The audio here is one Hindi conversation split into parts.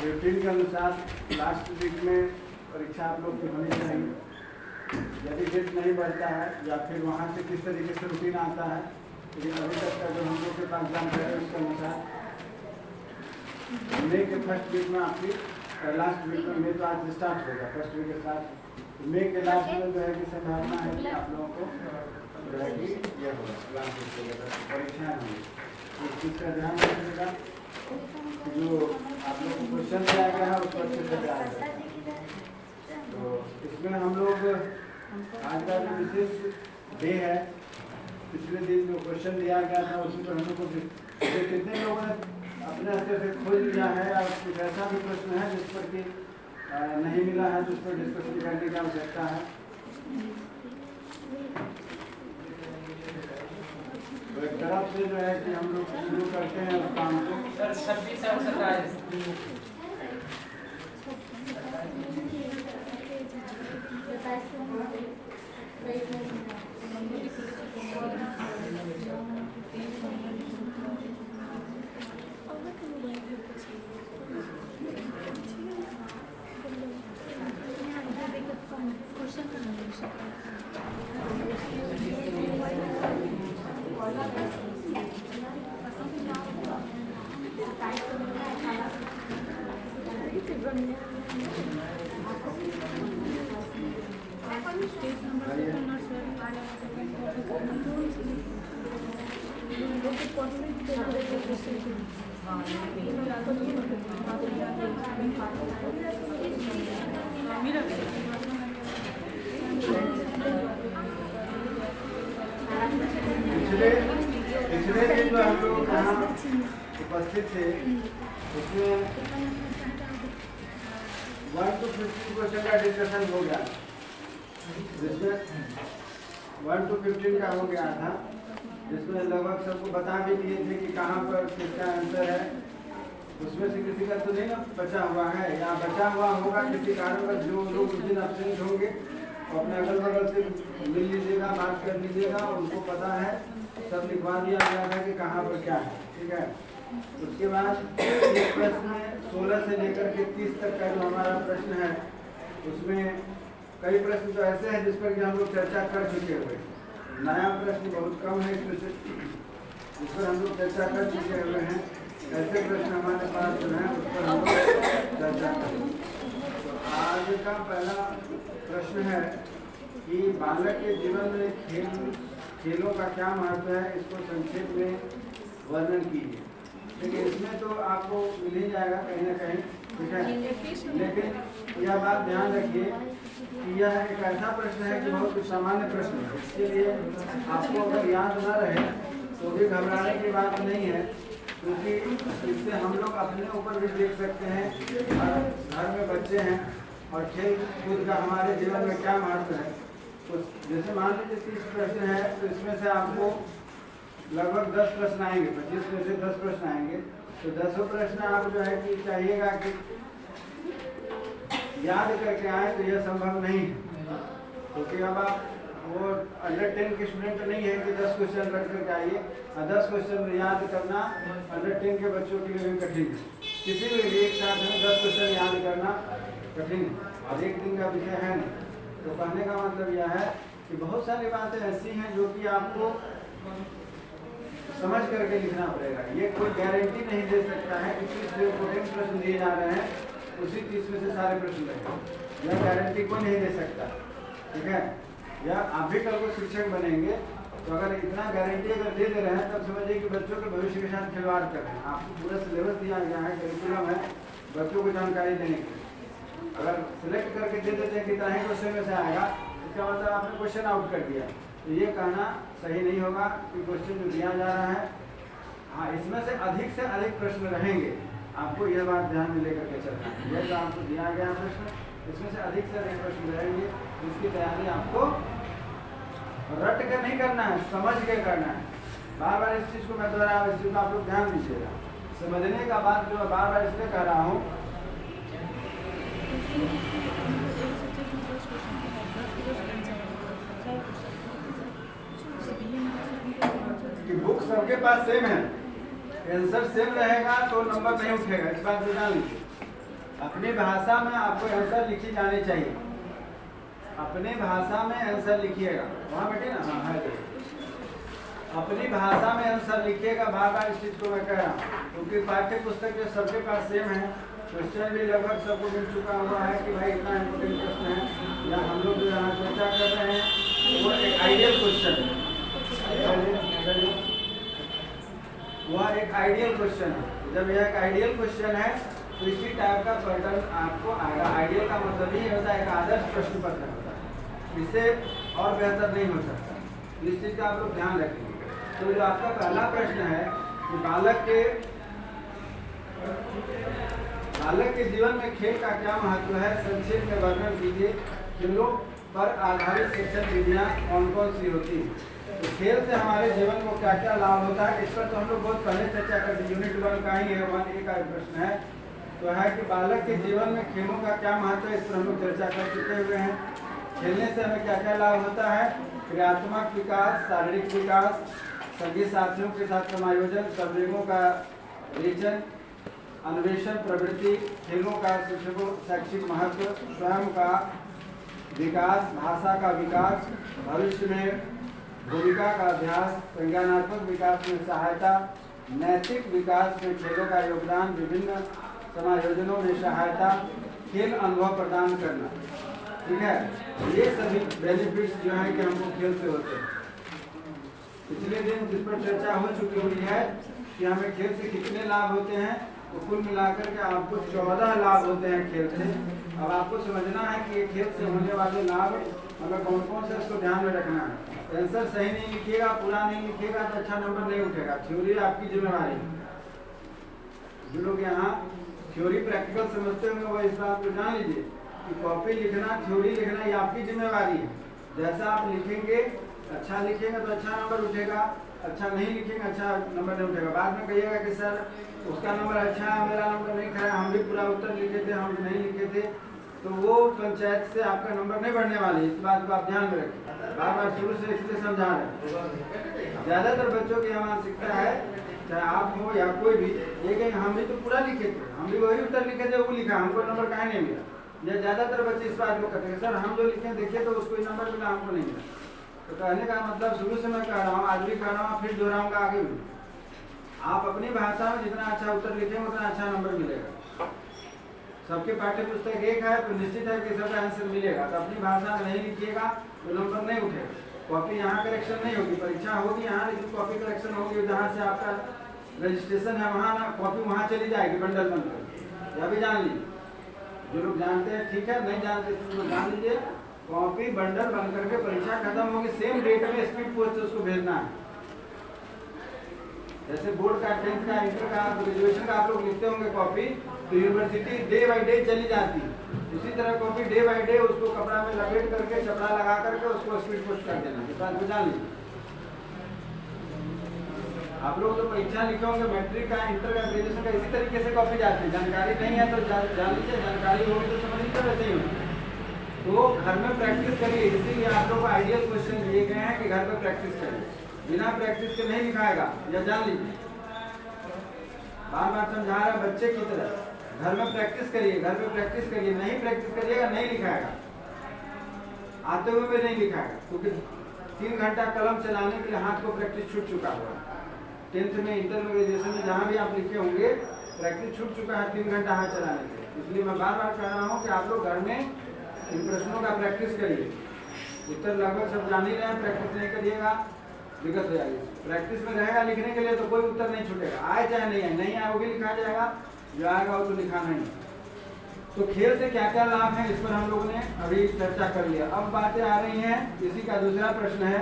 रूटीन के अनुसार लास्ट वीक में परीक्षा आप लोग की होनी चाहिए। यदि डेट नहीं बढ़ता है या फिर वहाँ से किस तरीके से रूटीन आता है, लेकिन अभी तक का जो हम लोग के पास जानकारी है उसके अनुसार मई के फर्स्ट वीक में आपकी लास्ट वीक में, मई तो आज स्टार्ट होगा फर्स्ट वीक के साथ, मई के लास्ट में जो है कि संभावना है कि आप लोगों को जो है कि ये होगा लास्ट वीक परीक्षाएँ होंगी। इस चीज़ का ध्यान रखिएगा। जो आप लोग को क्वेश्चन दिया गया है उसको अच्छे से तैयार करें। तो इसमें हम लोग आज का जो विशेष डे है, पिछले दिन जो क्वेश्चन दिया गया था उसी पर हम लोग को कितने लोगों ने अपने हस्ते से खोज लिया है और कुछ ऐसा भी प्रश्न है जिस पर कि नहीं मिला है, जिस पर डिस्कशन करने की आवश्यकता है। तो एक तरफ से जो है कि हम लोग शुरू करते हैं उस काम को। सर 26 और 27 पिछले दिन जो हम लोग यहाँ उपस्थित थे उसमें 1 to 15 क्वेश्चन का डिस्कशन हो गया, जिसमें 1 to 15 का हो गया था, जिसमें लगभग सबको बता भी दिए थे कि कहाँ पर किसका आंसर है। उसमें से किसी का तो नहीं ना बचा हुआ है, या बचा हुआ होगा किसी कारण पर जो लोग उस दिन एब्सेंट होंगे अपने अगल बगल से मिल लीजिएगा, बात कर लीजिएगा, और उनको पता है सब लिखवा दिया गया है कि कहाँ पर क्या है। ठीक है। उसके बाद इस प्रश्न 16 से लेकर के 30 तक का जो हमारा प्रश्न है उसमें कई प्रश्न तो ऐसे हैं जिस पर कि हम लोग चर्चा कर चुके हुए, नया प्रश्न बहुत कम है जिस पर हम लोग चर्चा कर चुके हुए हैं। ऐसे प्रश्न हमारे पास जो है उस पर हम लोग चर्चा करें। तो आज का पहला प्रश्न है कि बालक के जीवन में खेलों का क्या महत्व है, इसको संक्षेप में वर्णन कीजिए। लेकिन इसमें तो आपको मिल ही जाएगा कहीं ना कहीं, ठीक है। लेकिन यह बात ध्यान रखिए कि यह एक ऐसा प्रश्न है कि बहुत सामान्य प्रश्न है, इसके लिए आपको अगर याद न रहे तो भी घबराने की बात नहीं है, क्योंकि इससे हम लोग अपने ऊपर भी देख सकते हैं। घर में बच्चे हैं और खेल कूद का हमारे जीवन में क्या महत्व है। तो जैसे मान लीजिए 30 प्रश्न है तो इसमें से आपको लगभग 10 प्रश्न आएंगे, 25 में से 10 प्रश्न आएंगे। तो 10 प्रश्न आप जो है कि चाहिएगा कि याद करके आए, तो यह संभव नहीं है, क्योंकि अब आप वो अंडर 10 के स्टूडेंट नहीं है कि 10 क्वेश्चन रख करके आइए, और 10 क्वेश्चन याद करना अंडर 10 के बच्चों के लिए भी कठिन है। किसी भी एक साथ में 10 क्वेश्चन याद करना कठिन है और एक दिन का विषय है नहीं। तो कहने का मतलब यह है कि बहुत सारी बातें ऐसी हैं जो कि आपको समझ करके लिखना पड़ेगा। ये कोई गारंटी नहीं दे सकता है कि 30 जो इम्पोर्टेंट प्रश्न दिए जा रहे हैं उसी 30 में से सारे प्रश्न रहेंगे, यह गारंटी कोई नहीं दे सकता। ठीक है। या आप भी कल को शिक्षक बनेंगे तो अगर इतना गारंटी अगर दे रहे हैं तब समझिए कि बच्चों के भविष्य के साथ खिलवाड़ कर रहे हैं। आपको पूरा सिलेबस दिया गया है, करिकुलम है, बच्चों को जानकारी देने के लिए। अगर सिलेक्ट करके दे देते हैं कि इतना ही क्वेश्चन में से आएगा, इसका मतलब आपने क्वेश्चन आउट कर दिया। तो ये कहना सही नहीं होगा कि क्वेश्चन जो दिया जा रहा है, हाँ, इसमें से अधिक प्रश्न रहेंगे। आपको यह बात ध्यान में लेकर के चलना है। यह जो आपको दिया गया प्रश्न, इसमें से अधिक प्रश्न रहेंगे, जिसकी तैयारी आपको रट के नहीं करना है, समझ के करना है। बार बार इस चीज़ को मैं दोहरा, इस चीज़ को आप लोग ध्यान दीजिएगा। समझने का बात जो बार बार इसलिए कह रहा हूँ कि बुक सबके पास सेम है, आंसर सेम रहेगा तो नंबर नहीं उठेगा, इस बात को जान लीजिए। अपनी भाषा में आपको आंसर लिखी जानी चाहिए। अपनी भाषा में आंसर लिखिएगा। वहाँ बैठे ना, हाँ है। अपनी भाषा में आंसर लिखिएगा। बार बार इस चीज़ को मैं कह रहा हूँ क्योंकि पाठ्य पुस्तक जो सबके पास सेम है, क्वेश्चन भी लगभग सबको मिल चुका हुआ है कि भाई इतना इम्पोर्टेंट प्रश्न है, या हम लोग जो यहाँ चर्चा कर रहे हैं वो एक आइडियल क्वेश्चन है। वह एक आइडियल क्वेश्चन है। जब यह एक आइडियल क्वेश्चन है तो इसी टाइप का पैटर्न आपको आएगा। आइडियल का मतलब ही होता है एक आदर्श प्रश्न पत्र होता है, इससे और बेहतर नहीं हो सकता। इस चीज़ का आप लोग ध्यान रखेंगे। तो जो आपका पहला प्रश्न है कि बालक के जीवन में खेल का क्या महत्व है, संक्षेप में वर्णन कीजिए। खेलों पर आधारित शिक्षण विधियाँ कौन कौन सी होती हैं। तो खेल से हमारे जीवन को क्या क्या लाभ होता है, इस पर तो हम लोग बहुत पहले चर्चा करते। यूनिट 1 का ही है, 1A का प्रश्न है। तो है कि बालक के जीवन में खेलों का क्या महत्व है, इस पर हम लोग चर्चा कर चुके हुए हैं। खेलने से हमें क्या क्या लाभ होता है, क्रियात्मक विकास, शारीरिक विकास, सभी साथियों के साथ समायोजन, संवेगों का रिचन, अन्वेषण प्रवृत्ति, खेलों का शैक्षिक महत्व, स्वयं का विकास, भाषा का विकास, भविष्य में भूमिका का अभ्यास, संज्ञानात्मक विकास में सहायता, नैतिक विकास में खेलों का योगदान, विभिन्न समायोजनों में सहायता, खेल अनुभव प्रदान करना। ठीक है, ये सभी बेनिफिट्स जो है कि हमको खेल से होते हैं। पिछले दिन जिस पर चर्चा हो चुकी हुई है कि हमें खेल से कितने लाभ होते हैं, तो कुल मिलाकर के आपको 14 लाभ होते हैं खेल से। अब आपको समझना है कि ये खेल से होने वाले लाभ हमें कौन कौन से, उसको ध्यान में रखना है। आंसर सही नहीं लिखिएगा, पूरा नहीं लिखिएगा तो अच्छा नंबर नहीं उठेगा। थ्योरी आपकी जिम्मेवारी। जो लोग यहाँ थ्योरी प्रैक्टिकल समझते होंगे वो इस बात को जान लीजिए कि कॉपी लिखना, थ्योरी लिखना ये आपकी जिम्मेवारी है। जैसा आप लिखेंगे, अच्छा लिखेंगे तो अच्छा नंबर उठेगा, अच्छा नहीं लिखेंगे अच्छा नंबर नहीं उठेगा। बाद में कहिएगा कि सर उसका नंबर अच्छा है, मेरा नंबर नहीं खड़ा, हम भी पूरा उत्तर लिखे थे, हम नहीं लिखे थे, तो वो पंचायत से आपका नंबर नहीं बढ़ने वाली। इस बात को आप ध्यान में रखें। बार बार शुरू से इसलिए समझा रहे हैं। ज़्यादातर बच्चों की हमारी शिक्षा है, चाहे आप हो या कोई भी, ये कहेंगे हम भी तो पूरा लिखे थे, हम भी वही उत्तर लिखे थे, वो लिखा, हमको नंबर कहीं नहीं मिला। या ज़्यादातर बच्चे इस बात को कहते हैं सर हम जो लिखे देखिए तो उसको नंबर मिला, हमको नहीं मिला। तो कहने का मतलब शुरू से मैं कह रहा हूँ, आज भी कह रहा हूँ, फिर दोहराऊंगा आगे भी, आप अपनी भाषा में जितना अच्छा उत्तर लिखेंगे उतना अच्छा नंबर मिलेगा। सबके पाठ्य पुस्तक एक है तो निश्चित है कि सबका आंसर मिलेगा। तो अपनी भाषा में नहीं लिखिएगा तो नंबर नहीं उठेगा। कॉपी यहाँ करेक्शन नहीं होगी, परीक्षा होगी यहाँ, लेकिन कॉपी करेक्शन होगी जहाँ से आपका रजिस्ट्रेशन है वहाँ ना, कॉपी वहाँ चली जाएगी बंडल बनकर। यह भी जान लीजिए, जो लोग जानते हैं ठीक है, नहीं जानते तो लोग जान लीजिए, कॉपी बंडल बन करके परीक्षा खत्म होगी, सेम डेट में स्पीड पोस्ट से उसको भेजना है। जैसे बोर्ड का, 10th का, इंटर का, ग्रेजुएशन का आप लोग लिखते होंगे कॉपी, तो यूनिवर्सिटी डे बाई डे चली जाती है। उसी तरह कॉपी डे बाई डे उसको कपड़ा में लपेट करके, चपड़ा लगा करके उसको स्पीड पोस्ट कर देना। इस बात को जान लीजिए। आप लोग तो परीक्षा लिखे होंगे मैट्रिक का, इंटर का, ग्रेजुएशन का, इसी तरीके से कॉपी जाती है। जानकारी नहीं है तो जान लीजिए, जानकारी होगी तो समझ लीजिए, वैसे ही होगी। तो घर में प्रैक्टिस करिए, इसीलिए आप लोग को आइडियल क्वेश्चन दिए गए हैं कि घर में प्रैक्टिस करिए। बिना प्रैक्टिस के नहीं लिखाएगा, यह जान लीजिए। बार बार समझा रहा है बच्चे की तरह, घर में प्रैक्टिस करिए, घर में प्रैक्टिस करिए। नहीं प्रैक्टिस करिएगा नहीं लिखाएगा, आते हुए भी नहीं लिखाएगा, क्योंकि 3 घंटा कलम चलाने के लिए हाथ को प्रैक्टिस छूट चुका हुआ है। 10th में, इंटर में, ग्रेजुएशन में जहाँ भी आप लिखे होंगे प्रैक्टिस छूट चुका है 3 घंटा हाथ चलाने के। इसलिए मैं बार बार कह रहा हूँ कि आप लोग घर में इन प्रश्नों का प्रैक्टिस करिए। उत्तर लगभग सब जान ही रहे हैं, प्रैक्टिस नहीं करिएगा दिक्कत हो जाएगी। प्रैक्टिस में रहेगा लिखने के लिए तो कोई उत्तर नहीं छूटेगा, आए चाहे नहीं आए, नहीं आए वो भी लिखा जाएगा, जो आएगा वो तो लिखा नहीं। तो खेल से क्या क्या लाभ है इस पर हम लोगों ने अभी चर्चा कर लिया। अब बातें आ रही हैं, इसी का दूसरा प्रश्न है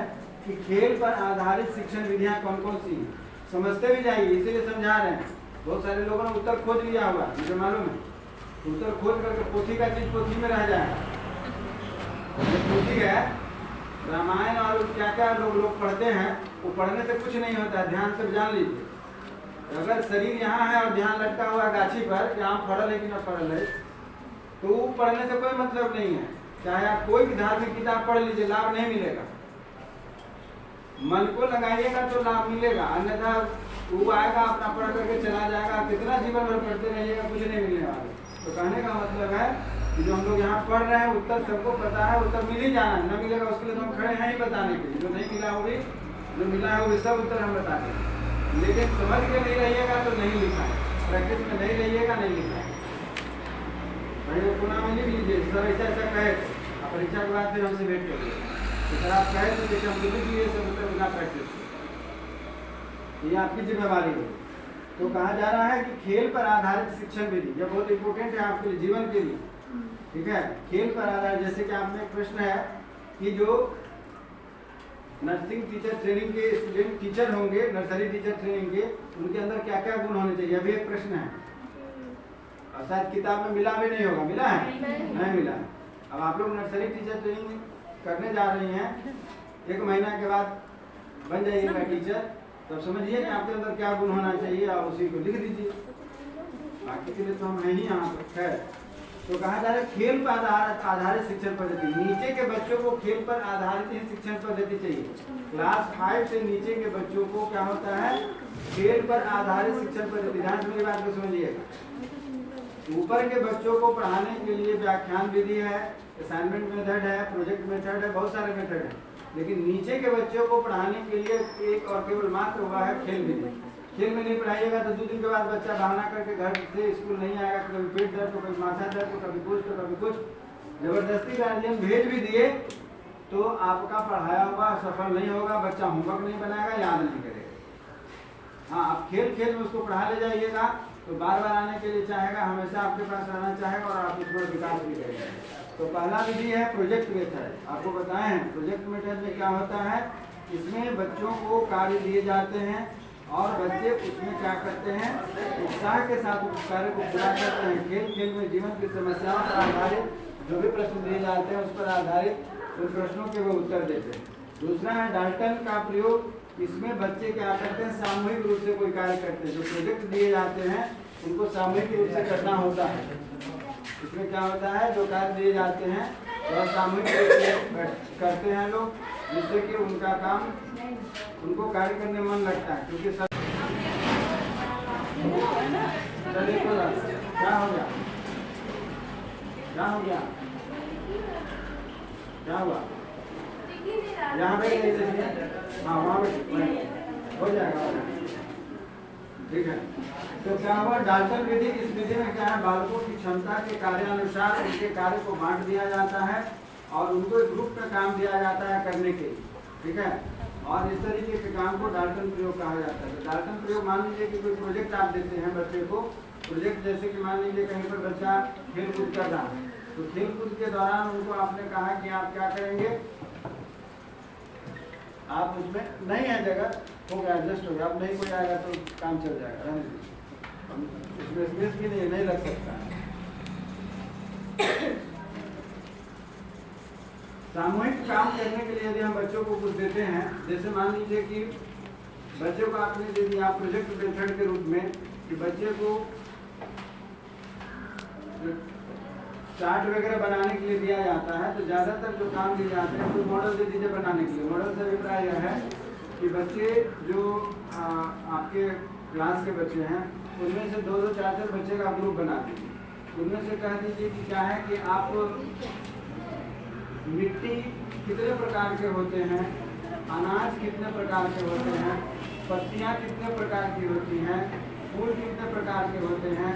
कि खेल पर आधारित शिक्षण विधियाँ कौन कौन सी हैं। समझते भी जाइए, इसीलिए समझा रहे हैं। बहुत सारे लोगों ने उत्तर खोज लिया हुआ, मुझे मालूम है, उत्तर खोज करके पोथी का चीज पोथी में रह जाएगा। पोथी है रामायण और क्या क्या लोग पढ़ते हैं, वो पढ़ने से कुछ नहीं होता है, ध्यान से जान लीजिए। अगर शरीर यहाँ है और ध्यान लटका हुआ गाछी पर कि आम फड़ल है कि न फड़ल है, तो पढ़ने से कोई मतलब नहीं है। चाहे आप कोई भी धार्मिक किताब पढ़ लीजिए, लाभ नहीं मिलेगा। मन को लगाइएगा तो लाभ मिलेगा, अन्यथा वो आएगा अपना पढ़ करके चला जाएगा। कितना जीवन भर पढ़ते रहिएगा, कुछ नहीं मिलने वाला। तो कहने का मतलब है कि जो हम लोग यहाँ पढ़ रहे हैं उत्तर सबको पता है, उत्तर मिल ही जाना है, न मिलेगा उसके लिए तो हम खड़े हैं ही बताने के लिए। जो नहीं मिला होगी, जो मिला है वो सब उत्तर हम बताते हैं, लेकिन समझ के नहीं रहिएगा तो नहीं लिखा है, प्रैक्टिस में नहीं रहिएगा नहीं लिखा है। भाई पुनः में नहीं लीजिए सर ऐसा ऐसा कहे थे, परीक्षा के बाद फिर हमसे वेट करिए तो सर आप कहे थे जैसे हम लिख लिए सब उत्तर बिना प्रैक्टिस, ये आपकी जिम्मेवारी है। तो कहा जा रहा है कि खेल पर आधारित शिक्षण विधि, यह बहुत इंपॉर्टेंट है आपके लिए, जीवन के लिए, ठीक है। खेल पर आधारित, जैसे कि आप में एक प्रश्न है कि जो नर्सिंग टीचर ट्रेनिंग के स्टूडेंट टीचर होंगे, नर्सरी टीचर ट्रेनिंग के, उनके अंदर क्या क्या गुण होने चाहिए, अभी एक प्रश्न है और शायद किताब में मिला भी नहीं होगा, मिला है नहीं मिला। अब आप लोग नर्सरी टीचर ट्रेनिंग करने जा रही हैं, 1 महीना के बाद बन जाइएगा टीचर, तो समझिए कि आपके अंदर क्या गुण होना चाहिए और उसी को लिख दीजिए, बाकी के लिए तो हम हैं ही यहाँ पर। खैर, तो कहा जा रहा है खेल पर आधारित शिक्षण पद्धति, नीचे के बच्चों को खेल पर आधारित ही शिक्षण पद्धति चाहिए। क्लास 5 से नीचे के बच्चों को क्या होता है, खेल पर आधारित शिक्षण पद्धति। ध्यान से मेरी बात को समझिएगा। ऊपर के बच्चों को पढ़ाने के लिए व्याख्यान विधि है, असाइनमेंट मेथड है, प्रोजेक्ट मेथड है, बहुत सारे मेथड है, लेकिन नीचे के बच्चों को पढ़ाने के लिए एक और केवल मात्र हुआ है खेल विधि। खेल में नहीं पढ़ाइएगा तो 2 दिन के बाद बच्चा बहाना करके घर से स्कूल नहीं आएगा, कभी पेट दर्द तो कभी माथा दर्द तो कभी कुछ तो कभी कुछ, जबरदस्ती गार्जियन भेज भी दिए तो आपका पढ़ाया हुआ सफल नहीं होगा, बच्चा होमवर्क नहीं बनाएगा, याद नहीं करेगा। हाँ, आप खेल खेल में उसको पढ़ा ले जाइएगा तो बार बार आने के लिए चाहेगा, हमेशा आपके पास रहना चाहेगा और आप उसमें विकास भी करेंगे। तो पहला विधि है प्रोजेक्ट मेथड। आपको बताएं हैं प्रोजेक्ट मेथड में क्या होता है, इसमें बच्चों को कार्य दिए जाते हैं और बच्चे उसमें क्या करते हैं, उत्साह के साथ उस कार्य को पूरा करते हैं। खेल खेल में जीवन की समस्याओं पर आधारित जो भी प्रश्न दिए जाते हैं उस पर आधारित उन प्रश्नों के वो उत्तर देते हैं। दूसरा है डाल्टन का प्रयोग, इसमें बच्चे क्या करते हैं, सामूहिक रूप से कोई कार्य करते हैं। जो प्रोजेक्ट दिए जाते हैं उनको सामूहिक रूप से करना होता है। इसमें क्या होता है, जो कार्य दिए जाते हैं वह सामूहिक रूप से करते हैं लोग, जिससे कि उनका काम, उनको कार्य करने में मन लगता है, क्योंकि सब क्या हो गया, क्या हो गया, क्या हुआ, यहाँ पे हाँ वहाँ पे हो जाएगा, ठीक है। तो क्या हुआ, डाल्टन विधि, इस विधि में क्या है, बालकों की क्षमता के कार्यानुसार उनके कार्य को बांट दिया जाता है और उनको एक ग्रुप में काम दिया जाता है करने के लिए, ठीक है। और इस तरीके के काम को डाल्टन प्रयोग कहा जाता है। तो डाल्टन प्रयोग, मान लीजिए कि कोई प्रोजेक्ट आप देते हैं बच्चे को, प्रोजेक्ट जैसे कि मान लीजिए कहीं पर बच्चा खेल कूद कर रहा है, तो खेल कूद के दौरान उनको आपने कहा कि आप क्या करेंगे, आप उसमें नहीं है जगह हो गया, एडजस्ट हो गया, अब नहीं कोई आएगा तो काम चल जाएगा, इसमें स्पेस भी नहीं लग सकता। सामूहिक काम करने के लिए यदि हम बच्चों को कुछ देते हैं, जैसे मान लीजिए कि बच्चों को आपने दे दिया प्रोजेक्ट मेथड के रूप में कि बच्चे को चार्ट वगैरह बनाने के लिए दिया जाता है, तो ज़्यादातर जो काम दिए जाते हैं तो मॉडल दे दीजिए बनाने के लिए। मॉडल से अभिप्राय यह है कि बच्चे जो आपके क्लास के बच्चे हैं उनमें से 2-2, 4-4 बच्चे का ग्रुप बना दीजिए। उनमें से कह दीजिए कि क्या है कि आप मिट्टी कितने प्रकार के होते हैं, अनाज कितने प्रकार के होते हैं, पत्तियाँ कितने प्रकार की होती हैं, फूल कितने प्रकार के होते हैं,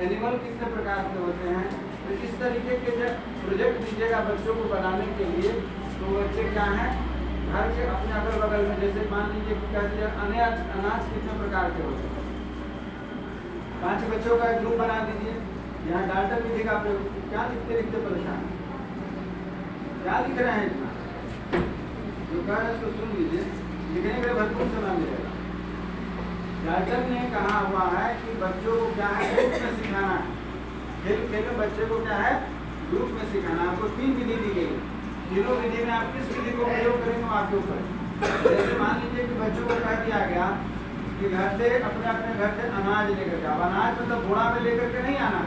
एनिमल कितने प्रकार के होते हैं। तो इस तरीके के जब प्रोजेक्ट दीजिएगा बच्चों को बनाने के लिए, तो बच्चे क्या हैं, घर के अपने अगल बगल में, जैसे मान लीजिए कि कह दीजिए अनाज कितने प्रकार के होते हैं, 5 बच्चों का एक ग्रुप बना दीजिए। यहाँ डाल्टन विधि का प्रयोग, क्या लिखते लिखते परेशान, क्या लिख रहे हैं इतना, जो कह रहे हैं उसको सुन लीजिए, लिखने के लिए भरपूर समय मिलेगा। डाल्टन ने कहा हुआ है कि बच्चों को क्या है, ग्रुप में सिखाना है। खेल खेल में बच्चे को क्या है, ग्रुप में सिखाना। आपको 3 विधि दी गई, तीनों विधि में आप किस विधि को प्रयोग करेंगे आपके ऊपर। जैसे मान लीजिए कि बच्चों को कह दिया गया कि घर से अपने घर से अनाज लेकर के, अब अनाज मतलब घोड़ा में लेकर के नहीं आना,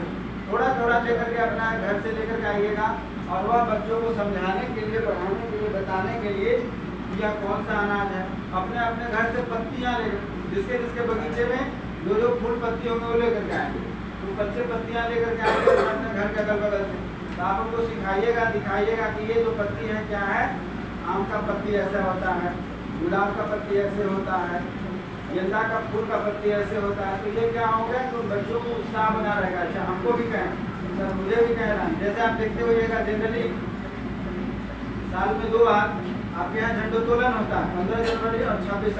थोड़ा थोड़ा लेकर के अपना घर से लेकर के आइएगा, और वह बच्चों को समझाने के लिए, पढ़ाने के लिए, बताने के लिए यह कौन सा अनाज है। अपने अपने घर से पत्तियाँ लेकर, जिसके बगीचे में जो फूल पत्ती होंगे वो लेकर के आएंगे, तो बच्चे पत्तियाँ लेकर के आएंगे, अगल बगल में, तो आप उनको सिखाइएगा, दिखाइएगा कि ये जो पत्ती है क्या है, आम का पत्ती ऐसा होता है, गुलाब का पत्ती ऐसे होता है, गेंदा का फूल का पत्ती ऐसे होता है। तो ये क्या हो गया, तो बच्चों को उत्साह बना रहेगा। अच्छा हमको भी कहें, सर मुझे भी कहना है, जैसे आप देखते होइएगा जनरली साल में 2 बार आपके यहाँ झंडोत्तोलन होता है, 15 जनवरी और 26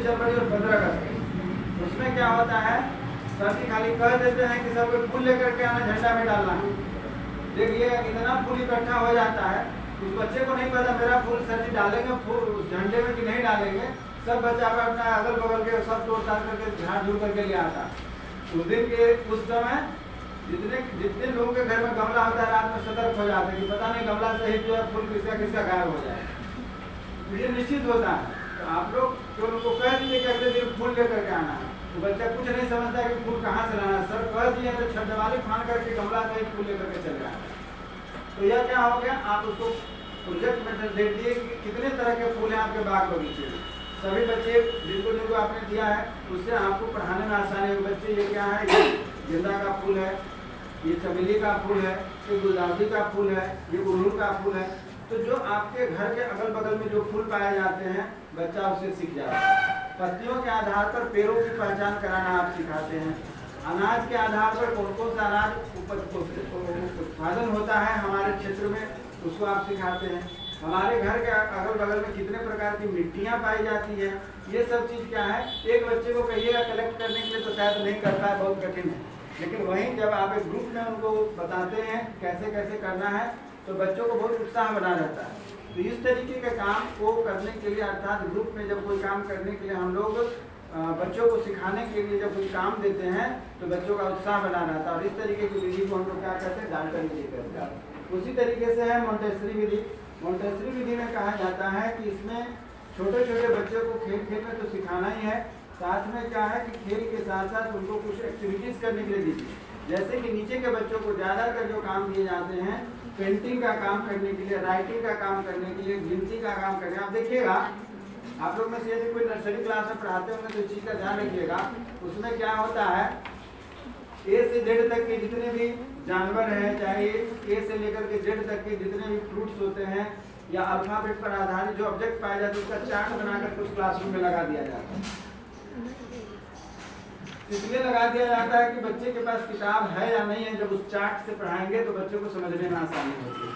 जनवरी और 15 अगस्त। उसमें क्या होता है, सर जी खाली कह देते हैं कि सब फूल लेकर के आना, झंडा में डालना है। देखिए इतना फूल इकट्ठा हो जाता है, उस बच्चे को नहीं पता मेरा फूल सर जी डालेंगे फूल उस झंडे में कि नहीं डालेंगे। सब बच्चा अपना अगल बगल के सब तोड़ ताड़ करके झाड़ झूड़ करके ले आता। उस दिन के उस समय जितने लोगों के घर में गमला होता है, रात में सतर्क हो जाते हैं कि पता नहीं गमला से ही जो है फूल किसका किसका गायब हो जाए। तो ये निश्चित होता है। तो आप लोग जो उनको कह दीजिए कि अगले दिन फूल लेकर के आना है, तो बच्चा कुछ नहीं समझता कि फूल कहाँ से लाना है। सर कह दिए तो छठवाली फान करके गमला से ही फूल लेकर के चल रहा है। तो यह क्या हो गया, आप उसको प्रोजेक्ट में दे दिए कि कितने तरह के फूल हैं आपके बाग बगीचे में। सभी बच्चे जिनको आपने दिया है उससे आपको पढ़ाने में आसानी है। बच्चे ये क्या है, ये गेंदा का फूल है, ये चमेली का फूल है, ये गुलाबी का फूल है, ये गुड़हल का फूल है। तो जो आपके घर के अगल बगल में जो फूल पाए जाते हैं बच्चा उससे सीख जाता है। पत्तियों के आधार पर पेड़ों की पहचान कराना आप सिखाते हैं। अनाज के आधार पर कौन कौन सा अनाज उत्पादन होता है हमारे क्षेत्र में, उसको आप सिखाते हैं। हमारे घर के अगल बगल में कितने प्रकार की मिट्टियाँ पाई जाती है, ये सब चीज़ क्या है। एक बच्चे को कहिएगा कलेक्ट करने के लिए तो शायद नहीं कर पाए, बहुत कठिन है। लेकिन वहीं जब आप एक ग्रुप में उनको बताते हैं कैसे कैसे करना है, तो बच्चों को बहुत उत्साह बना रहता है। तो इस तरीके के काम को करने के लिए, अर्थात ग्रुप में जब कोई काम करने के लिए हम लोग बच्चों को सिखाने के लिए जब कोई काम देते हैं तो बच्चों का उत्साह बना रहता है। और इस तरीके की विधि को हम लोग क्या करते हैं, डाल्टन विधि करते हैं। उसी तरीके से है मोंटेसरी विधि। मोंटेसरी विधि में कहा जाता है कि इसमें छोटे छोटे बच्चों को खेल खेल में तो सिखाना ही है, साथ में क्या है कि खेल के साथ साथ उनको कुछ एक्टिविटीज़ करने के लिए दीजिए। जैसे कि नीचे के बच्चों को ज़्यादातर जो काम दिए जाते हैं, पेंटिंग का काम करने के लिए, राइटिंग का काम करने के लिए, गिनती का काम करने। आप देखिएगा आप लोग में से यदि कोई नर्सरी क्लास में पढ़ाते होंगे तो इस चीज़ का ध्यान रखिएगा। उसमें क्या होता है, ए से जेड तक के जितने भी जानवर हैं, चाहे ए से लेकर के जेड तक के जितने भी फ्रूट्स होते हैं या अल्फाबेट पर आधारित जो ऑब्जेक्ट पाए जाते हैं, उसका चार्ट बनाकर उस क्लासरूम में लगा दिया जाता है। इसलिए लगा दिया जाता है कि बच्चे के पास किताब है या नहीं है, जब उस चार्ट से पढ़ाएंगे तो बच्चों को समझने में आसानी होती है,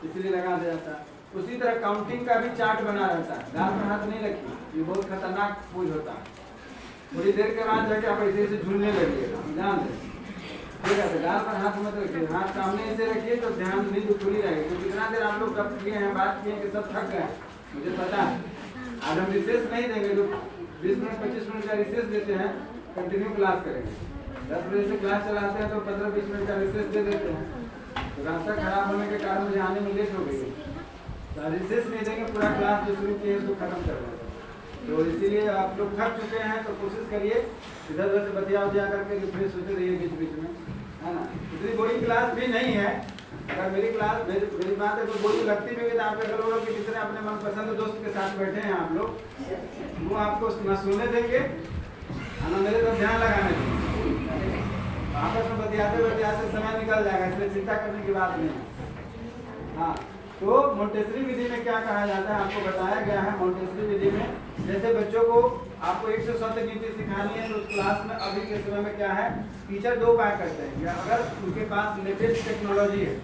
इसलिए लगा दिया जाता है। उसी तरह काउंटिंग का भी चार्ट बना रहता है। गाल पर हाथ नहीं रखिए, ये बहुत खतरनाक बोझ होता है। थोड़ी देर के बाद जाके आप ऐसे ऐसे झूलने लगिएगा, ध्यान दें, ठीक है। तो गाल पर हाथ मत रखिए, हाथ सामने ऐसे रखिए तो ध्यान नींद खुली रहेगी। तो कितना देर आप लोग कब किए हैं, बात किए कि सब थक गए, मुझे पता है। आज हम रिसेस नहीं देंगे, जो 20 मिनट 25 मिनट का रिसेस देते हैं, कंटिन्यू क्लास करेंगे। 10 बजे से क्लास चलाते हैं तो 15-20 मिनट का रिसेस दे देते हैं। तो रास्ता खराब होने के कारण मुझे आने में लेट हो गई, तो रिसेस नहीं देंगे, पूरा क्लास जो शुरू किए उसको खत्म कर देंगे। तो इसीलिए आप लोग थक चुके हैं तो कोशिश करिए इधर उधर से बतिया उतिया करके रिफ्रेश होते रहिए बीच बीच में, है ना। इतनी बोरिंग क्लास भी नहीं है। अगर मेरी क्लास मेरी बात है तो बोरिंग लगती भी है तो आप अगर लोग कि कितने अपने मनपसंद दोस्त के साथ बैठे हैं आप लोग, वो आपको न सुनने देंगे ना मेरे तरफ ध्यान लगाने देंगे। आपस में बतियाते बतियाते समय निकल जाएगा, इसलिए चिंता करने की बात नहीं है। हाँ, तो मोंटेसरी विधि में क्या कहा जाता है, आपको बताया गया है। मोंटेसरी विधि में जैसे बच्चों को आपको 1 से 100 तक गिनती सिखानी है, तो उस क्लास में अभी के समय में क्या है, टीचर 2 उपाय करते हैं। या अगर उनके पास लेटेस्ट टेक्नोलॉजी है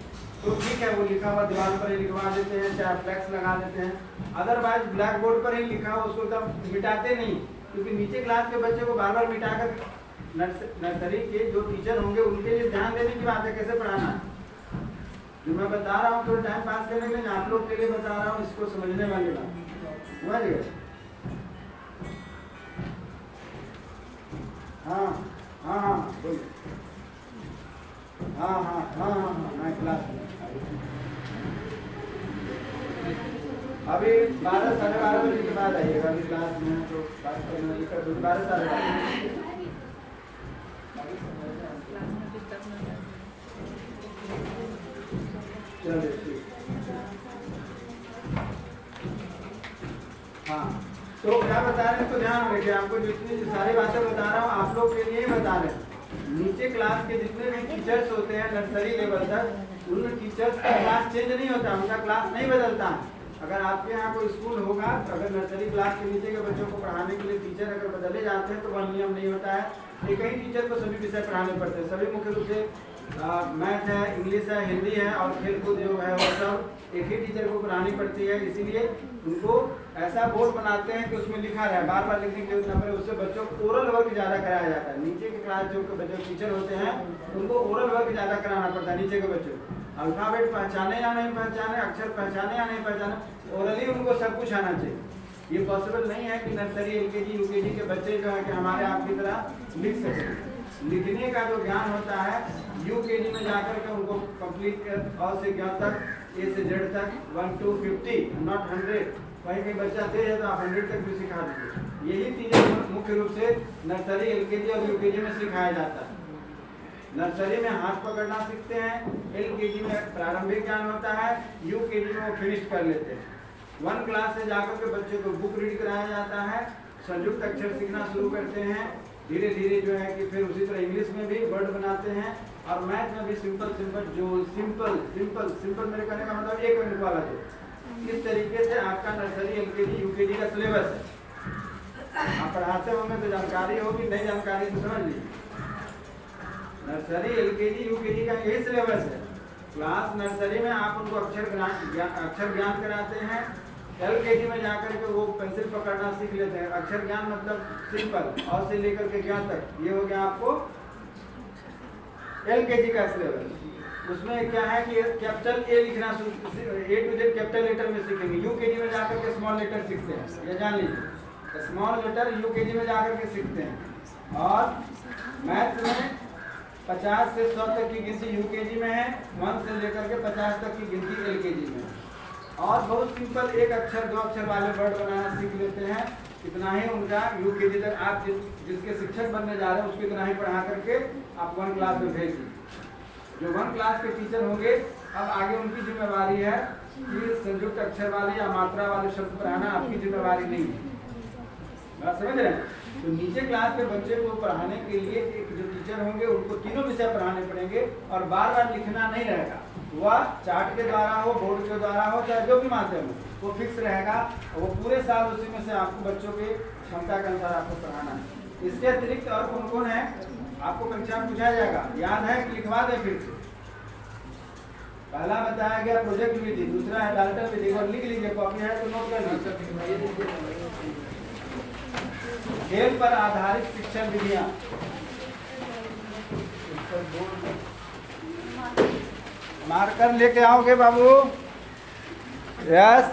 तो ठीक है, वो लिखा हुआ दीवार पर ही लिखवा देते हैं, चाहे फ्लैक्स लगा देते हैं। अदरवाइज ब्लैक बोर्ड पर ही लिखा हुआ उसको एकदम मिटाते नहीं, क्योंकि नीचे क्लास के बच्चे को बार बार मिटाकर नर्सरी के जो टीचर होंगे उनके लिए ध्यान देने की बात है, कैसे पढ़ाना है। जो मैं बता रहा हूँ तो टाइम पास करने के लिए आप लोग के लिए बता रहा हूँ, इसको समझने वाली बात, समझ गए। हाँ हाँ हाँ बोलिए। हाँ हाँ हाँ हाँ हाँ मैं क्लास में अभी 12 साढ़े 12 बजे के बाद आइएगा। अभी क्लास में तो बात करना 12 साढ़े 12। चलिए ठीक। हाँ, तो क्या बता रहे हैं, तो ध्यान रखिए। आपको जितनी सारी बातें बता रहा हूँ आप लोग के लिए ही बता रहे हैं, नीचे क्लास के जितने भी टीचर्स होते हैं नर्सरी लेवल तक, उन टीचर्स का क्लास चेंज नहीं होता, उनका क्लास नहीं बदलता है। अगर आपके यहाँ कोई स्कूल होगा तो अगर नर्सरी क्लास के नीचे के बच्चों को पढ़ाने के लिए टीचर अगर बदले जाते हैं तो वह नियम नहीं होता है। एक ही टीचर को सभी विषय पढ़ाने पड़ते हैं, सभी मुख्य रूप से मैथ है, इंग्लिश है, हिंदी है और खेलकूद जो है वो सब एक ही टीचर को पढ़ानी पड़ती है। इसीलिए उनको ऐसा बोर्ड बनाते हैं कि उसमें लिखा रहे, बार बार लिखने की जरूरत न पड़े। उससे बच्चों को ओरल वर्क ज़्यादा कराया जाता है। नीचे के क्लास जो बच्चों टीचर होते हैं उनको ओरल वर्क ज़्यादा कराना पड़ता है नीचे के बच्चों को। अल्फ़ाबेट पहचाने या नहीं पहचाने, अक्षर पहचाने या नहीं पहचाने, ओरली उनको सब कुछ आना चाहिए। ये पॉसिबल नहीं है कि नर्सरी एलकेजी यूकेजी के बच्चे जो है कि हमारे आपकी तरह लिख सकें। लिखने का जो ज्ञान होता है यूकेजी में जाकर के उनको कंप्लीट अ से ज्ञ तक, ए से जेड तक 1 to 50 नॉट 100। कहीं कहीं बच्चा तेज है तो आप 100 तक भी सिखा दीजिए। यही चीज़ें मुख्य रूप से नर्सरी एलकेजी और यूकेजी में सिखाया जाता है। नर्सरी में हाथ पकड़ना सीखते हैं, एलकेजी में प्रारंभिक ज्ञान होता है, यूकेजी में वो फिनिश कर लेते हैं। 1 क्लास से जाकर के बच्चे को बुक रीड कराया जाता है, संयुक्त अक्षर सीखना शुरू करते हैं। धीरे धीरे जो है कि फिर उसी तरह इंग्लिश में भी वर्ड बनाते हैं और मैथ में भी सिंपल मेरे कहने का मतलब 1 मिनट वाला जो। इस तरीके से आपका नर्सरी एलकेजी यूकेजी का सिलेबस है। आप पढ़ाते होंगे तो जानकारी होगी, नहीं जानकारी तो समझ लीजिए। नर्सरी एलकेजी यूकेजी का यही सिलेबस है। क्लास नर्सरी में आप उनको अक्षर ज्ञान कराते हैं, एलकेजी में जाकर के वो पेंसिल पकड़ना सीख लेते हैं। अक्षर ज्ञान मतलब सिंपल और से लेकर के ज्ञान तक, ये हो गया आपको एलकेजी का सिलेबस। उसमें क्या है कि कैपिटल ए लिखना A to Z capital letter में सीखेंगे। यूकेजी में जाकर के स्मॉल लेटर सीखते हैं, ये जान लीजिए। स्मॉल लेटर यूकेजी में जाकर के सीखते हैं। और मैथ में 50 से 100 तक की गिनती यूकेजी में है, 1 से लेकर के 50 तक की गिनती एलकेजी में है। और बहुत सिंपल 1 अक्षर 2 अक्षर वाले वर्ड बनाना सीख लेते हैं। इतना ही उनका यूकेजी तक आप जिसके शिक्षक बनने जा रहे हैं उसको इतना ही पढ़ा करके आप 1 क्लास में भेज दीजिए। जो 1 क्लास के टीचर होंगे अब आगे उनकी जिम्मेवारी है कि संयुक्त अक्षर वाले या मात्रा वाले शब्द पढ़ाना आपकी जिम्मेवारी नहीं है। बात समझ रहे हैं? तो नीचे क्लास के बच्चे को पढ़ाने के लिए एक जो टीचर होंगे उनको तीनों विषय पढ़ाने पड़ेंगे और बार बार लिखना नहीं रहेगा। वह चार्ट के द्वारा हो, बोर्ड के द्वारा हो, चाहे जो भी माध्यम हो, वो फिक्स रहेगा। वो पूरे साल उसी में से आपको बच्चों के क्षमता के अनुसार आपको पढ़ाना है। इसके अतिरिक्त और कौन कौन है आपको परीक्षा में पूछा जाएगा, याद है कि लिखवा दें फिर से? पहला बताया गया प्रोजेक्ट विधि, दूसरा है डाल्टन विधि। और लिख लीजिए, कॉपी है तो नोट कर लीजिए। खेल पर आधारित शिक्षण विधियां, मार्कर लेके आओगे बाबू? यस।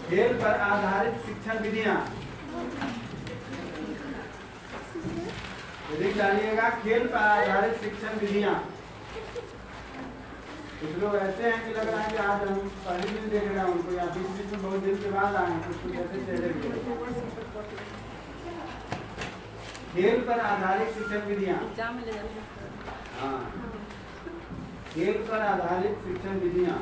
खेल पर आधारित शिक्षण विधियां लिख डालिएगा। खेल पर आधारित शिक्षण विधियां। कुछ लोग ऐसे हैं कि लग रहा है कि आज हम पहले दिन देख रहे हैं उनको, या बीच में बहुत दिन के बाद आए हैं, कुछ ऐसे चेहरे भी। खेल पर आधारित शिक्षण विधियां। हाँ, खेल पर आधारित शिक्षण विधियां।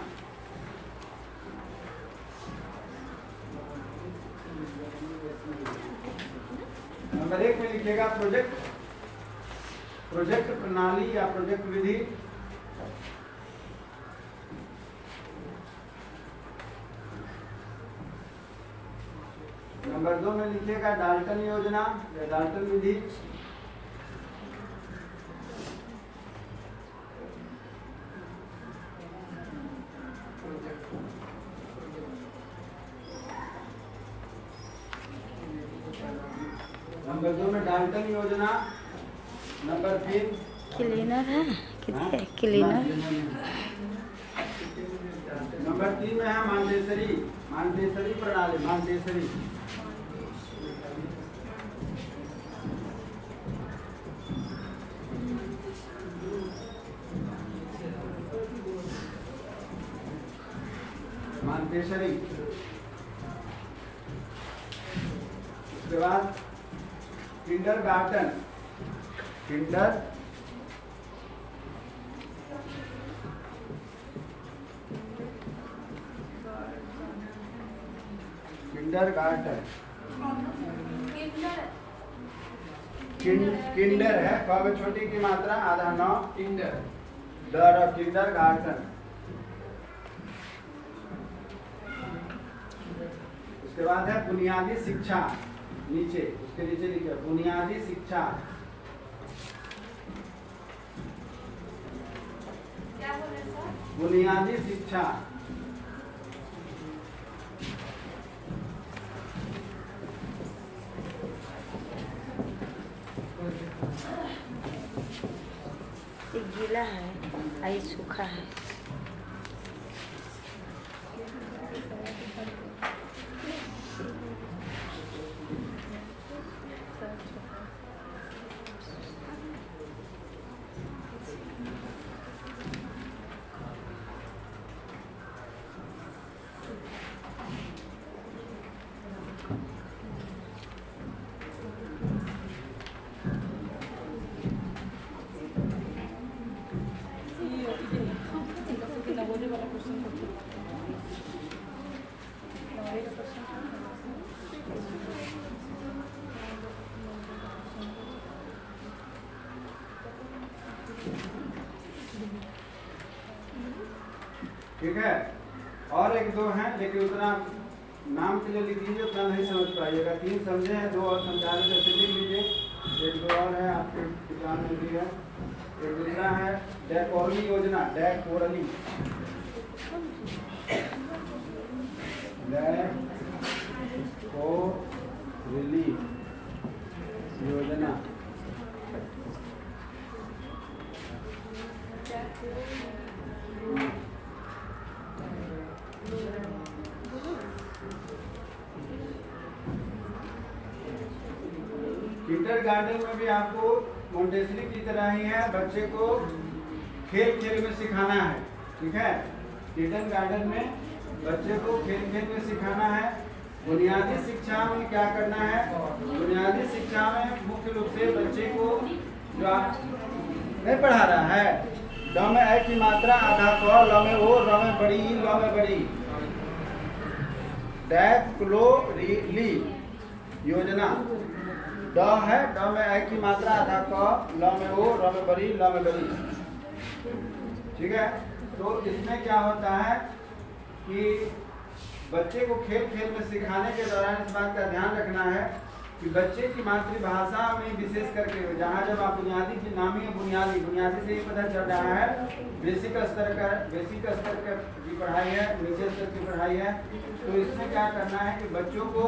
नंबर 1 में लिखिएगा प्रोजेक्ट प्रणाली या प्रोजेक्ट विधि। नंबर 2 में लिखिएगा डाल्टन योजना या डाल्टन विधि। नंबर 2 में डाल्टन योजना। नंबर 3 क्लीनर है, कितने क्लीनर। नंबर 3 में है मांडेसरी प्रणाली, मांडेसरी। मांडेसरी। उसके बाद किंडरगार्टन, किंडरगार्टन, किंडर है क में छोटी की मात्रा आधा नौ, किंडर, किंडरगार्टन। उसके बाद है बुनियादी शिक्षा, नीचे उसके नीचे लिखे बुनियादी शिक्षा। बुनियादी शिक्षा, ये गीला है और ये सूखा है। ठीक है। और एक दो हैं लेकिन उतना नाम के लिए लिख लीजिए, उतना नहीं समझ पाइएगा। 3 समझे हैं, 2 और समझाने जैसे लिख लीजिए। एक दो और है आपके किताब में भी है। एक दूसरा है डैकोरली योजना, डैकोरली योजना। किंडरगार्टन में भी आपको मोंटेसरी की तरह ही है, बच्चे को खेल खेल में सिखाना है। ठीक है, किंडरगार्टन में बच्चे को खेल खेल में सिखाना है। बुनियादी शिक्षा में क्या करना है? बुनियादी शिक्षा में मुख्य रूप से बच्चे को जो आप नहीं पढ़ा रहा है, ड में ए की मात्रा आधा क, ल में ओ, र में बड़ी, ल में बड़ी, डैकोरली योजना। ड है, ड में ए की मात्रा आधा क, ल में ओ, र में बड़ी, ल में बड़ी। ठीक है, तो इसमें क्या होता है कि बच्चे को खेल खेल में सिखाने के दौरान इस बात का ध्यान रखना है कि बच्चे की मातृभाषा में विशेष करके जहाँ जब आप बुनियादी की नामी है, बुनियादी से ही पता चल रहा है, बेसिक स्तर की पढ़ाई है, नीचे स्तर की पढ़ाई है। तो इसमें क्या करना है कि बच्चों को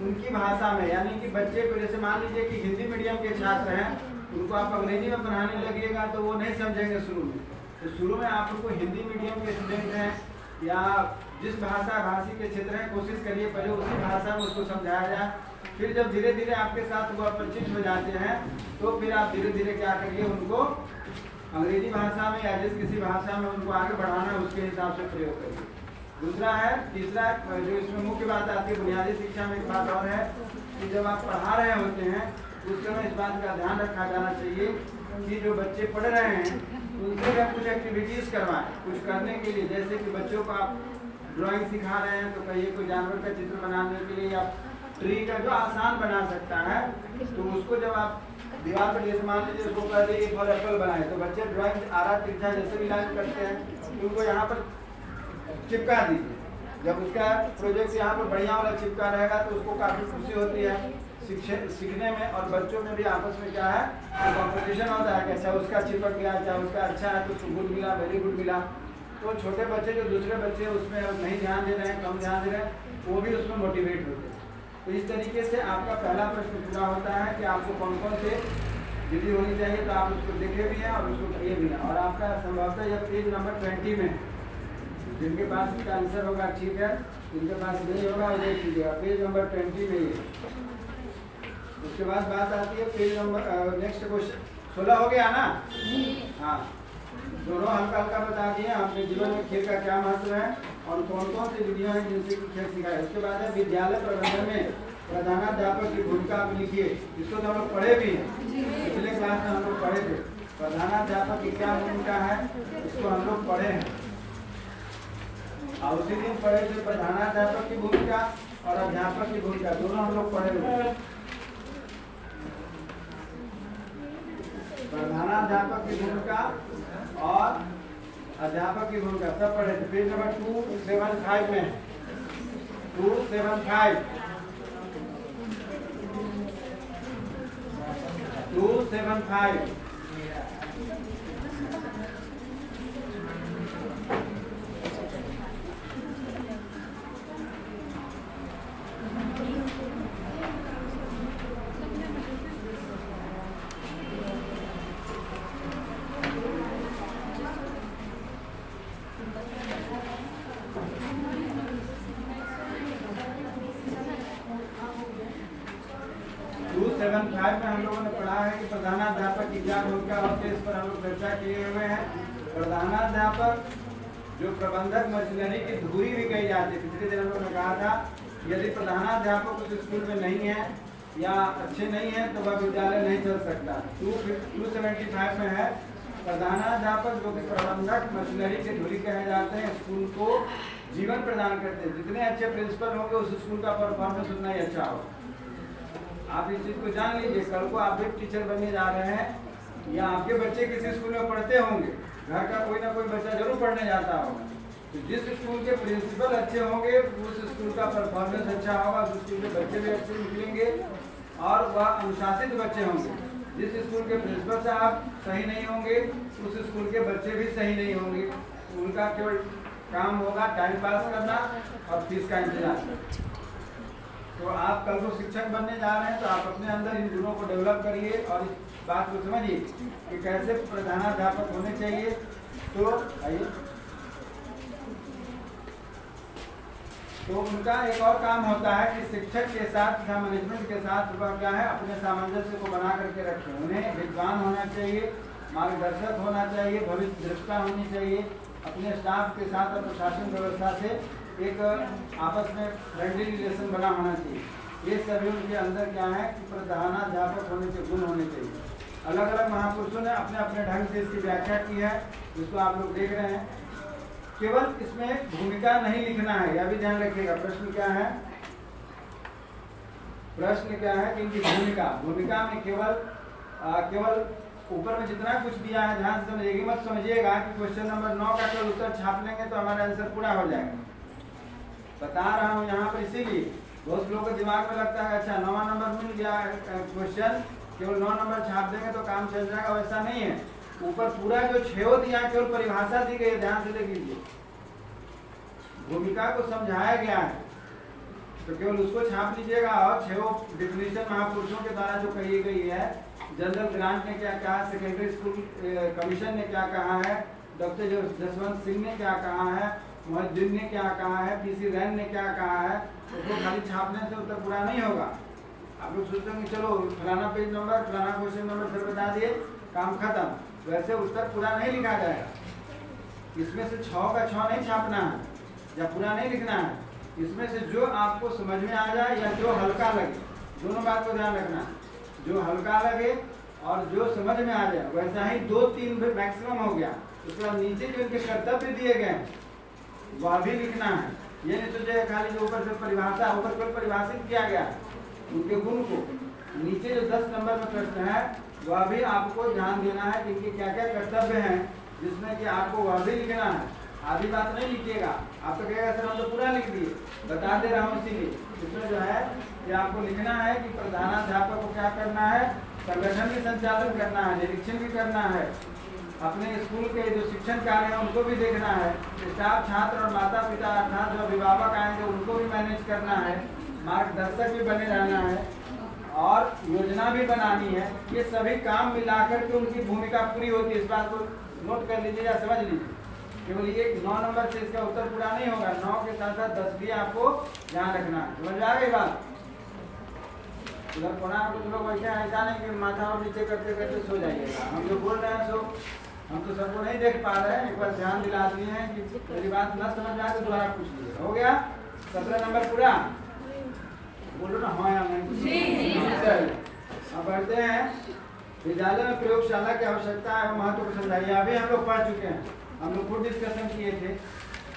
उनकी भाषा में, यानी कि बच्चे को जैसे मान लीजिए कि हिंदी मीडियम के छात्र हैं, उनको आप अंग्रेजी में पढ़ाने लगिएगा तो वो नहीं समझेंगे शुरू में। तो शुरू में आप उनको हिंदी मीडियम के स्टूडेंट हैं या जिस भाषी के क्षेत्र हैं, कोशिश करिए पहले उसी भाषा में उसको समझाया जाए। फिर जब धीरे धीरे आपके साथ वो परिचित हो जाते हैं तो फिर आप धीरे धीरे क्या करिए, उनको अंग्रेजी भाषा में या जिस किसी भाषा में उनको आगे बढ़ाना है उसके हिसाब से प्रयोग करिए। दूसरा है, तीसरा जो इसमें मुख्य बात आती है बुनियादी शिक्षा में, एक बात और है कि जब आप पढ़ा रहे होते हैं उस समय इस बात का ध्यान रखा जाना चाहिए कि जो बच्चे पढ़ रहे हैं उनसे आप कुछ एक्टिविटीज़ करवाएं, कुछ करने के लिए। जैसे कि बच्चों को आप ड्राइंग सिखा रहे हैं तो कहिए कोई जानवर का चित्र बनाने के लिए या ट्री का जो आसान बना सकता है, तो उसको जब आप दीवार पर जैसे मान लीजिए उसको कह दिए फॉर एप्पल बनाए, तो बच्चे ड्राइंग आरा तिरछा जैसे भी लाइन करते हैं तो उनको यहाँ पर चिपका दीजिए। जब उसका प्रोजेक्ट यहाँ पर बढ़िया वाला चिपका रहेगा तो उसको काफ़ी खुशी होती है सीखने में, और बच्चों में भी आपस में क्या है कंपटीशन होता है कि अच्छा उसका चिपक गया, अच्छा उसका अच्छा है तो उसको गुड मिला, वेरी गुड मिला। तो छोटे बच्चे जो दूसरे बच्चे उसमें नहीं ध्यान दे रहे हैं, कम ध्यान दे रहे हैं, वो भी उसमें मोटिवेट होते हैं। तो इस तरीके से आपका पहला प्रश्न पूरा होता है कि आपको कौन कौन से विधि होनी चाहिए, तो आप उसको देखे भी हैं और उसको किए भी हैं। और आपका संभवतः जब पेज नंबर 20 में जिनके पास इसका आंसर होगा ठीक है, जिनके पास नहीं होगा वो देख लीजिएगा, पेज नंबर 20 में ही। उसके बाद बात आती है पेज नंबर नेक्स्ट क्वेश्चन 16 हो गया ना? हाँ, दोनों हल्का हल्का बता दिए आपने जीवन में खेल का क्या महत्व है और कौन कौन सी विधियाँ हैं जिनसे खेल सिखाए। उसके बाद है विद्यालय प्रबंधन में प्रधानाध्यापक की भूमिका आप लिखिए। इसको तो हम लोग पढ़े भी हैं, पिछले क्लास में हम लोग पढ़े थे प्रधानाध्यापक की क्या भूमिका है, इसको हम लोग पढ़े हैं। और उसी दिन पढ़े थे प्रधानाध्यापक की भूमिका और अध्यापक की भूमिका, दोनों हम लोग पढ़े हुए। प्रधानाध्यापक की भूमिका और अध्यापक की भूमिका सब पढ़े थे। पेज नंबर 275 में 275 275 275 में हम लोगों ने पढ़ा है कि प्रधानाध्यापक की क्या भूमिका होती है, इस पर हम लोग चर्चा किए हुए हैं। प्रधानाध्यापक जो प्रबंधक मशीनरी की धुरी भी कही जाती है। पिछले दिन हम लोगों ने कहा था यदि प्रधानाध्यापक उस स्कूल में नहीं है या अच्छे नहीं है तो वह विद्यालय नहीं चल सकता। 275 में है प्रधानाध्यापक जो कि प्रबंधक मशीनरी की धुरी कहे जाते हैं, स्कूल को जीवन प्रदान करते हैं। जितने अच्छे प्रिंसिपल होंगे उस स्कूल का परफॉर्मेंस उतना ही अच्छा होगा। आप इस चीज को जान लीजिए, कल को आप भी टीचर बनने जा रहे हैं या आपके बच्चे किसी स्कूल में पढ़ते होंगे, घर का कोई ना कोई बच्चा जरूर पढ़ने जाता होगा। तो जिस स्कूल के प्रिंसिपल अच्छे होंगे उस स्कूल का परफॉर्मेंस अच्छा होगा, उस स्कूल के बच्चे भी अच्छे निकलेंगे और वह अनुशासित बच्चे होंगे। जिस स्कूल के प्रिंसिपल साहब सही नहीं होंगे उस स्कूल के बच्चे भी सही नहीं होंगे। उनका केवल काम होगा टाइम पास करना और फीस का इंतजार। तो आप कल को शिक्षक बनने जा रहे हैं तो आप अपने अंदर इन गुणों को डेवलप करिए और इस बात को समझिए कि कैसे प्रधानाध्यापक होने चाहिए। तो आइए, तो उनका एक और काम होता है कि शिक्षक के साथ तथा मैनेजमेंट के साथ वह क्या है अपने सामंजस्य को बना करके रखें। उन्हें विद्वान होना चाहिए, मार्गदर्शक होना चाहिए, भविष्य दृष्टा होनी चाहिए, अपने स्टाफ के साथ और प्रशासन व्यवस्था से एक आपस में फ्रेंडली रिलेशन बना होना चाहिए। ये सभी उनके अंदर क्या है कि प्रधानाध्यापक होने के गुण होने चाहिए। अलग अलग महापुरुषों ने अपने अपने ढंग से इसकी व्याख्या की है, जिसको आप लोग देख रहे हैं। केवल इसमें भूमिका नहीं लिखना है, यह भी ध्यान रखिएगा। प्रश्न क्या है, प्रश्न क्या है कि इनकी भूमिका में केवल ऊपर में जितना कुछ दिया है ध्यान से समझिएगा, मत समझिएगा कि क्वेश्चन नंबर 9 का केवल उत्तर छाप लेंगे तो हमारा आंसर पूरा हो जाएगा। बता रहा हूँ यहाँ पर इसीलिए बहुत लोगों के दिमाग में लगता है अच्छा 9वां नंबर मिल गया क्वेश्चन, केवल 9 नंबर छाप देंगे तो काम चल जाएगा। वैसा नहीं है। ऊपर पूरा जो 6 दिया केवल परिभाषा दी गई है, ध्यान से देख लीजिए। भूमिका को समझाया गया है तो केवल उसको छाप लीजिएगा और 6 डिफिनेशन महापुरुषों के द्वारा जो कही गई है, जनरल ग्रांट ने क्या कहा, सेकेंडरी स्कूल कमीशन ने क्या कहा है, डॉक्टर जसवंत सिंह ने क्या कहा है, मोहिद्दीन ने क्या कहा है, पीसी रैन ने क्या कहा है, उसको खाली छापने से उत्तर पूरा नहीं होगा। आप लोग सोचते हैं कि चलो फलाना पेज नंबर फलाना क्वेश्चन नंबर फिर बता दिए काम खत्म, वैसे उत्तर पूरा नहीं लिखा जाएगा। इसमें से 6 का 6 नहीं छापना है या पूरा नहीं लिखना है। इसमें से जो आपको समझ में आ जाए या जो हल्का लगे, दोनों बात को ध्यान रखना। जो हल्का लगे और जो समझ में आ जाए वैसा ही 2-3 भी मैक्सिमम हो गया। उसके बाद नीचे जो इनके कर्तव्य दिए गए वह भी लिखना है। ये नहीं सोचे खाली जो ऊपर से परिभाषा ऊपर पर परिभाषित किया गया उनके गुण को, नीचे जो 10 नंबर में प्रश्न है वह भी आपको ध्यान देना है कि इनके क्या क्या कर्तव्य हैं, जिसमें कि आपको वह भी लिखना है। आधी बात नहीं लिखिएगा, आप तो कहेगा सर हम तो पूरा लिख दिए, बता दे रहा हूँ। इसीलिए इसमें जो है कि आपको लिखना है कि प्रधानाध्यापक को क्या करना है, संगठन भी संचालन करना है, निरीक्षण भी करना है, अपने स्कूल के जो शिक्षण कार्य हैं उनको भी देखना है, स्टाफ छात्र और माता पिता अर्थात जो अभिभावक आएंगे उनको भी मैनेज करना है, मार्गदर्शक भी बने रहना है और योजना भी बनानी है। ये सभी काम मिलाकर के उनकी भूमिका पूरी होती है। इस बात को नोट कर लीजिए या समझ लीजिए। केवल ये 9 नंबर से इसका उत्तर पूरा नहीं होगा, 9 के साथ साथ 10 भी आपको ध्यान रखना है। समझ में आ गई बात। उधर कोना कुछ लोग वैसे ऐसा नहीं कि माथा और नीचे करते करते सो जाइएगा। हम जो बोल रहे हैं सो हम तो सबको नहीं देख पा रहे हैं, एक बार ध्यान दिला दिए हैं कि मेरी बात न समझ में आए तो दोबारा पूछ लीजिए। हो गया 17 नंबर पूरा? बोलो ना हाँ या नहीं। अब बढ़ते हैं। विद्यालय में प्रयोगशाला की आवश्यकता है महत्व को समझाइए। अभी हम लोग पढ़ चुके हैं, हम लोग खुद डिस्कशन किए थे।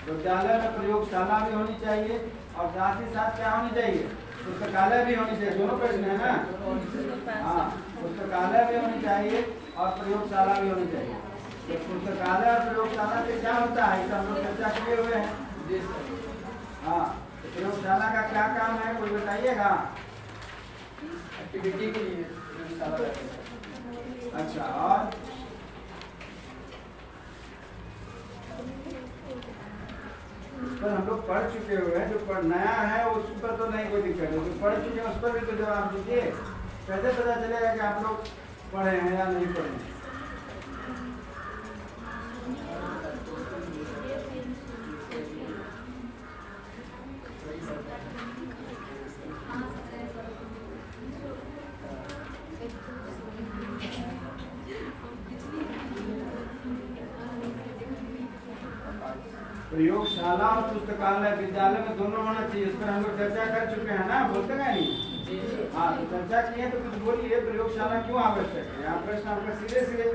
विद्यालय में प्रयोगशाला भी होनी चाहिए और साथ ही साथ क्या होनी चाहिए, पुस्तकालय भी होनी चाहिए। दोनों प्रश्न है ना। हाँ, पुस्तकालय भी होनी चाहिए और प्रयोगशाला भी होनी चाहिए। तो पुस्तकालय और प्रयोगशाला से क्या होता है, इसका हम लोग चर्चा किए हुए हैं। हाँ, तो प्रयोगशाला का क्या काम है कोई बताइएगा? एक्टिविटी के लिए प्रयोगशाला रहती है। अच्छा, और उस पर हम लोग पढ़ चुके हुए हैं, जो नया है उस पर तो नहीं कोई दिक्कत है, जो पढ़ चुके हैं उस पर भी तो जवाब दीजिए। कैसे पता चलेगा कि आप लोग पढ़े हैं या नहीं पढ़े हैं? प्रयोगशाला और पुस्तकालय विद्यालय में दोनों होना चाहिए, इस पर हम लोग चर्चा कर चुके हैं ना, बोलते हैं नहीं? हाँ, तो चर्चा किए तो कुछ बोलिए, प्रयोगशाला क्यों आवश्यक है? यहाँ प्रश्न आपका सीधे सीधे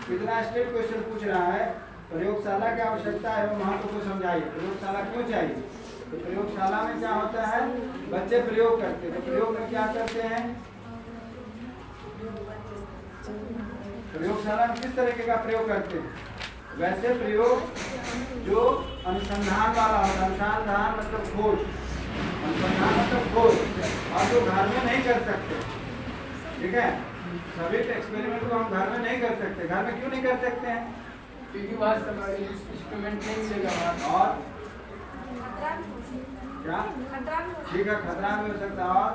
कितना स्टेट क्वेश्चन पूछ रहा है, प्रयोगशाला की आवश्यकता है महत्व को समझाइए। प्रयोगशाला क्यों चाहिए? तो प्रयोगशाला में क्या होता है, बच्चे प्रयोग करते हैं, तो प्रयोग में क्या करते हैं, प्रयोगशाला में किस तरीके का प्रयोग करते हैं? वैसे प्रयोग जो अनुसंधान वाला होता है, अनुसंधान मतलब खोज, अनुसंधान मतलब खोज, और जो घर में नहीं कर सकते। ठीक है, सभी एक्सपेरिमेंट को हम घर में नहीं कर सकते। घर में क्यों नहीं कर सकते हैं? क्योंकि वहाँ इंस्ट्रूमेंट नहीं मिलेगा वहाँ। और क्या? ठीक है, खतरा भी हो सकता है। और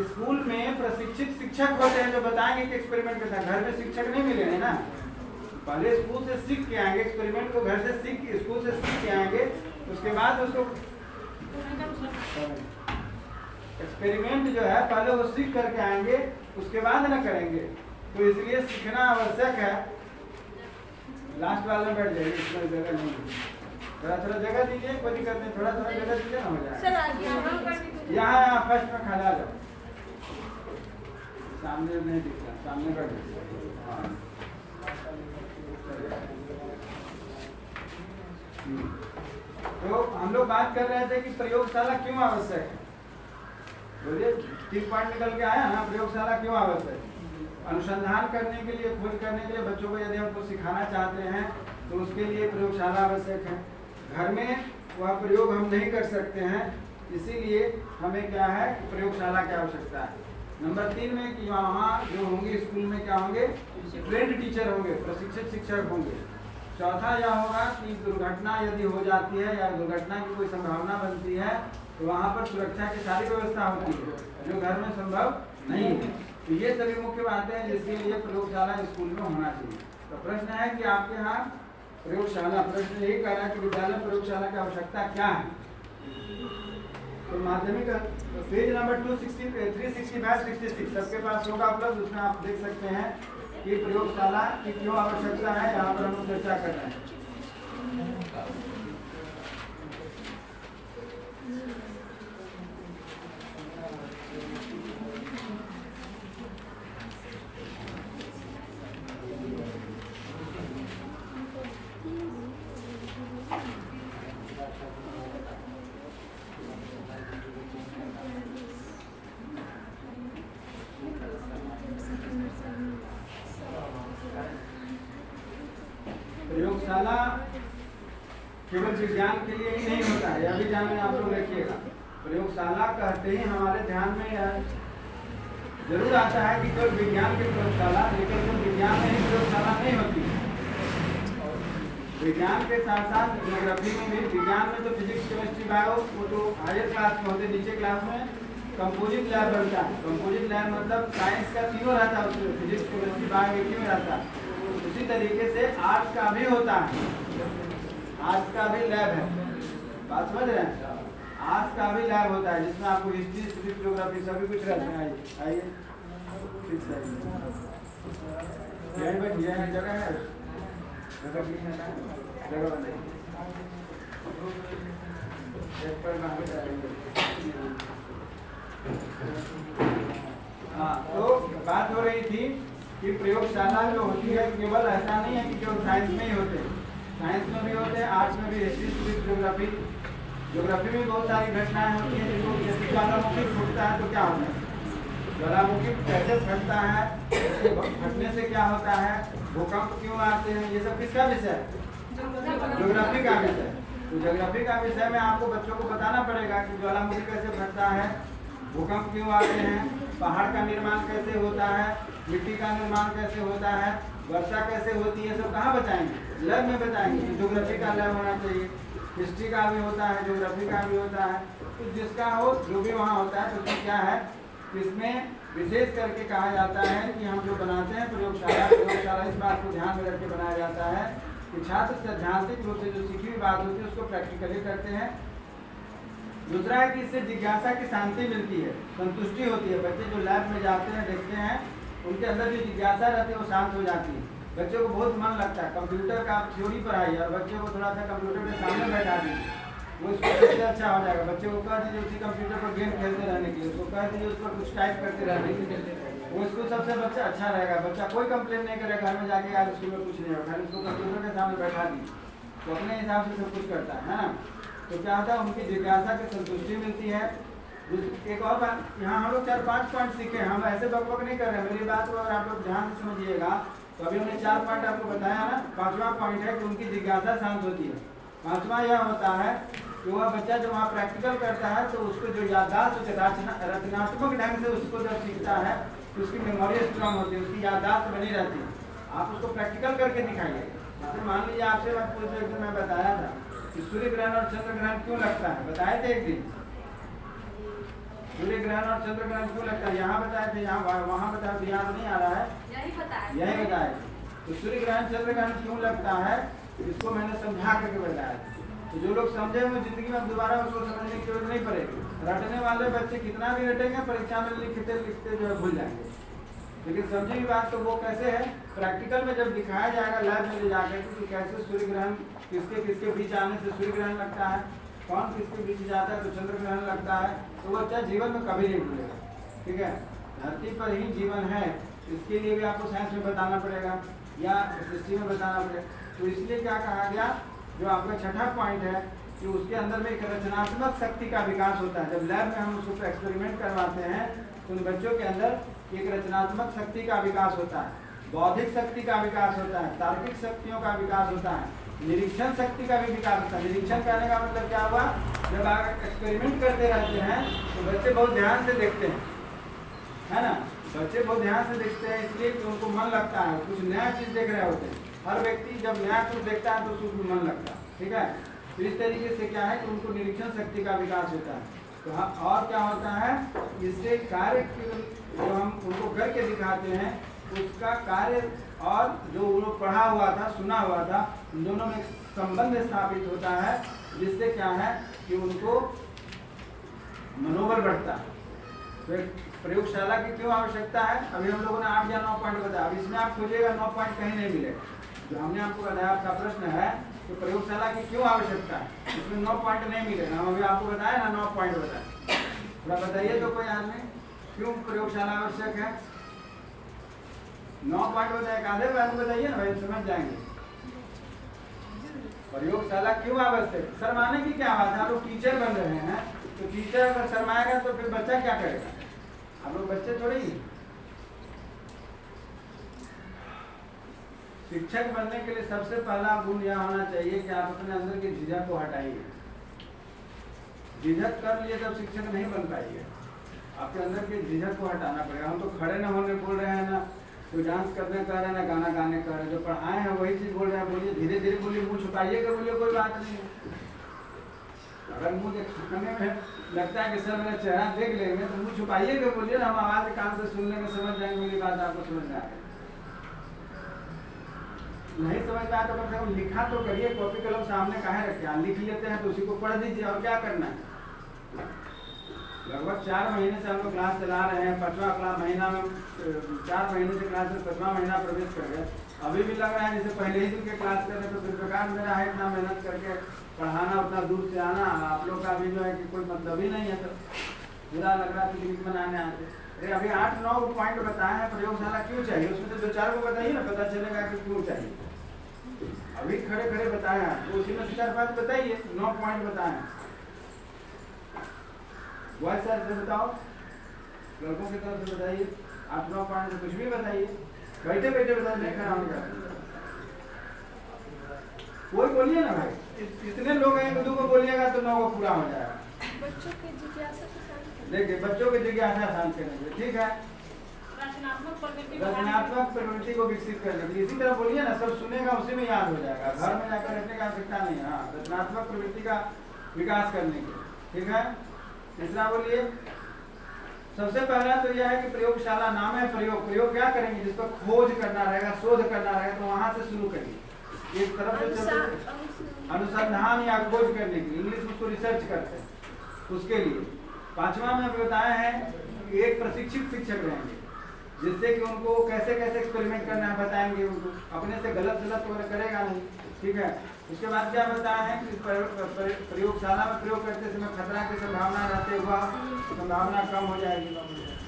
स्कूल में प्रशिक्षित शिक्षक होते हैं जो बताएंगे कि एक्सपेरिमेंट कैसा। घर में शिक्षक नहीं मिलेंगे ना, पहले स्कूल से सीख के आएंगे, एक्सपेरिमेंट को घर से सीख के, स्कूल से सीख के आएंगे, उसके बाद उसको एक्सपेरिमेंट जो है पहले वो सीख करके आएंगे, उसके बाद ना करेंगे। तो इसलिए सीखना आवश्यक है। लास्ट वाले में बैठ जाइए, इसमें जगह नहीं है, थोड़ा थोड़ा जगह दीजिए, कोई दिक्कत नहीं, थोड़ा थोड़ा जगह दीजिए ना, हो जाएगा। यहाँ फर्स्ट में खड़ा जाओ, सामने नहीं दिख रहा, सामने बैठ जाइए। तो हम लोग बात कर रहे थे कि प्रयोगशाला क्यों आवश्यक है। बोलिए, ठीक पॉइंट निकल के आया ना, प्रयोगशाला क्यों आवश्यक है? अनुसंधान करने के लिए, खोज करने के लिए, बच्चों को यदि हमको सिखाना चाहते हैं तो उसके लिए प्रयोगशाला आवश्यक है। घर में वह प्रयोग हम नहीं कर सकते हैं, इसीलिए हमें क्या है, प्रयोगशाला की आवश्यकता है। नंबर 3 में कि वहाँ जो होंगे स्कूल में क्या होंगे, ट्रेंड टीचर होंगे, प्रशिक्षित शिक्षक होंगे। चौथा यह होगा कि दुर्घटना यदि हो जाती है या दुर्घटना की कोई संभावना बनती है तो वहाँ पर सुरक्षा की सारी व्यवस्था होती है, जो घर में संभव नहीं है। तो ये सभी मुख्य बातें हैं जिसके लिए प्रयोगशाला स्कूल में होना चाहिए। तो प्रश्न है कि आपके यहाँ प्रयोगशाला, प्रश्न यही कह रहा है कि विद्यालय प्रयोगशाला की आवश्यकता क्या है। तो माध्यमिक पेज नंबर 365-66 सबके पास होगा उपलब्ध, उसमें आप देख सकते हैं कि प्रयोगशाला की क्यों आवश्यकता है, यहाँ पर हम चर्चा कर रहे हैं। प्रयोगशाला केवल विज्ञान के लिए ही नहीं होता है, यह भी जाने आप लोग रखिएगा। प्रयोगशाला कहते ही हमारे ध्यान में जरूर आता है कि केवल विज्ञान की प्रयोगशाला, लेकिन केवल विज्ञान में ही प्रयोगशाला नहीं होती। विज्ञान के साथ साथ ज्योग्राफी में भी, विज्ञान में तो फिजिक्स केमिस्ट्री बायो वो तो हायर क्लास में होते, नीचे क्लास में कंपोजिट लैब बनता है। कंपोजिट लैब मतलब साइंस का तीनों रहता है उसमें, फिजिक्स केमिस्ट्री बायो एक ही में रहता है। उसी तरीके से आर्ट्स का भी होता है, आर्ट्स का भी लैब है, बात समझ रहे हैं। आर्ट्स का भी लैब होता है जिसमें आपको हिस्ट्री, फिजिक्स, ज्योग्राफी सभी कुछ रहते हैं। आइए ठीक है, यहीं बैठिए, यहाँ जगह है, जगह बनाइए। हाँ, तो बात हो रही थी कि प्रयोगशाला जो होती है केवल ऐसा नहीं है कि केवल साइंस में ही होते हैं, साइंस में भी होते हैं, आर्ट्स में भी, हिस्ट्री, सिविक्स, ज्योग्राफी। ज्योग्राफी में बहुत सारी घटनाएं होती हैं, जिनको जैसे ज्वालामुखी फूटता है तो क्या होता है, ज्वालामुखी कैसे फटता है, फटने से क्या होता है, भूकंप क्यों आते हैं, ये सब किसका विषय है, ज्योग्राफी का विषय। तो ज्योग्राफी का विषय में आपको बच्चों को बताना पड़ेगा कि ज्वालामुखी कैसे फटता है, भूकंप क्यों आते हैं, पहाड़ का निर्माण कैसे होता है, मिट्टी का निर्माण कैसे होता है, वर्षा कैसे होती है, सब कहाँ बताएंगे, लैब में बताएंगे। तो ज्योग्राफी का लैब होना चाहिए, हिस्ट्री का भी होता है, ज्योग्राफी का भी होता है। तो जिसका हो जो भी वहाँ होता है, तो उसमें क्या है, इसमें विशेष करके कहा जाता है कि हम जो बनाते हैं प्रयोगशाला इस बात को ध्यान में रख के बनाया जाता है कि छात्र सैद्धांतिक रूप से जो सीखी हुई बात होती है उसको प्रैक्टिकली करते हैं। दूसरा है कि इससे जिज्ञासा की शांति मिलती है, संतुष्टि होती है। बच्चे जो लैब में जाते हैं, देखते हैं, उनके अंदर जो जिज्ञासा रहती है वो शांत हो जाती है। बच्चों को बहुत मन लगता है। कंप्यूटर का आप थ्योरी पढ़ाइए और बच्चे को थोड़ा सा कंप्यूटर के सामने बैठा दीजिए, वो इसको सबसे अच्छा हो जाएगा। बच्चे को कह दीजिए उसी कंप्यूटर पर गेम खेलते रहने के लिए, उसको कह दीजिए उस पर कुछ टाइप करते रहने के लिए, वो इसको सबसे बच्चा अच्छा रहेगा। बच्चा कोई कंप्लेन नहीं करेगा घर में जाके आज स्कूल में कुछ नहीं होगा, खाली उसको कंप्यूटर के सामने बैठा दीजिए तो अपने हिसाब से सब कुछ करता है ना। तो क्या होता है, उनकी जिज्ञासा की संतुष्टि मिलती है। एक और बात, यहाँ हम लोग 4-5 पॉइंट सीखे, हम ऐसे बकबक नहीं कर रहे हैं। मेरी बात को अगर आप लोग ध्यान से समझिएगा तो अभी हमने 4 पॉइंट आपको बताया ना। 5वां पॉइंट है कि उनकी जिज्ञासा शांत होती है। 5वां यह होता है कि वह बच्चा जब वहाँ प्रैक्टिकल करता है तो उसको जो याददाश्त रचनात्मक ढंग से उसको जब सीखता है तो उसकी मेमोरी स्ट्रांग होती है, उसकी याददाश्त बनी रहती है। आप उसको प्रैक्टिकल करके दिखाइए। जैसे मान लीजिए आपसे बात पूछ, एक दिन मैं बताया था कि सूर्य ग्रहण और चंद्र ग्रहण क्यों लगता है, बताए थे एक दिन। सूर्य ग्रहण और चंद्र ग्रहण क्यों लगता है, यहाँ बताए थे, यहाँ वहाँ बताया, यहाँ नहीं आ रहा है, यही बताया। तो सूर्य ग्रहण चंद्र ग्रहण क्यों लगता है, इसको मैंने समझा करके बताया। तो जो लोग समझे वो जिंदगी में दोबारा उसको समझने की जरूरत नहीं पड़ेगी। रटने वाले बच्चे कितना भी रटेंगे, परीक्षा में लिखते लिखते जो है भूल जाएंगे। लेकिन समझी हुई बात तो वो कैसे है, प्रैक्टिकल में जब दिखाया जाएगा लैब में ले जाकर कि कैसे सूर्य ग्रहण किसके किसके बीच आने से सूर्य ग्रहण लगता है, कौन किसके बीच जाता है तो चंद्र ग्रहण लगता है, तो वो चाहे जीवन में कभी नहीं भूलेगा। ठीक है, धरती पर ही जीवन है, इसके लिए भी आपको साइंस में बताना पड़ेगा या हिस्ट्री में बताना पड़ेगा। तो इसलिए क्या कहा गया, जो आपका 6ठा पॉइंट है कि उसके अंदर में एक रचनात्मक शक्ति का विकास होता है। जब लैब में हम उसको एक्सपेरिमेंट करवाते हैं तो उन बच्चों के अंदर एक रचनात्मक शक्ति का विकास होता है, बौद्धिक शक्ति का विकास होता है, तार्किक शक्तियों का विकास होता है, निरीक्षण शक्ति का भी विकास होता है। निरीक्षण करने का मतलब क्या हुआ, जब आप एक्सपेरिमेंट करते रहते हैं तो बच्चे बहुत ध्यान से देखते हैं, है ना। बच्चे बहुत ध्यान से देखते हैं इसलिए कि उनको मन लगता है, कुछ नया चीज़ देख रहे होते हैं। हर व्यक्ति जब नया कुछ देखता है तो उसको मन लगता है। ठीक है, तो इस तरीके से क्या है कि उनको निरीक्षण शक्ति का विकास होता है। तो हाँ, और क्या होता है, इससे कार्य जो हम उनको करके दिखाते हैं उसका कार्य और जो उन्होंने पढ़ा हुआ था, सुना हुआ था, उन दोनों में संबंध स्थापित होता है, जिससे क्या है कि उनको मनोबल बढ़ता है। तो प्रयोगशाला की क्यों आवश्यकता है, अभी हम लोगों ने 8 या 9 पॉइंट बताया। अब इसमें आप खोजिएगा 9 पॉइंट कहीं नहीं मिलेगा। जो हमने आपको बताया, आपका प्रश्न है तो प्रयोगशाला की क्यों आवश्यकता है, इसमें 9 पॉइंट नहीं मिलेगा। हम अभी आपको बताया ना, 9 पॉइंट बताया। थोड़ा बताइए तो कोई आदमी क्यों प्रयोगशाला आवश्यक है। 9 पॉइंट बताए, आधे बात बताइए ना भाई, समझ जाएंगे। प्रयोगशाला क्यों आवश्यक, शर्माने की क्या बात है। आप लोग टीचर बन रहे हैं तो टीचर अगर शर्माएगा तो फिर बच्चा क्या करेगा, आप लोग बच्चे थोड़ी। शिक्षक बनने के लिए सबसे पहला गुण यह होना चाहिए कि आप अपने अंदर की झिझक को हटाइए। झिझक कर लिए तब शिक्षक नहीं बन पाइए, आपके अंदर की झिझक को हटाना पड़ेगा। हम तो खड़े न होने बोल रहे हैं, ना तो डांस करने कह रहे हैं, ना गाना गाने कह रहे हैं। जो पढ़ाए हैं वही चीज़ बोल रहे हैं, बोलिए धीरे धीरे बोलिए, मुँह छुपाइएगा बोलिए, कोई बात नहीं है। अगर मुँह दिखाने में लगता है कि सर मेरा चेहरा देख लेंगे तो मुँह छुपाइएगा बोलिए ना, हम आवाज़ कान से सुन लेंगे, समझ जाएंगे, मेरी बात आपको समझ में आएगी। नहीं समझ में आया तो कम से कम लिखा तो करिए, कॉपी कलम सामने काहे रखे, लिख लेते हैं तो उसी को पढ़ दीजिए, और क्या करना है। लगभग 4 महीने से हम लोग क्लास चला रहे हैं, 5वां क्लास महीना में 4 महीने से क्लास में 5वां महीना प्रवेश कर गए। अभी भी लग रहा है जैसे पहले ही दिन के क्लास कर रहे, तो फिर बेकार मेरा है इतना मेहनत करके पढ़ाना, उतना दूर से आना, आप लोग का भी जो है कि कोई मतलब ही नहीं है। तो बुरा लग रहा है पिकनिक मनाने आते। अरे अभी 8-9 पॉइंट बताए हैं प्रयोगशाला क्यों चाहिए, उसमें तो 2-4 को बताइए ना, पता चलेगा कि क्यों चाहिए। अभी खड़े खड़े बताए हैं, तो उसी में से 4-5 बताइए, 9 पॉइंट बताए हैं। बॉयज साइड से बताओ, लड़कों की तरफ से बताइए, 8-9 पॉइंट कुछ भी बताइए, बैठे बैठे बताइए, नहीं खड़ा होगा। कोई बोलिए ना भाई, इतने लोग हैं, 2 को बोलिएगा तो 9 को पूरा हो जाएगा। बच्चों की जिज्ञासा देखिए बच्चों की जिज्ञासा शांत करने के लिए, ठीक है, रचनात्मक प्रवृत्ति को विकसित करने के लिए। इसी तरह बोलिए ना, सब सुनेगा उसी में याद हो जाएगा, घर में जाकर रखने का आवश्यकता नहीं है। हाँ, रचनात्मक प्रवृत्ति का विकास करने के लिए, ठीक है। तीसरा बोलिए। सबसे पहला तो यह है कि प्रयोगशाला नाम है, प्रयोग क्या करेंगे, जिस पर खोज करना रहेगा, शोध करना रहेगा, तो वहां से शुरू करिए। एक तरफ से अनुसंधान या खोज करने के लिए, इंग्लिश में उसको रिसर्च करते हैं, उसके लिए। 5वां में बताए हैं कि एक प्रशिक्षित शिक्षक रहेंगे, जिससे कि उनको कैसे कैसे एक्सपेरिमेंट करना है बताएंगे, उनको अपने से गलत वगैरह करेगा नहीं, ठीक है। उसके बाद क्या बताया है कि प्रयोगशाला में प्रयोग करते समय खतरा की संभावना रहते हुआ संभावना कम हो जाएगी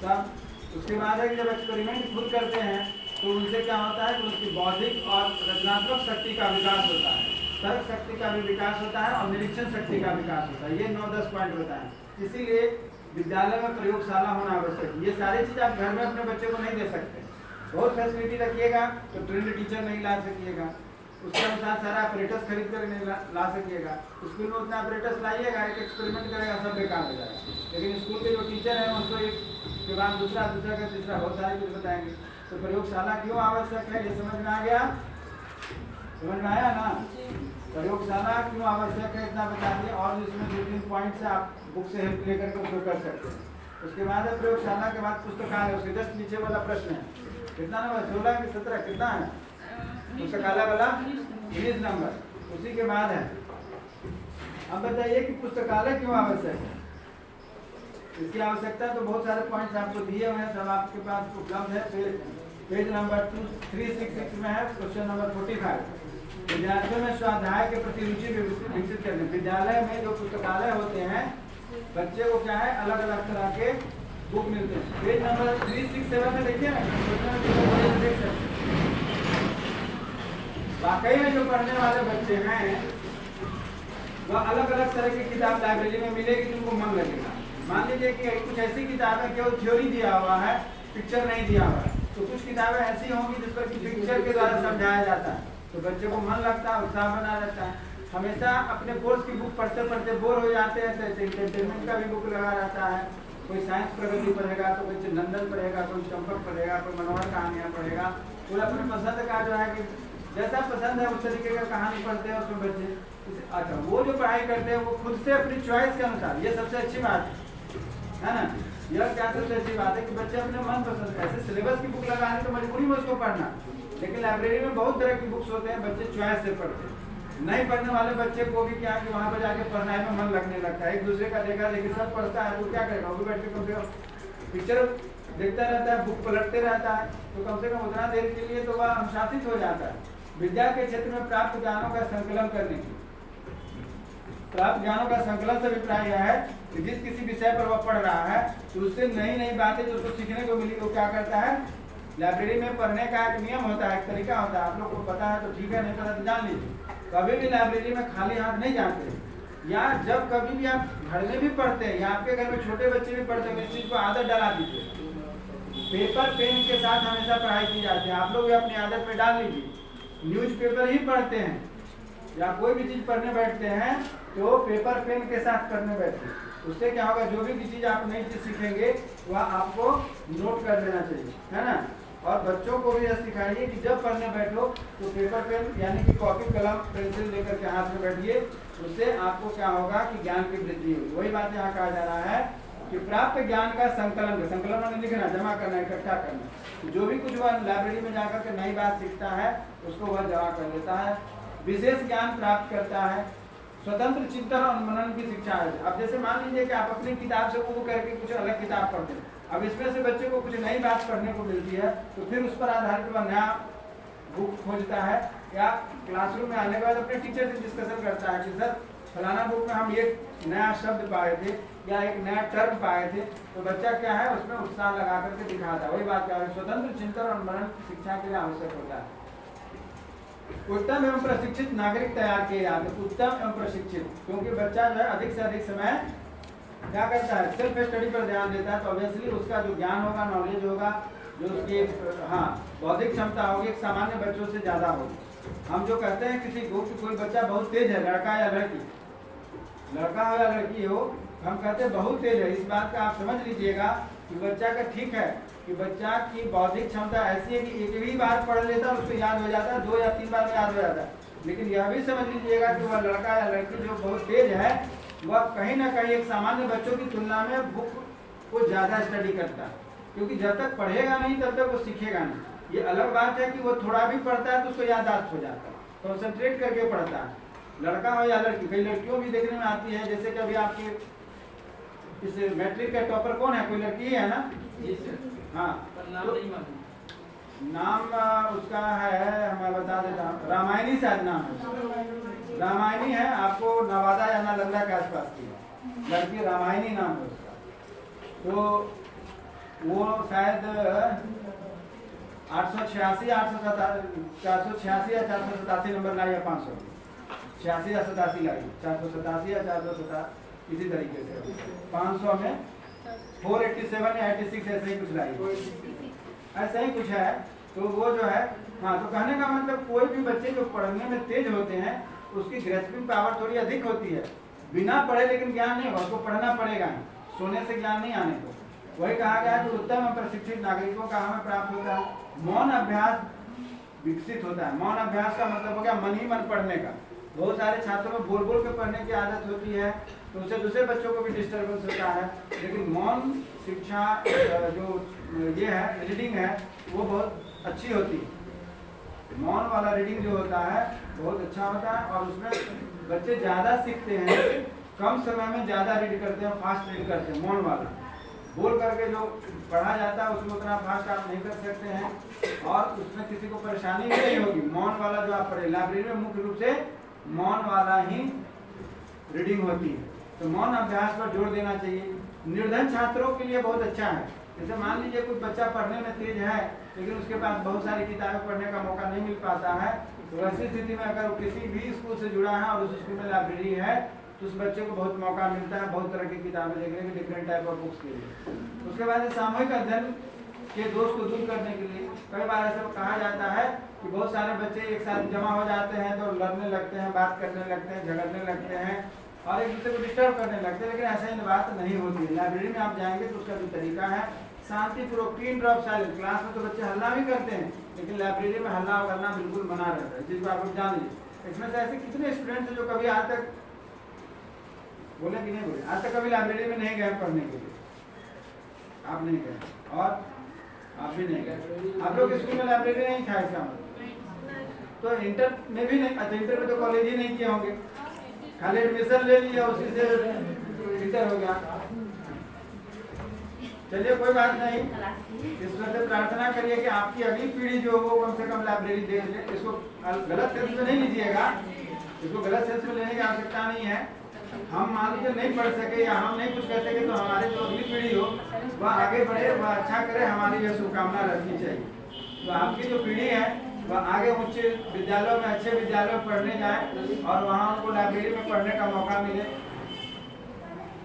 तब। उसके बाद है कि जब एक्सपेरिमेंट खुद करते हैं तो उनसे क्या होता है कि उनकी बौद्धिक और रचनात्मक शक्ति का विकास होता है, तर्क शक्ति का भी विकास होता है और निरीक्षण शक्ति का विकास होता है। ये 9-10 पॉइंट बताएं। इसीलिए विद्यालय में प्रयोगशाला होना आवश्यक है। ये सारी चीज़ आप घर में अपने बच्चे को नहीं दे सकते। बहुत फैसिलिटी रखिएगा तो ट्रेंड टीचर नहीं ला सकिएगा, उसके अनुसार सारा अपरेटस खरीद कर नहीं ला सकिएगा। स्कूल में उतना अपरेटस लाइएगा, एक एक्सपेरिमेंट करेगा, सब बेकार हो जाएगा। लेकिन स्कूल के जो टीचर हैं उसको एक के बाद दूसरा का तीसरा बहुत सारे कुछ बताएंगे। तो प्रयोगशाला क्यों आवश्यक है, ये समझ में आ गया? समझ में आया ना? प्रयोगशाला क्यों आवश्यक है इतना बता दिए, और इसमें 2-3 पॉइंट से आप बुक से हेल्प लेकर के उसको कर सकते हैं। उसके बाद है प्रयोगशाला के बाद पुस्तकालय, उसके जस्ट नीचे वाला प्रश्न है, कितना नंबर, 16 कि 17 कितना है पुस्तकालय वाला? 19 नंबर। उसी के बाद है, अब बताइए कि पुस्तकालय क्यों आवश्यक है। इसकी आवश्यकता तो बहुत सारे पॉइंट्स आपको दिए हुए हैं, सब आपके पास उपलब्ध है। पेज नंबर 366 में है, क्वेश्चन नंबर 45। विद्यार्थियों में स्वाध्याय के प्रति रुचि विकसित करने। विद्यालय में जो पुस्तकालय होते हैं, बच्चे को क्या है, अलग अलग तरह के बुक मिलते हैं। पेज नंबर 367 में देखिए ना, वाकई में जो पढ़ने वाले बच्चे हैं वह अलग अलग तरह की किताब लाइब्रेरी में मिलेगी जिनको मन लगेगा। मान लीजिए कि कुछ ऐसी किताबें केवल थ्योरी दिया हुआ है, पिक्चर नहीं दिया हुआ है, तो कुछ किताबें ऐसी होंगी जिस पर पिक्चर के द्वारा समझाया जाता है, तो बच्चे को मन लगता है, उत्साह बना रहता है। हमेशा अपने कोर्स की बुक पढ़ते पढ़ते बोर हो जाते हैं, तो एंटरटेनमेंट का भी बुक लगा रहता है। कोई साइंस प्रगति पढ़ेगा, तो कोई नंदन पढ़ेगा, कोई चंपक पढ़ेगा, कोई मनोहर कहानियाँ पढ़ेगा। कोई अपने पसंद का जो है कि जैसा पसंद है उस तरीके का कहानी पढ़ते हैं उसमें बच्चे। अच्छा, वो जो पढ़ाई करते हैं वो खुद से अपनी चॉइस के अनुसार, ये सबसे अच्छी बात है ना। यह क्या सबसे अच्छी बात है कि बच्चे अपने मन पसंद, ऐसे सिलेबस की बुक लगाने तो मजबूरी में उसको पढ़ना, लेकिन लाइब्रेरी में बहुत तरह की बुक्स होते हैं, बच्चे चॉइस से पढ़ते हैं। नहीं पढ़ने वाले बच्चे को भी क्या कि वहाँ पर जाके पढ़ने में मन लगने लगता है, एक दूसरे का देखा देखी सब पढ़ता है, तो क्या करेगा, वो बैठ के कम से कम पिक्चर देखता रहता है, बुक पलटते रहता है, तो कम से कम उतना देर के लिए तो वह अनुशासित हो जाता है। विद्या के क्षेत्र में प्राप्त ज्ञानों का संकलन करने की, प्राप्त ज्ञानों का संकलन से अभिप्राय यह है कि जिस किसी विषय पर वह पढ़ रहा है तो उससे नई नई बातें जो उसको सीखने को मिली, वो क्या करता है, लाइब्रेरी में पढ़ने का एक नियम होता है, एक तरीका होता है। आप लोग को पता है तो ठीक है, नहीं पता तो जान लीजिए। कभी भी लाइब्रेरी में खाली हाथ नहीं जाते, या जब कभी भी आप घर में भी पढ़ते हैं या आपके घर में छोटे बच्चे भी पढ़ते हैं, इस चीज़ को आदत डाला दीजिए। पेपर पेन के साथ हमेशा पढ़ाई की जाती है, आप लोग भी अपनी आदत में डाल लीजिए। न्यूज़पेपर ही पढ़ते हैं या कोई भी चीज़ पढ़ने बैठते हैं तो पेपर पेन के साथ पढ़ने बैठते हैं। उससे क्या होगा, जो भी चीज़ आप नई चीज़ सीखेंगे वह आपको नोट कर लेना चाहिए, है ना। और बच्चों को भी यह सिखाइए कि जब पढ़ने बैठो तो पेपर पेन यानी कि कॉपी कलम पेंसिल लेकर के हाथ में बैठिए, उससे आपको क्या होगा कि ज्ञान की वृद्धि होगी। वही बात यहाँ कहा जा रहा है कि प्राप्त ज्ञान का संकलन में लिखना, जमा करना, इकट्ठा करना। जो भी कुछ वह लाइब्रेरी में जाकर के नई बात सीखता है उसको वह जमा कर लेता है। विशेष ज्ञान प्राप्त करता है। स्वतंत्र चिंतन और मनन की शिक्षा है। अब जैसे मान लीजिए कि आप अपनी किताब से वो करके कुछ अलग किताब पढ़ते हैं, अब इसमें से बच्चे को कुछ नई बात पढ़ने को मिलती है तो फिर उस पर आधारित वह नया बुक खोजता है, या क्लासरूम में आने के बाद अपने टीचर से डिस्कशन करता है कि सर फलाना बुक में हम ये नया शब्द पाए थे या एक नया टर्म पाए थे, तो बच्चा क्या है उसमें उत्साह लगा करके दिखाता है। वही बात क्या है, स्वतंत्र चिंतन और मनन की शिक्षा के लिए आवश्यक होता है। उत्तम एवं प्रशिक्षित नागरिक तैयार किए जाते हैं। उत्तम एवं प्रशिक्षित, क्योंकि बच्चा जो है अधिक से अधिक समय क्या करता है, सेल्फ स्टडी पर ध्यान देता है, तो ऑब्वियसली उसका जो ज्ञान होगा, नॉलेज होगा, जो उसकी बौद्धिक क्षमता होगी एक सामान्य बच्चों से ज़्यादा होगी। हम जो कहते हैं किसी को कि कोई बच्चा बहुत तेज है, लड़का या लड़की, लड़का हो या लड़की हो, हम कहते हैं बहुत तेज है। इस बात का आप समझ लीजिएगा कि बच्चा का ठीक है कि बच्चा की बौद्धिक क्षमता ऐसी है कि एक भी बार पढ़ लेता है उसको याद हो जाता है, 2 या 3 बार में याद हो जाता है। लेकिन यह भी समझ लीजिएगा कि वह लड़का या लड़की जो बहुत तेज है वह कहीं ना कहीं एक सामान्य बच्चों की तुलना में बुक को ज़्यादा स्टडी करता है, क्योंकि जब तक पढ़ेगा नहीं तब तक वो सीखेगा नहीं। ये अलग बात है कि वो थोड़ा भी पढ़ता है तो उसको याददाश्त हो जाता है, कॉन्सेंट्रेट करके पढ़ता है, लड़का हो या लड़की। कई लड़कियों भी देखने में आती है, जैसे कि अभी आपके इस मैट्रिक का टॉपर कौन है, कोई लड़की है ना? हाँ, नाम उसका है, मैं बता देता हूँ, रामायणी शायद नाम है, रामायणी है, आपको नवादा या नालंदा के आसपास की है लड़की, रामायणी नाम है उसका। तो वो शायद 886 या 487 नंबर लाई है, 586 या 87 लाई, 487 या 487 इसी तरीके से 500 में 487 या 86 ऐसे ही कुछ लाई, ऐसा ही कुछ है। तो वो जो है, हाँ, तो कहने का मतलब कोई भी बच्चे जो पढ़ने में तेज होते हैं उसकी ग्रेस्पिंग पावर थोड़ी अधिक होती है। बिना पढ़े लेकिन ज्ञान नहीं होगा, उसको पढ़ना पड़ेगा, सोने से ज्ञान नहीं आने को। वही कहा गया कि उत्तम और प्रशिक्षित नागरिकों का हमें प्राप्त होता है। मौन अभ्यास विकसित होता है। मौन अभ्यास का मतलब हो गया मन ही मन पढ़ने का। बहुत सारे छात्रों में बोल बोल के पढ़ने की आदत होती है, तो उससे दूसरे बच्चों को भी डिस्टर्बेंस होता है। लेकिन मौन शिक्षा जो ये है, रीडिंग है, वो बहुत अच्छी होती है। मौन वाला रीडिंग जो होता है बहुत अच्छा होता है, और उसमें बच्चे ज़्यादा सीखते हैं, कम समय में ज़्यादा रीड करते हैं, फास्ट रीड करते हैं। मौन वाला बोल करके जो पढ़ा जाता है उसमें उतना फास्ट आप नहीं कर सकते हैं, और उसमें किसी को परेशानी भी नहीं होगी। मौन वाला जो आप पढ़े, लाइब्रेरी में मुख्य रूप से मौन वाला ही रीडिंग होती है, तो मौन अभ्यास पर जोर देना चाहिए। निर्धन छात्रों के लिए बहुत अच्छा है। जैसे मान लीजिए कोई बच्चा पढ़ने में तेज है लेकिन उसके पास बहुत सारी किताबें पढ़ने का मौका नहीं मिल पाता है, तो ऐसी स्थिति में अगर वो किसी भी स्कूल से जुड़ा है और उस स्कूल में लाइब्रेरी है तो उस बच्चे को बहुत मौका मिलता है बहुत तरह की किताबें देखने के, डिफरेंट टाइप ऑफ बुक्स के लिए। उसके बाद सामूहिक अध्ययन के दोष को दूर करने के लिए कई बार ऐसा कहा जाता है कि बहुत सारे बच्चे एक साथ जमा हो जाते हैं तो लड़ने लगते हैं, बात करने लगते हैं, झगड़ने लगते हैं और एक दूसरे को डिस्टर्ब करने लगते हैं। लेकिन ऐसा ही बात नहीं होती है। लाइब्रेरी में आप जाएंगे तो उसका जो तरीका है शांतिपूर्वक, पिन ड्रॉप साइलेंस। क्लास में तो बच्चे हल्ला भी करते हैं, लेकिन लाइब्रेरी में हल्ला करना बिल्कुल मना रहता है, जिसको आप लोग जान लीजिए। इसमें से ऐसे कितने स्टूडेंट्स हैं जो कभी आज तक बोले कि नहीं बोले, आज तक कभी लाइब्रेरी में नहीं गए पढ़ने के लिए? आप नहीं गए और आप भी नहीं गए। आप लोग स्कूल में लाइब्रेरी नहीं था, इसका मतलब तो इंटर में भी नहीं। अच्छा, इंटर में तो कॉलेज ही नहीं किए होंगे, खाली एडमिशन ले लिया, उसी से इंटर हो गया। चलिए कोई बात नहीं, ईश्वर से प्रार्थना करिए कि आपकी अगली पीढ़ी जो हो कम से कम लाइब्रेरी देख ले। इसको गलत सेंस में नहीं लीजिएगा, इसको गलत सेंस में लेने की आवश्यकता नहीं है। हम मान लीजिए नहीं पढ़ सके या हम नहीं कुछ कर सके तो हमारी जो अगली पीढ़ी हो वह आगे बढ़े, वह अच्छा करे, हमारी यह शुभकामना रखनी चाहिए। तो आपकी जो पीढ़ी है वह आगे उच्च विद्यालयों में, अच्छे विद्यालयों में पढ़ने जाए और वहाँ उनको लाइब्रेरी में पढ़ने का मौका मिले।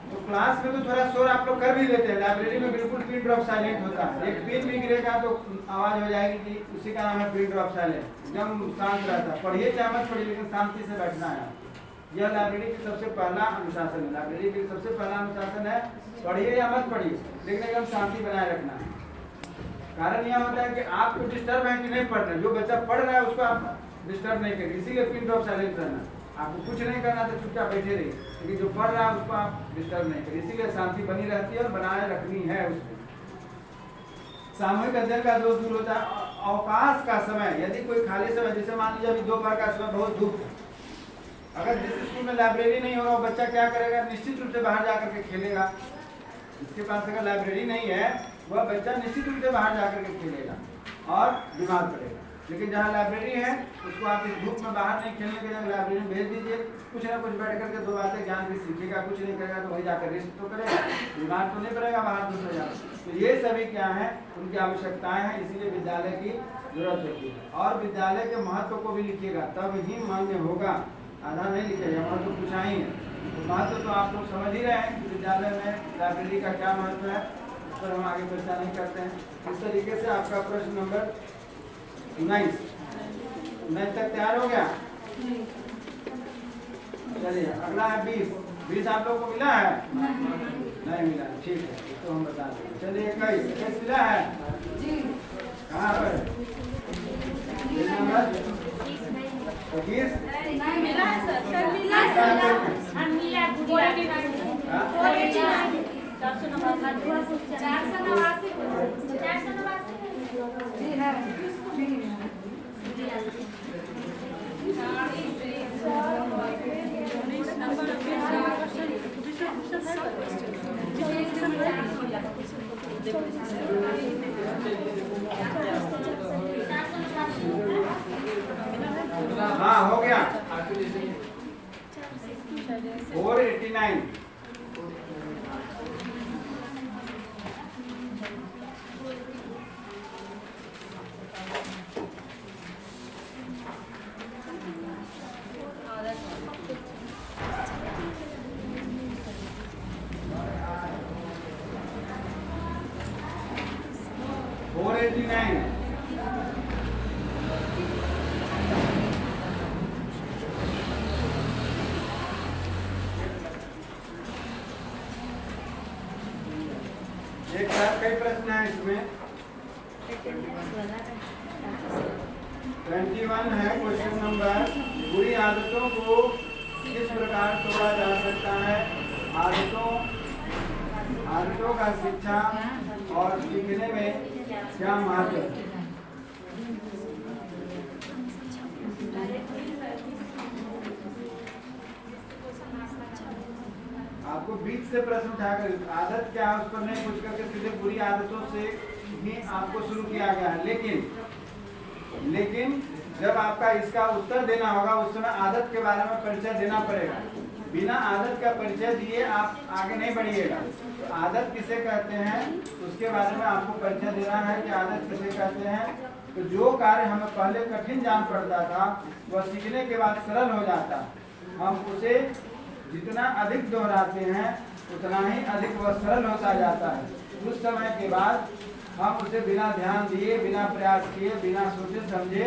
तो क्लास में तो थोड़ा शोर आप लोग कर भी लेते हैं, लाइब्रेरी में बिल्कुल पिन ड्रॉप साइलेंट होता है। एक पिन भी गिरेगा तो आवाज़ हो जाएगी कि उसी का नाम है पिन ड्रॉप साइलेंट। एकदम शांत रहता है, पढ़िए चाहे मत पढ़िए लेकिन शांति से बैठना है। यह लाइब्रेरी की सबसे पहला अनुशासन है। लाइब्रेरी की सबसे पहला अनुशासन है पढ़िए या मत पढ़िए, लेकिन एकदम शांति बनाए रखना है। कारण यह होता है कि आपको डिस्टर्ब है कि नहीं पढ़ रहे, जो बच्चा पढ़ रहा है उसको आप डिस्टर्ब नहीं करें, इसीलिए पिन ड्रॉप साइलेंट रहना। आपको कुछ नहीं करना तो चुपचाप बैठे रहिए, लेकिन जो पढ़ रहा है उसको आप डिस्टर्ब नहीं करें, इसीलिए शांति बनी रहती है और बनाए रखनी है उसको। सामूहिक अध्ययन का दोष दूर होता है। अवकाश का समय, यदि कोई खाली समय, जैसे मान लीजिए अभी दोपहर का समय बहुत धूप है, अगर जिस स्कूल में लाइब्रेरी नहीं होगा बच्चा क्या करेगा? निश्चित रूप से बाहर जाकर के खेलेगा। जिसके पास अगर लाइब्रेरी नहीं है वह बच्चा निश्चित रूप से बाहर जाकर के खेलेगा और बीमार पड़ेगा। लेकिन जहाँ लाइब्रेरी है उसको आप इस धूप में बाहर नहीं खेलने के लिए लाइब्रेरी में भेज दीजिए, कुछ ना कुछ बैठ करके 2 बातें ज्ञान भी सीखेगा, कुछ नहीं करेगा तो वही जाकर रेस्ट तो करेगा, बीमार तो नहीं पड़ेगा बाहर दूसरे जाकर। तो ये सभी क्या है, उनकी आवश्यकताएं हैं, इसीलिए विद्यालय की जरूरत होती है। और विद्यालय के महत्व को भी लिखिएगा, तब ही मान्य होगा, आधा नहीं लिखेगा, महत्व पूछा ही है। तो महत्व तो आप लोग समझ ही रहे हैं कि विद्यालय में लाइब्रेरी का क्या महत्व है, उस पर हम आगे चर्चा नहीं करते हैं। इस तरीके से आपका प्रश्न नंबर 19 तक तैयार हो गया। चलिए अगला है 20 आप लोगों को मिला है? नहीं मिला, ठीक है, तो हम बता दें। चलिए 21 मिला है? कहाँ पर? नंबर 21 नहीं मिला है सर, मिला है जी है। हाँ हो गया। 489 489 एक साथ कई प्रश्न है इसमें। 21 है क्वेश्चन नंबर, बुरी आदतों को किस प्रकार तोड़ा जा सकता है? आदतों का शिक्षा और सीखने में क्या महत्व है? आपको बीच से प्रश्न उठाकर आदत क्या है उस पर नहीं पूछ करके सीधे बुरी आदतों से ही आपको शुरू किया गया है। लेकिन जब आपका इसका उत्तर देना होगा उस समय आदत के बारे में परिचय देना पड़ेगा। बिना आदत का परिचय दिए आप आगे नहीं बढ़िएगा। तो आदत किसे कहते हैं उसके बारे में आपको परिचय देना है कि आदत किसे कहते हैं। तो जो कार्य हमें पहले कठिन जान पड़ता था वह सीखने के बाद सरल हो जाता। हम उसे जितना अधिक दोहराते हैं उतना ही अधिक वह सरल होता जाता है। कुछ समय के बाद हम उसे बिना ध्यान दिए, बिना प्रयास किए, बिना सोचे समझे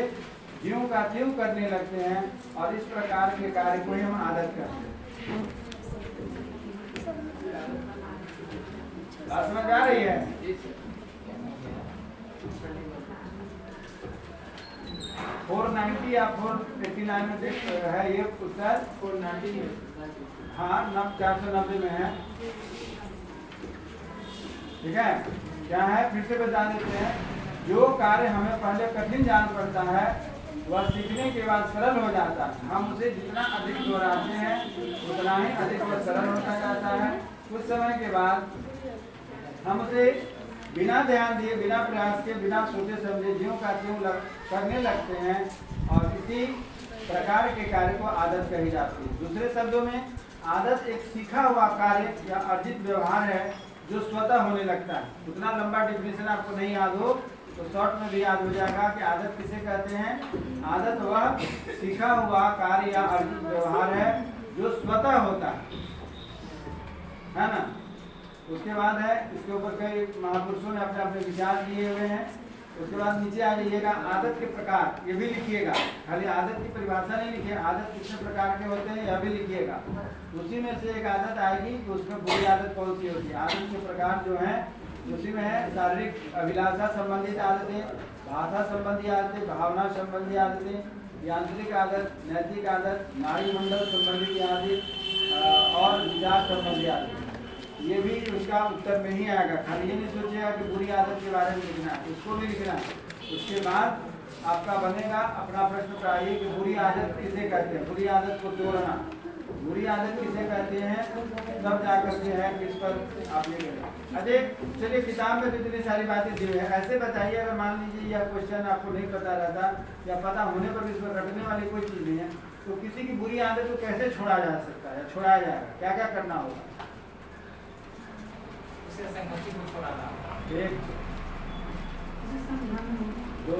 ज्यों का त्यों करने लगते हैं और इस प्रकार के कार्य को ही हम आदत कहते हैं। बात समझ आ रही है? 490 या 489 में है ये उत्तर। 490 हाँ 490 में है। ठीक है, क्या है फिर से बता देते हैं। जो कार्य हमें पहले कठिन जान पड़ता है वह सीखने के बाद सरल हो जाता है। हम उसे जितना अधिक दोहराते हैं उतना ही अधिक वह सरल होता जाता है। कुछ समय के बाद हम उसे बिना ध्यान दिए, बिना प्रयास के, बिना सोचे समझे ज्यों का त्यों करने लगते हैं और इसी प्रकार के कार्य को आदत कही जाती है। दूसरे शब्दों में आदत एक सीखा हुआ कार्य या अर्जित व्यवहार है जो स्वतः होने लगता है। उतना लंबा डिफिनेशन आपको नहीं याद हो तो शॉर्ट में भी याद हो जाएगा कि आदत किसे कहते हैं। आदत वह सीखा हुआ कार्य या अर्जित व्यवहार है जो स्वतः होता है ना। उसके बाद है, इसके ऊपर कई महापुरुषों ने अपने अपने विचार दिए हुए हैं। उसके बाद नीचे आ जाइएगा, आदत के प्रकार, ये भी लिखिएगा। खाली आदत की परिभाषा नहीं लिखिए, आदत कितने प्रकार के होते हैं यह भी लिखिएगा। उसी में से एक आदत आएगी कि उसमें बुरी आदत कौन सी होती है। आदत के प्रकार जो है उसी में है शारीरिक अभिलाषा संबंधित आदतें, भाषा संबंधी आदतें, भावना संबंधी आदतें, यांत्रिक आदत, नैतिक आदत, नाड़ी मंडल संबंधी आदत और विचार संबंधी आदत। ये भी उसका उत्तर में ही आएगा। खाली ये नहीं सोचिएगा कि बुरी आदत के बारे में लिखना है, उसको भी लिखना है। उसके बाद आपका बनेगा अपना प्रश्न चाहिए कि बुरी आदत किसे कहते हैं। बुरी आदत को तोड़ना, बुरी आदत किसे कहते हैं, तब जा करके है कि इस पर आप ये करें। अरे चलिए किताब में तो इतनी सारी बातें दी हुई है, ऐसे बताइए अगर मान लीजिए यह क्वेश्चन आपको नहीं पता रहता या पता होने पर भी इसमें रटने वाली कोई चीज़ नहीं है, तो किसी की बुरी आदत को कैसे छोड़ा जा सकता है, छोड़ाया जाएगा, क्या क्या करना होगा? उसे संगति को छोड़ाना। 1 2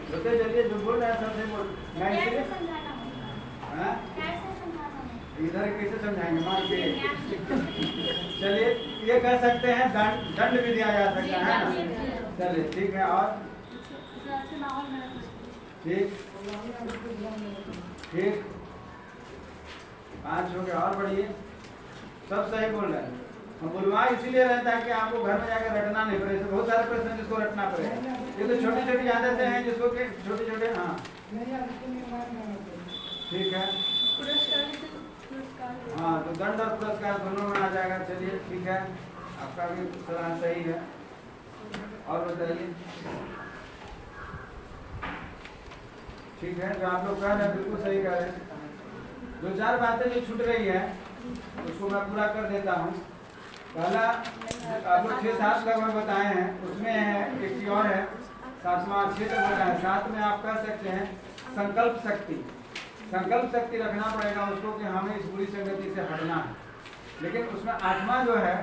बोलते चलिए, जो बोल रहे हैं सबसे बोल। मैं इसलिए हाँ? इधर कैसे समझाएंगे मार के? चलिए ये कह सकते हैं दंड भी दिया जा सकता है ना। चलिए ठीक है, और ठीक ठीक 5 हो गया, और बढ़िए, सब सही बोल रहे हैं। हम बुलवा इसीलिए रहता है कि आपको घर में जाकर रटना नहीं पड़े, बहुत सारे प्रश्न जिसको रटना पड़ेगा। ये तो छोटी छोटी आदतें हैं जिसको के छोटे छोटे। हाँ ठीक है, हाँ तो दंड और पुरस्कार दोनों में आ जाएगा। चलिए ठीक है, आपका भी सलाह सही है। और बताइए, ठीक है, जो आप लोग कह रहे हैं बिल्कुल सही कह रहे हैं। 2-4 बातें जो छूट रही है उसको मैं पूरा कर देता हूँ। पहला आप लोग 6-7 लगभग बताए हैं, उसमें है एक चीज और है, 7वां 6 तक बताए। 7 में आप कह सकते हैं संकल्प शक्ति। संकल्प शक्ति रखना पड़ेगा उसको कि हमें इस बुरी संगति से हटना है। लेकिन उसमें 8वां जो है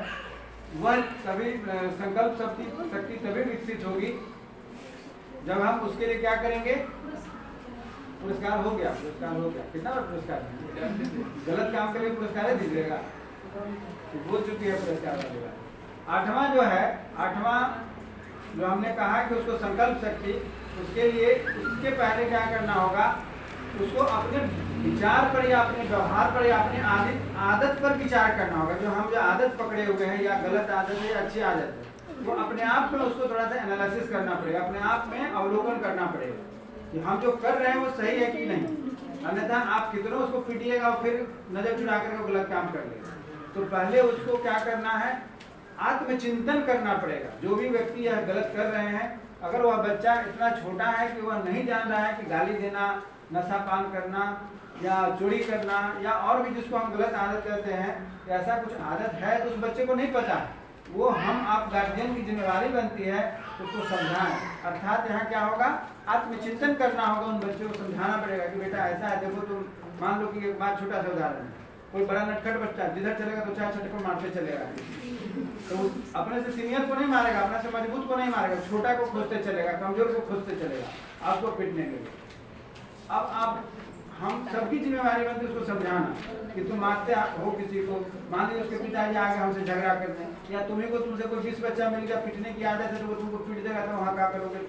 वह तभी संकल्प शक्ति तभी विकसित होगी जब हम उसके लिए क्या करेंगे, पुरस्कार हो गया, पुरस्कार हो गया। कितना बार पुरस्कार? गलत काम के लिए पुरस्कार दीजिएगा, बोल चुकी है पुरस्कार वाली बात। 8वां जो है, 8वां जो हमने कहा कि उसको संकल्प शक्ति, उसके लिए उसके पहले क्या करना होगा, उसको अपने विचार पर या अपने व्यवहार पर या अपनी आदत पर विचार करना होगा। जो हम जो आदत पकड़े हुए हैं, या गलत आदत है या अच्छी आदत है, वो अपने आप में उसको थोड़ा सा एनालिसिस करना पड़ेगा, अपने आप में अवलोकन करना पड़ेगा कि हम जो कर रहे हैं वो सही है कि नहीं। अन्यथा आप कितना उसको पीटिएगा और फिर नजर चुरा करके गलत काम कर लेगा। तो पहले उसको क्या करना है, आत्मचिंतन करना पड़ेगा। जो भी व्यक्ति यह गलत कर रहे हैं, अगर वह बच्चा इतना छोटा है कि वह नहीं जान रहा है कि गाली देना, नशा पान करना या चोरी करना या और भी जिसको हम गलत आदत कहते हैं, ऐसा कुछ आदत है तो उस बच्चे को नहीं पता है, वो हम आप गार्जियन की जिम्मेदारी बनती है उसको समझाएं। अर्थात यहाँ क्या होगा, आत्मचिंतन करना होगा, उन बच्चों को समझाना पड़ेगा कि बेटा ऐसा है, देखो तुम मान लो कि एक बात छोटा सा उदाहरण है, कोई बड़ा नटखट बच्चा जिधर चलेगा तो 4 छटके मारते चलेगा, तो अपने से सीनियर को नहीं मारेगा, अपने से मजबूत को नहीं मारेगा, छोटा को खोजते चलेगा, कमजोर को खोजते चलेगा आपको पीटने के लिए। अब आप हम सबकी जिम्मेवारी बनती है उसको समझाना कि तुम मारते हो किसी को, मान लीजिए उसके पिताजी आगे हमसे झगड़ा करते हैं, या तुम्हें को तुमसे कोई 20 बच्चा मिल गया पीटने की आदत है तो वो तुमको पीट देगा, तो वहाँ क्या करोगे?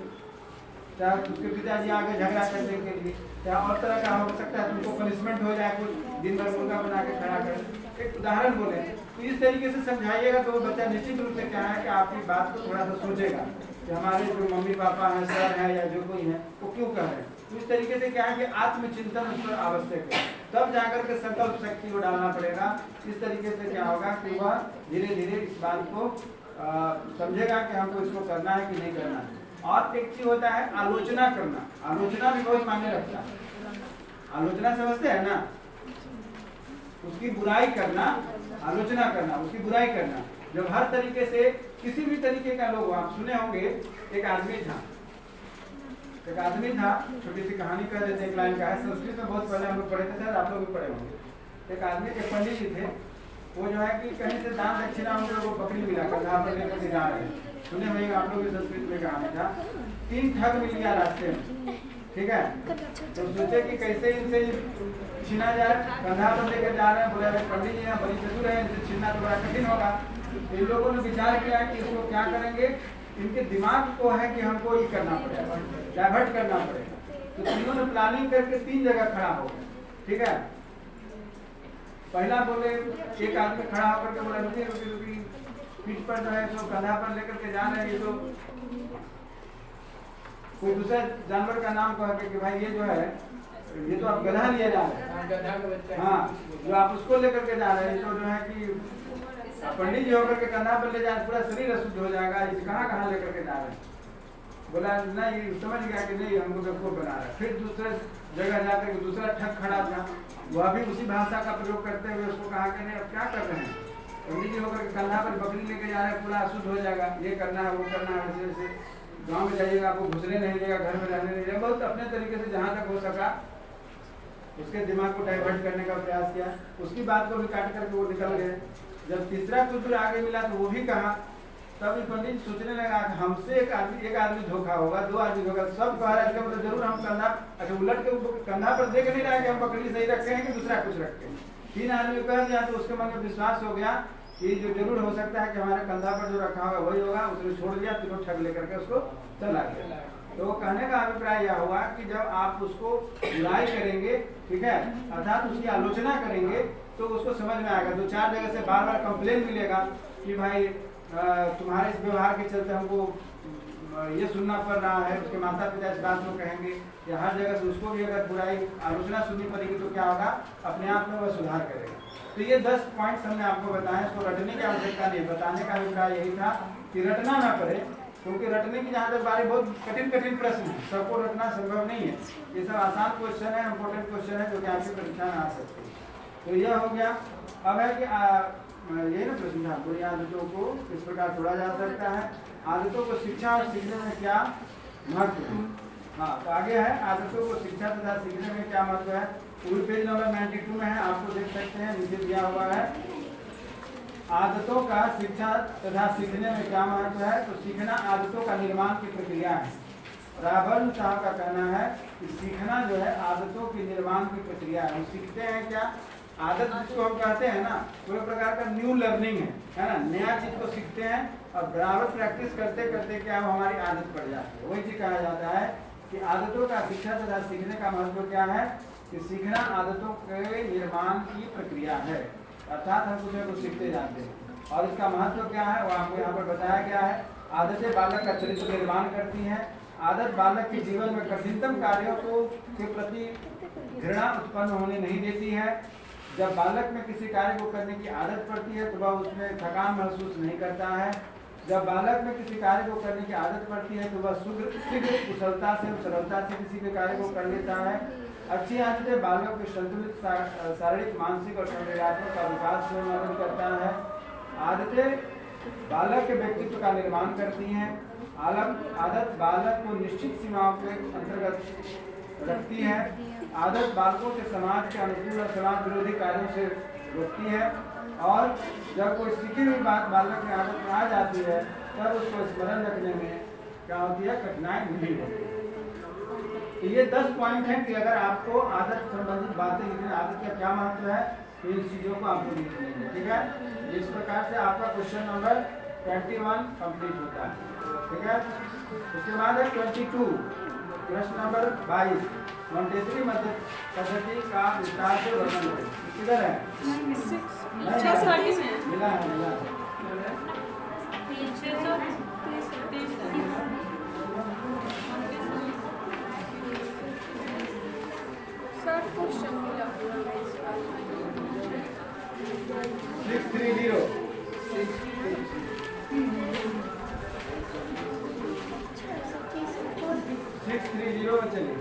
चाहे उसके पिताजी आगे झगड़ा करने के लिए, चाहे और तरह का हो सकता है, तुमको पनिशमेंट हो जाए, कुछ दिन भर मुर्गा बना के खड़ा कर। एक उदाहरण बोले तो इस तरीके से समझाइएगा तो वो बच्चा निश्चित रूप से क्या है कि आपकी बात को थोड़ा सा सोचेगा कि हमारे जो मम्मी पापा हैं, सर हैं या जो कोई है वो क्यों कह रहे हैं। तो इस तरीके से क्या है कि आत्मचिंतन उस पर आवश्यक है, तब जाकर के संकल्प शक्ति को डालना पड़ेगा। इस तरीके से क्या होगा कि वह धीरे धीरे इस बात को समझेगा कि हमको इसको करना है कि नहीं करना है। और एक चीज होता है आलोचना करना, आलोचना भी बहुत मायने रखता है। आलोचना समझते हैं ना, उसकी बुराई करना, आलोचना करना, उसकी बुराई करना। जब हर तरीके से किसी भी तरीके का लोग, आप सुने होंगे एक आदमी था, छोटी सी कहानी कह देते, एक लाइन का है, संस्कृत में बहुत पहले हम लोग पढ़े थे, शायद आप लोग भी पढ़े होंगे। एक आदमी, एक पंडित जी थे, वो जो है कि कहीं से दान दक्षिणा उनको वो बकरी मिला कर जहाँ पर लेकर के जा रहे हैं, सुने होंगे आप लोग, संस्कृत में कहानी था। 3 ठग मिल गया रास्ते में, ठीक है, तो सोचे कि कैसे इनसे छीना जाए, कंधा पर लेकर जा रहे हैं, बोले पंडित जी यहाँ बड़ी चतुर है, इनसे छीनना तो बड़ा कठिन होगा। इन लोगों ने विचार किया कि इसको क्या करेंगे, इनके दिमाग को है कि हमको ये करना पड़ेगा, डाइवर्ट करना पड़ेगा। तो तीनों ने प्लानिंग करके 3 जगह खड़ा हो गए, ठीक है। पहला बोले, एक आदमी खड़ा होकर के बोला रुकी रुकी रुकी, पीठ पर जो है तो कंधा पर लेकर के जा रहे हैं, ये तो कोई दूसरा जानवर का नाम कह के कि भाई ये जो है, ये तो आप गधा लिए जा रहे हैं, हाँ, जो आप उसको लेकर के जा रहे हैं, तो जो है कि पंडित जी होकर के कंधा पर ले जाए, पूरा शरीर अशुद्ध हो जाएगा, इसे कहाँ लेकर के जा रहे हैं। बोला नहीं, समझ गया कि नहीं हमको बेवकूफ बना रहा है। फिर दूसरे जगह जाकर के दूसरा ठग खड़ा था, वह भी उसी भाषा का प्रयोग करते हुए उसको कहा कि नहीं अब क्या कर रहे हैं, पंडित जी होकर के कंधा पर बकरी लेके जा रहे हैं, पूरा अशुद्ध हो जाएगा, ये करना है वो करना है, वैसे वैसे गाँव में जाइएगा आपको घुसने नहीं देगा, घर में रहने नहीं देगा। बहुत अपने तरीके से जहाँ तक हो सका उसके दिमाग को डाइवर्ट करने का प्रयास किया। उसकी बात को भी काट करके वो निकल गए। जब तीसरा कुकुर आगे मिला तो वो भी कहा, तब ये पंडित सोचने लगा कि हमसे एक आदमी धोखा होगा, 2 आदमी धोखा, सब कह रहा है कि मतलब जरूर हम कंधा, अच्छा उलट के कंधा पर देख नहीं रहा है कि हम बकरी सही रखे हैं कि दूसरा कुछ रखे हैं। 3 आदमी कह दिया तो उसके मन में विश्वास हो गया कि जो जरूर हो सकता है कि हमारे कंधा पर जो रखा होगा वही होगा। उसने छोड़ दिया, तीनों ठग लेकर के उसको चला गया। तो वो कहने का अभिप्राय यह हुआ कि जब आप उसको बुराई करेंगे, ठीक है, अर्थात उसकी आलोचना करेंगे तो उसको समझ में आएगा। 2-4 जगह से बार बार कंप्लेन मिलेगा कि भाई तुम्हारे इस व्यवहार के चलते हमको ये सुनना पड़ रहा है, उसके माता पिता इस बात को कहेंगे, या हर जगह से उसको भी अगर बुराई आलोचना सुननी पड़ेगी तो क्या होगा, अपने आप में वह सुधार करेगा। तो ये 10 पॉइंट्स हमने आपको बताए, इसको रटने की आवश्यकता नहीं। बताने का अभिप्राय यही था कि रटना ना पड़े, क्योंकि रटने की जहाँ तक बारी बहुत कठिन प्रश्न है, सबको रटना संभव नहीं है। ये सब आसान क्वेश्चन है, इम्पोर्टेंट क्वेश्चन है जो कि आपकी परीक्षा में आ सकते हैं। तो यह हो गया। अब है कि यही ना प्रश्न था, बुरी आदतों को किस प्रकार छोड़ा जा सकता है, आदतों को शिक्षा और सीखने में क्या महत्व है। हाँ, तो आगे है आदतों को शिक्षा तथा सीखने में क्या महत्व है। पूरी पेज नंबर 92 में है, आपको देख सकते हैं, नीचे दिया हुआ है आदतों का शिक्षा तथा सीखने में क्या महत्व है। तो सीखना आदतों का निर्माण की प्रक्रिया है। रावण साहब का कहना है कि सीखना जो है आदतों के निर्माण की प्रक्रिया है। हम सीखते हैं क्या, आदत जिसको हम कहते हैं ना, वो एक प्रकार का न्यू लर्निंग है ना, नया चीज को सीखते हैं और बराबर प्रैक्टिस करते करते क्या हमारी आदत पड़ जाती है। वही चीज कहा जाता है कि आदतों का शिक्षा तथा सीखने का महत्व क्या है, कि सीखना आदतों के निर्माण की प्रक्रिया है, अर्थात हम कुछ न कुछ सीखते जाते हैं। और इसका महत्व क्या है वो आपको यहाँ पर बताया गया है। आदतें बालक का चरित्र निर्माण करती हैं। आदत बालक के जीवन में कठिनतम कार्यों को के प्रति घृणा उत्पन्न होने नहीं देती है। जब बालक में किसी कार्य को करने की आदत पड़ती है तो वह उसमें थकान महसूस नहीं करता है। जब बालक में किसी कार्य को करने की आदत पड़ती है तो वह शीघ्र कुशलता से और सरलता से किसी भी कार्य को कर लेता है। अच्छी आदतें बालक के संतुलित शारीरिक, मानसिक और संवेदनात्मक का विकास में मदद करता है। आदतें बालक के व्यक्तित्व का निर्माण करती हैं। आदत बालक को निश्चित सीमाओं के अंतर्गत रखती है। आदत बालकों के समाज के अनुकूल और समाज विरोधी कार्यों से रोकती है। और जब कोई सीखी हुई बात बालक की आदत में आ जाती है तब उसको स्मरण रखने में क्या होती है, कठिनाई नहीं होती। तो ये 10 पॉइंट हैं कि अगर आपको आदत संबंधित बातें लिखने, आदत का क्या महत्व है, तो इन चीज़ों को आपको लिखनी है। ठीक है, इस प्रकार से आपका क्वेश्चन नंबर 21 कंप्लीट होता है। ठीक है, उसके बाद है 22, प्रश्न नंबर 22, मोंटेसरी मध्य पद्धति का विस्तार से वर्णन करें। किधर है? मिला है। शॉर्ट क्वेश्चन मिला पूरा 630 चलिए।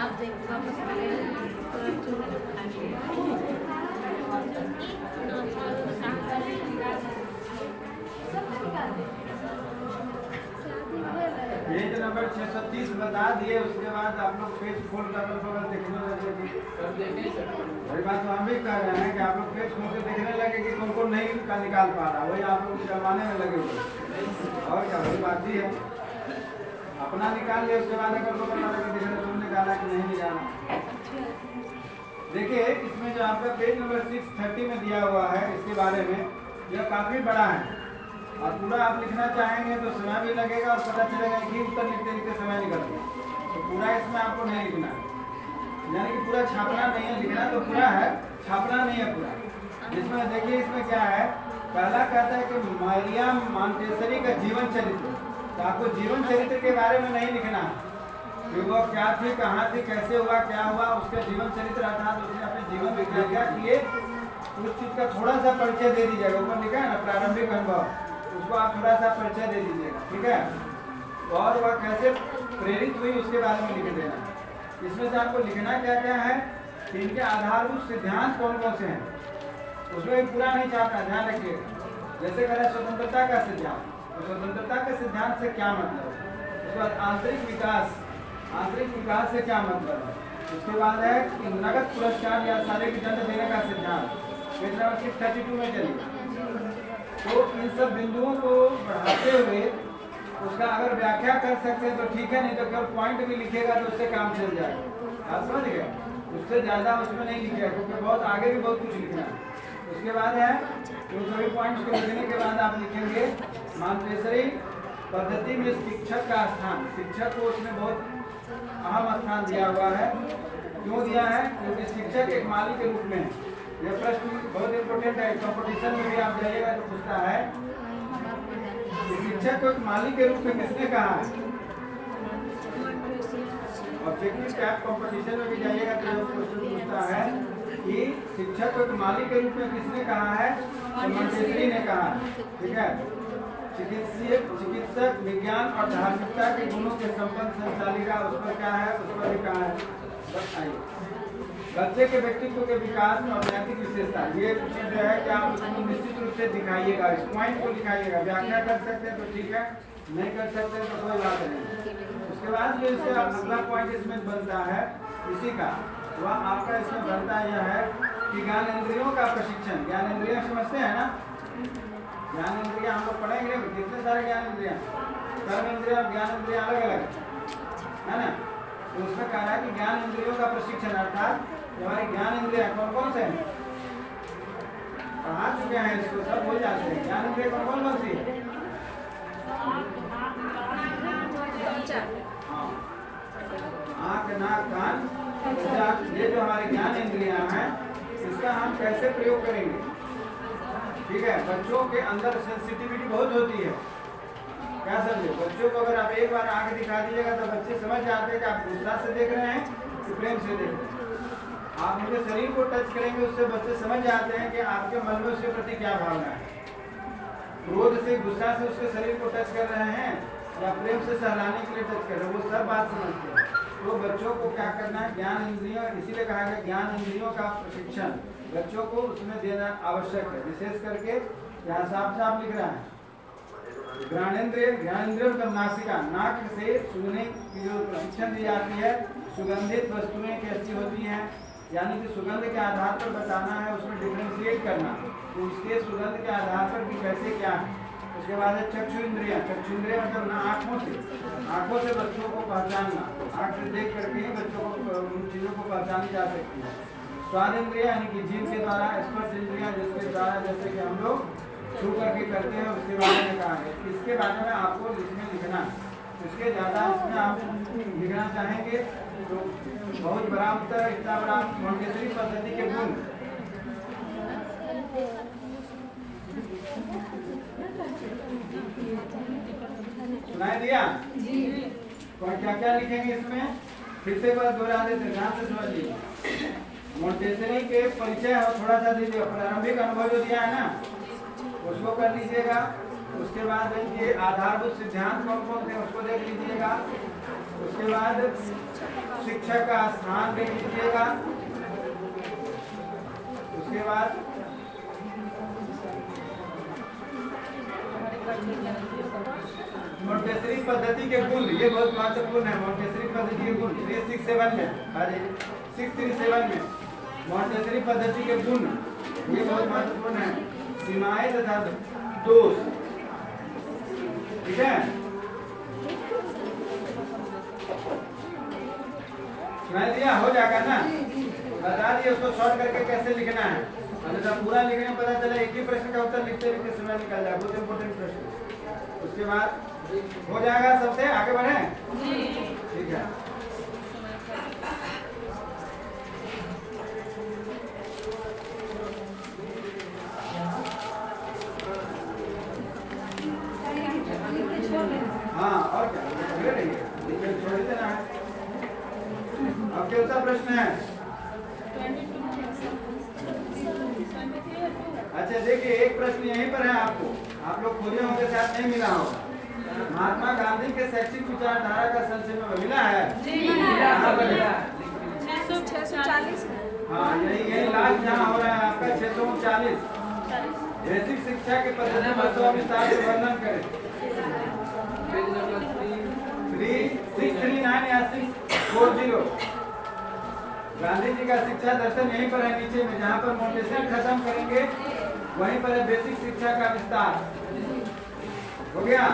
आप देख वापस आ गए पेज नंबर 630 बता दिए, उसके बाद आप लोग पेज खोल कर देखने लगे। सर देखें सर। वही बात तो हम भी कर रहे हैं कि आप लोग पेज खोल के देखने लगे कि कौन कौन नहीं का निकाल पा रहा, वही आप लोग निकलवाने में लगे हुए। और क्या वही बात ही है, अपना निकाल लिया, उसके बाद अगर लोग देखने तुम निकाला कि नहीं निकाला। देखिए इसमें जो आपका पेज नंबर 630 में दिया हुआ है, इसके बारे में यह काफ़ी बड़ा है और पूरा आप लिखना चाहेंगे तो समय भी लगेगा और पता चलेगा कि उत्तर लिखते लिखते समय निकल गया। तो पूरा इसमें आपको नहीं लिखना है, यानी कि पूरा छापना नहीं है, लिखना तो पूरा है, छापना नहीं है पूरा। जिसमें देखिए इसमें क्या है, पहला कहता है कि मारिया मॉन्टेसरी का जीवन चरित्र। तो आपको जीवन चरित्र के बारे में नहीं लिखना है कि वो क्या थी, कहाँ थी, कैसे हुआ, क्या हुआ, उसका जीवन चरित्र अर्थात उसने अपने जीवन विज्ञान किए उस चीज़ का थोड़ा सा परिचय दे दीजिएगा। ऊपर लिखा है ना प्रारंभिक अनुभव, उसको आप थोड़ा सा परिचय दे दीजिएगा, ठीक है। और वह कैसे प्रेरित हुई उसके बारे में लिख देना। इसमें से आपको लिखना क्या क्या है कि इनके आधारभूत सिद्धांत कौन कौन से हैं, उसमें भी पूरा नहीं छापना, ध्यान रखिएगा। जैसे कह रहे हैं स्वतंत्रता का सिद्धांत, तो स्वतंत्रता के सिद्धांत से क्या मतलब है। उसके बाद आंतरिक विकास, आंतरिक विकास से क्या मतलब है। उसके बाद है कि नगद पुरस्कार या शारीरिक दंड देने का सिद्धांत, पेज नंबर 632 में चलिए। तो इन सब बिंदुओं को बढ़ाते हुए उसका अगर व्याख्या कर सकते हैं तो ठीक है, नहीं तो केवल पॉइंट भी लिखेगा तो उससे काम चल जाएगा। आप समझ गए, उससे ज़्यादा उसमें नहीं लिखेगा क्योंकि बहुत आगे भी बहुत कुछ लिखना है। उसके बाद है उन सभी पॉइंट्स को लिखने के बाद आप लिखेंगे मॉन्टेसरी पद्धति में शिक्षक का स्थान। शिक्षक को उसमें बहुत अहम स्थान दिया हुआ है। क्यों दिया है, क्योंकि शिक्षक एक माली के रूप में है। यह प्रश्न बहुत इंपॉर्टेंट है, कंपटीशन में भी आप जाइएगा तो पूछता है शिक्षक को एक माली के रूप में किसने कहा है। ऑब्जेक्टिव टाइप कंपटीशन में भी जाइएगा तो क्वेश्चन पूछता है कि शिक्षक को एक माली के रूप में किसने कहा है, तो मॉन्टेसरी ने कहा, ठीक है। चिकित्सक विज्ञान और धार्मिकता के गुणों के संपन्न संचालिका, उस पर क्या है, उस पर भी कहा है। बच्चे के व्यक्तित्व के विकास और नैतिक विशेषता, ये चीज जो है कि आप उसको निश्चित रूप से दिखाइएगा, इस पॉइंट को दिखाइएगा। व्याख्या कर सकते हैं तो ठीक है, नहीं कर सकते तो कोई बात नहीं। उसके बाद जो इसका अगला पॉइंट इसमें बनता है इसी का, वह आपका इसमें बनता यह है कि ज्ञानेंद्रियों का प्रशिक्षण। ज्ञानेंद्रिय समझते हैं ना, ज्ञानेंद्रिय हम लोग पढ़ेंगे, कितने सारे ज्ञानेंद्रिय, कर्मेंद्रिय और ज्ञानेंद्रिय अलग अलग है ना। तो उसमें कह रहा है कि ज्ञान इंद्रियों का प्रशिक्षण, अर्थात हमारे ज्ञान इंद्रिय कौन कौन से हैं, पढ़ा चुके हैं, इसको सब हो जाते हैं। ज्ञान इंद्रिय कौन कौन सी है, आँख, नाक, कान, ये जो हमारे ज्ञान इंद्रियां हैं इसका हम कैसे प्रयोग करेंगे, ठीक है। बच्चों के अंदर सेंसिटिविटी बहुत होती है, क्या समझे। बच्चों को अगर आप एक बार आंख दिखा दीजिएगा तो बच्चे समझ जाते हैं कि आप गुस्सा से देख रहे हैं कि प्रेम से देख रहे हैं। आप उनके शरीर को टच करेंगे, उससे बच्चे समझ जाते हैं कि आपके मन में उसके प्रति क्या भावना है। क्रोध से, गुस्सा से उसके शरीर को टच कर रहे हैं या प्रेम से सहलाने के लिए टच कर रहे हैं, वो सब बात समझते हैं। तो बच्चों को क्या करना है, ज्ञान इंद्रियों, इसीलिए कहा गया ज्ञान इंद्रियों का प्रशिक्षण बच्चों को उसमें देना आवश्यक है। विशेष करके यहाँ साफ साफ लिख रहा है ज्ञानेंद्रिय, ज्ञानेंद्रियों का नासिका, नाक से सूंघने की जो प्रशिक्षण दी जाती है। सुगंधित वस्तुएं कैसी होती हैं, यानी कि सुगंध के आधार पर बताना है, उसमें डिफ्रेंशिएट करना, तो उसके सुगंध के आधार पर भी कैसे क्या है। उसके बाद है चक्षु इंद्रिया, चक्षु इंद्रिया मतलब ना आँखों से बच्चों को पहचानना, आँख से देख करके ही बच्चों को उन चीज़ों को पहचानी जा सकती है। स्वाद इंद्रिया यानी कि जीभ के द्वारा, स्पर्श इंद्रिया जिसके द्वारा जैसे कि हम लोग छू करके करते हैं, उसके बारे में कहा है। इसके बारे में आपको इसमें लिखना है, इसके ज़्यादा इसमें आप लिखना चाहेंगे तो बहुत बड़ा उत्तर, इतना बड़ा मॉन्टेसरी पद्धति के गुण। सुनाई दिया तो क्या क्या लिखेंगे इसमें, फिर से बात दोहरा देते, ध्यान से समझ लीजिए। मॉन्टेसरी के परिचय और थोड़ा सा दीजिए, प्रारंभिक अनुभव जो दिया है ना उसको कर लीजिएगा। उसके बाद ये आधारभूत सिद्धांत कौन कौन थे उसको देख लीजिएगा। उसके बाद शिक्षक का स्थान भी लीजिएगा। उसके बाद मोंटेसरी पद्धति के गुण, ये बहुत महत्वपूर्ण है। मोंटेसरी पद्धति के गुण 367 में, अरे 637 में मोंटेसरी पद्धति के गुण, ये बहुत महत्वपूर्ण है। सीमाएं तथा दोष, ठीक है। सुना दिया, हो जाएगा ना, बता दिए उसको शॉर्ट करके कैसे लिखना है। अन्यथा पूरा लिखने में पता चला एक ही प्रश्न का उत्तर लिखते लिखते समय निकल जाए, बहुत इंपॉर्टेंट प्रश्न। उसके बाद हो जाएगा, सबसे आगे बढ़े, ठीक है। हाँ, और क्या छोड़ देना है। अब कैसा प्रश्न है? अच्छा देखिए, एक प्रश्न यहीं पर है, आपको आप लोग खोजे होंगे, शायद नहीं मिला होगा। महात्मा गांधी के शैक्षिक विचारधारा का संक्षेप में मिला है? हाँ, यही लास्ट जहाँ हो रहा है आपका 639। बेसिक शिक्षा के पद्धति पर विस्तार से वर्णन करें। 639 या 640। गांधी जी का शिक्षा दर्शन यहीं पर है नीचे में, जहाँ पर मोंटेसरी खत्म करेंगे वहीं पर है बेसिक शिक्षा का विस्तार। हो गया?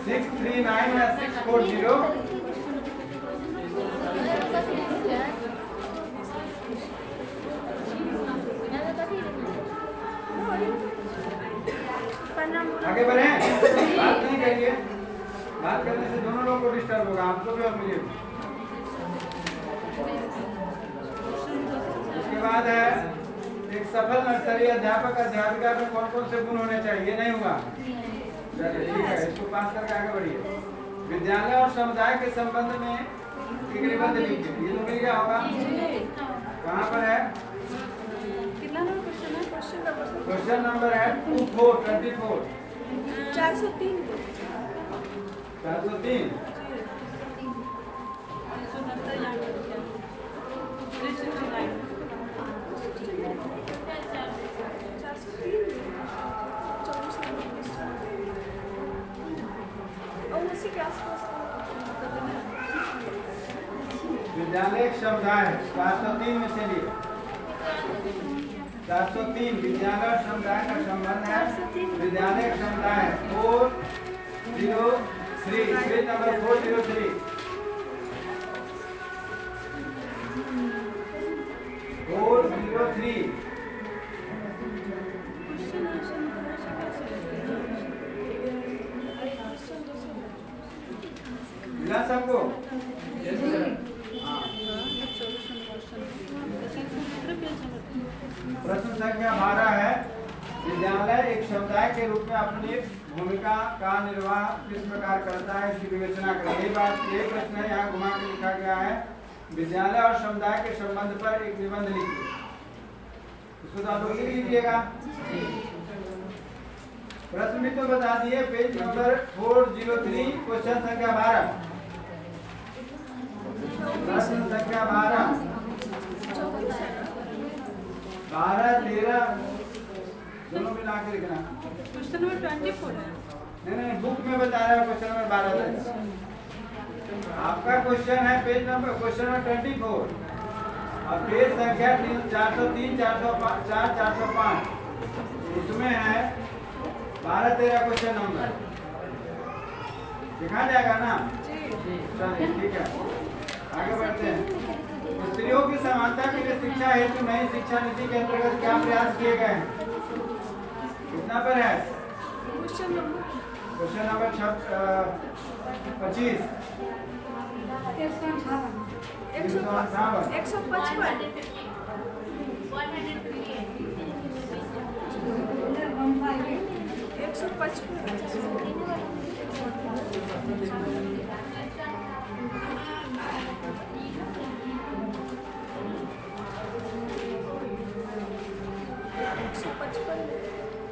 सिक्स 639 या 640। आगे बढ़े, बात नहीं करिए, बात करने से दोनों लोगों को डिस्टर्ब होगा, आपको भी और मुझे। उसके बाद है एक सफल नर्सरी अध्यापक अध्यापिका में कौन कौन से गुण होने चाहिए, नहीं होगा? चलिए ठीक है, इसको पास करके आगे बढ़िए। विद्यालय और समुदाय के संबंध में एक निबंध लिखिए, ये तो मिल गया होगा। कहाँ पर है? क्वेश्चन नंबर है 2424। 403। 403। विद्यालय समुदाय 403 में चलिए। 403 विद्यालय और समुदाय का संबंध है। विद्यालय समुदाय 403, पेज नंबर 403। 403 मिला सबको? प्रश्न संख्या 12 है, विद्यालय एक समुदाय के रूप में अपनी भूमिका का निर्वाह किस प्रकार करता है, इसकी विवेचना करें। ये बात, ये प्रश्न है, यहाँ घुमा के लिखा गया है। विद्यालय और समुदाय के संबंध पर एक निबंध लिखिए, उसको तो आप लोग लिख लीजिएगा। प्रश्न भी तो बता दिए, पेज नंबर 403, क्वेश्चन संख्या 12। प्रश्न संख्या 12, 12, 13 दोनों मिला के लिखना। क्वेश्चन नंबर 24 है। नहीं, बुक में बता रहा है क्वेश्चन नंबर 12 तक। आपका क्वेश्चन है पेज नंबर, क्वेश्चन नंबर 24 और पेज संख्या 403, 404, 405, उसमें है 12, 13 क्वेश्चन नंबर। दिखा जाएगा ना? चलिए ठीक है, आगे बढ़ते हैं। स्त्रियों की समानता के लिए शिक्षा हेतु नई शिक्षा नीति के अंतर्गत क्या प्रयास किए गए हैं? कितना पर है? Question number 25, 155।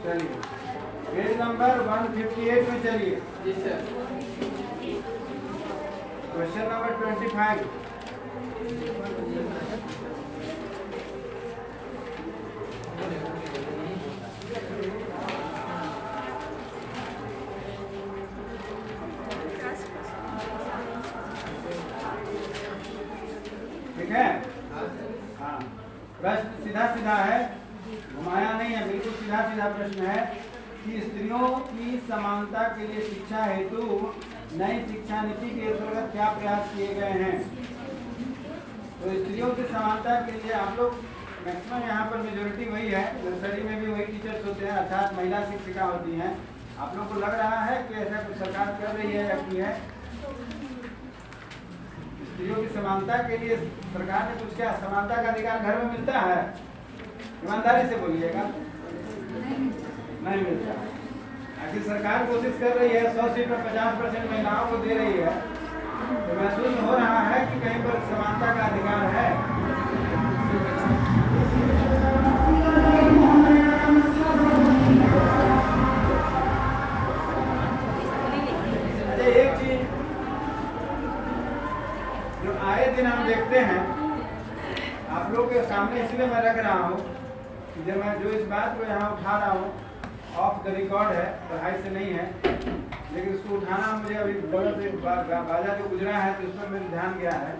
चलिए पेज नंबर 158 में चलिए। जी सर। Question number 25। ठीक है? हाँ, प्रश्न सीधा सीधा है, घुमाया नहीं है, बिल्कुल सीधा सीधा प्रश्न है कि स्त्रियों की समानता के लिए शिक्षा हेतु नई शिक्षा नीति के अंतर्गत क्या प्रयास किए गए हैं। तो स्त्रियों की समानता के लिए आप लोग मैक्सिमम यहाँ पर मेजोरिटी वही है, नर्सरी में भी वही टीचर्स होते हैं, अर्थात महिला शिक्षिका होती हैं। आप लोग को लग रहा है कि ऐसा कुछ सरकार कर रही है या की है? स्त्रियों की समानता के लिए सरकार ने कुछ क्या, समानता का अधिकार घर में मिलता है? ईमानदारी से बोलिएगा, नहीं मिलता। आखिर सरकार कोशिश कर रही है 100 सीट पर 50% महिलाओं को दे रही है, तो महसूस हो रहा है कि कहीं पर समानता का अधिकार है। अच्छा, एक चीज जो आए दिन हम देखते हैं, आप लोग के सामने इसलिए मैं रख रहा हूँ कि जब मैं जो इस बात को यहाँ उठा रहा हूँ, ऑफ द रिकॉर्ड है, पढ़ाई से नहीं है, लेकिन इसको उठाना मुझे अभी बगल से बाजा जो गुजरा है तो इस पर मेरा ध्यान गया है।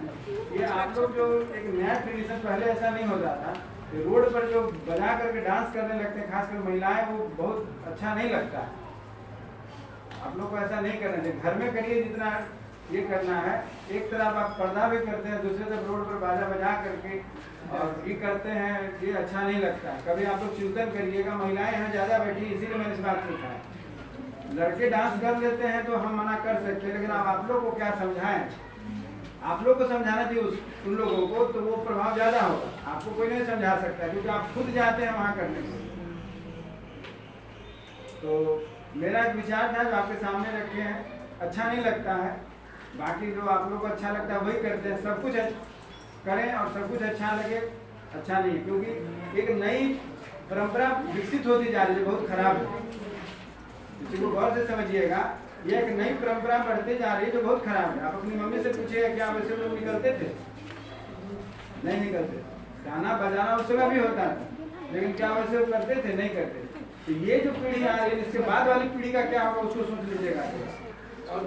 ये आप लोग जो एक नया ट्रेडिशन, पहले ऐसा नहीं होता था, रोड पर जो बजा करके डांस करने लगते हैं, खासकर महिलाएं, वो बहुत अच्छा नहीं लगता। आप लोग को ऐसा नहीं करना चाहिए, घर में करिए जितना ये करना है। एक तरफ आप पर्दा भी करते हैं, दूसरी तरफ रोड पर बाजा बजा करके और ये करते हैं, ये अच्छा नहीं लगता। कभी आप लोग चिंतन करिएगा, महिलाएं यहाँ ज़्यादा बैठी, इसीलिए मैंने इस बात को उठाया। लड़के डांस कर लेते हैं तो हम मना कर सकते हैं, लेकिन आप लोग को क्या समझाएं? आप लोग को समझाना चाहिए उन लोगों को, तो वो प्रभाव ज़्यादा होगा। आपको कोई नहीं समझा सकता, क्योंकि आप खुद जाते हैं वहाँ करने के लिए। तो मेरा एक विचार था जो आपके सामने रखे हैं, अच्छा नहीं लगता है। बाकी जो आप लोग को अच्छा लगता है वही करते हैं, सब कुछ करें और सब कुछ अच्छा लगे, अच्छा नहीं है, क्योंकि एक नई परंपरा विकसित होती जा रही है, बहुत खराब है। किसी को गौर से समझिएगा, ये एक नई परंपरा बढ़ती जा रही है जो बहुत खराब है। आप अपनी मम्मी से पूछिएगा क्या वैसे लोग निकलते थे? नहीं निकलते। गाना बजाना उस समय भी होता था, लेकिन क्या वैसे वो करते थे? नहीं करते। तो ये जो पीढ़ी आ रही है, इसके बाद वाली पीढ़ी का क्या होगा उसको सोच लीजिएगा। और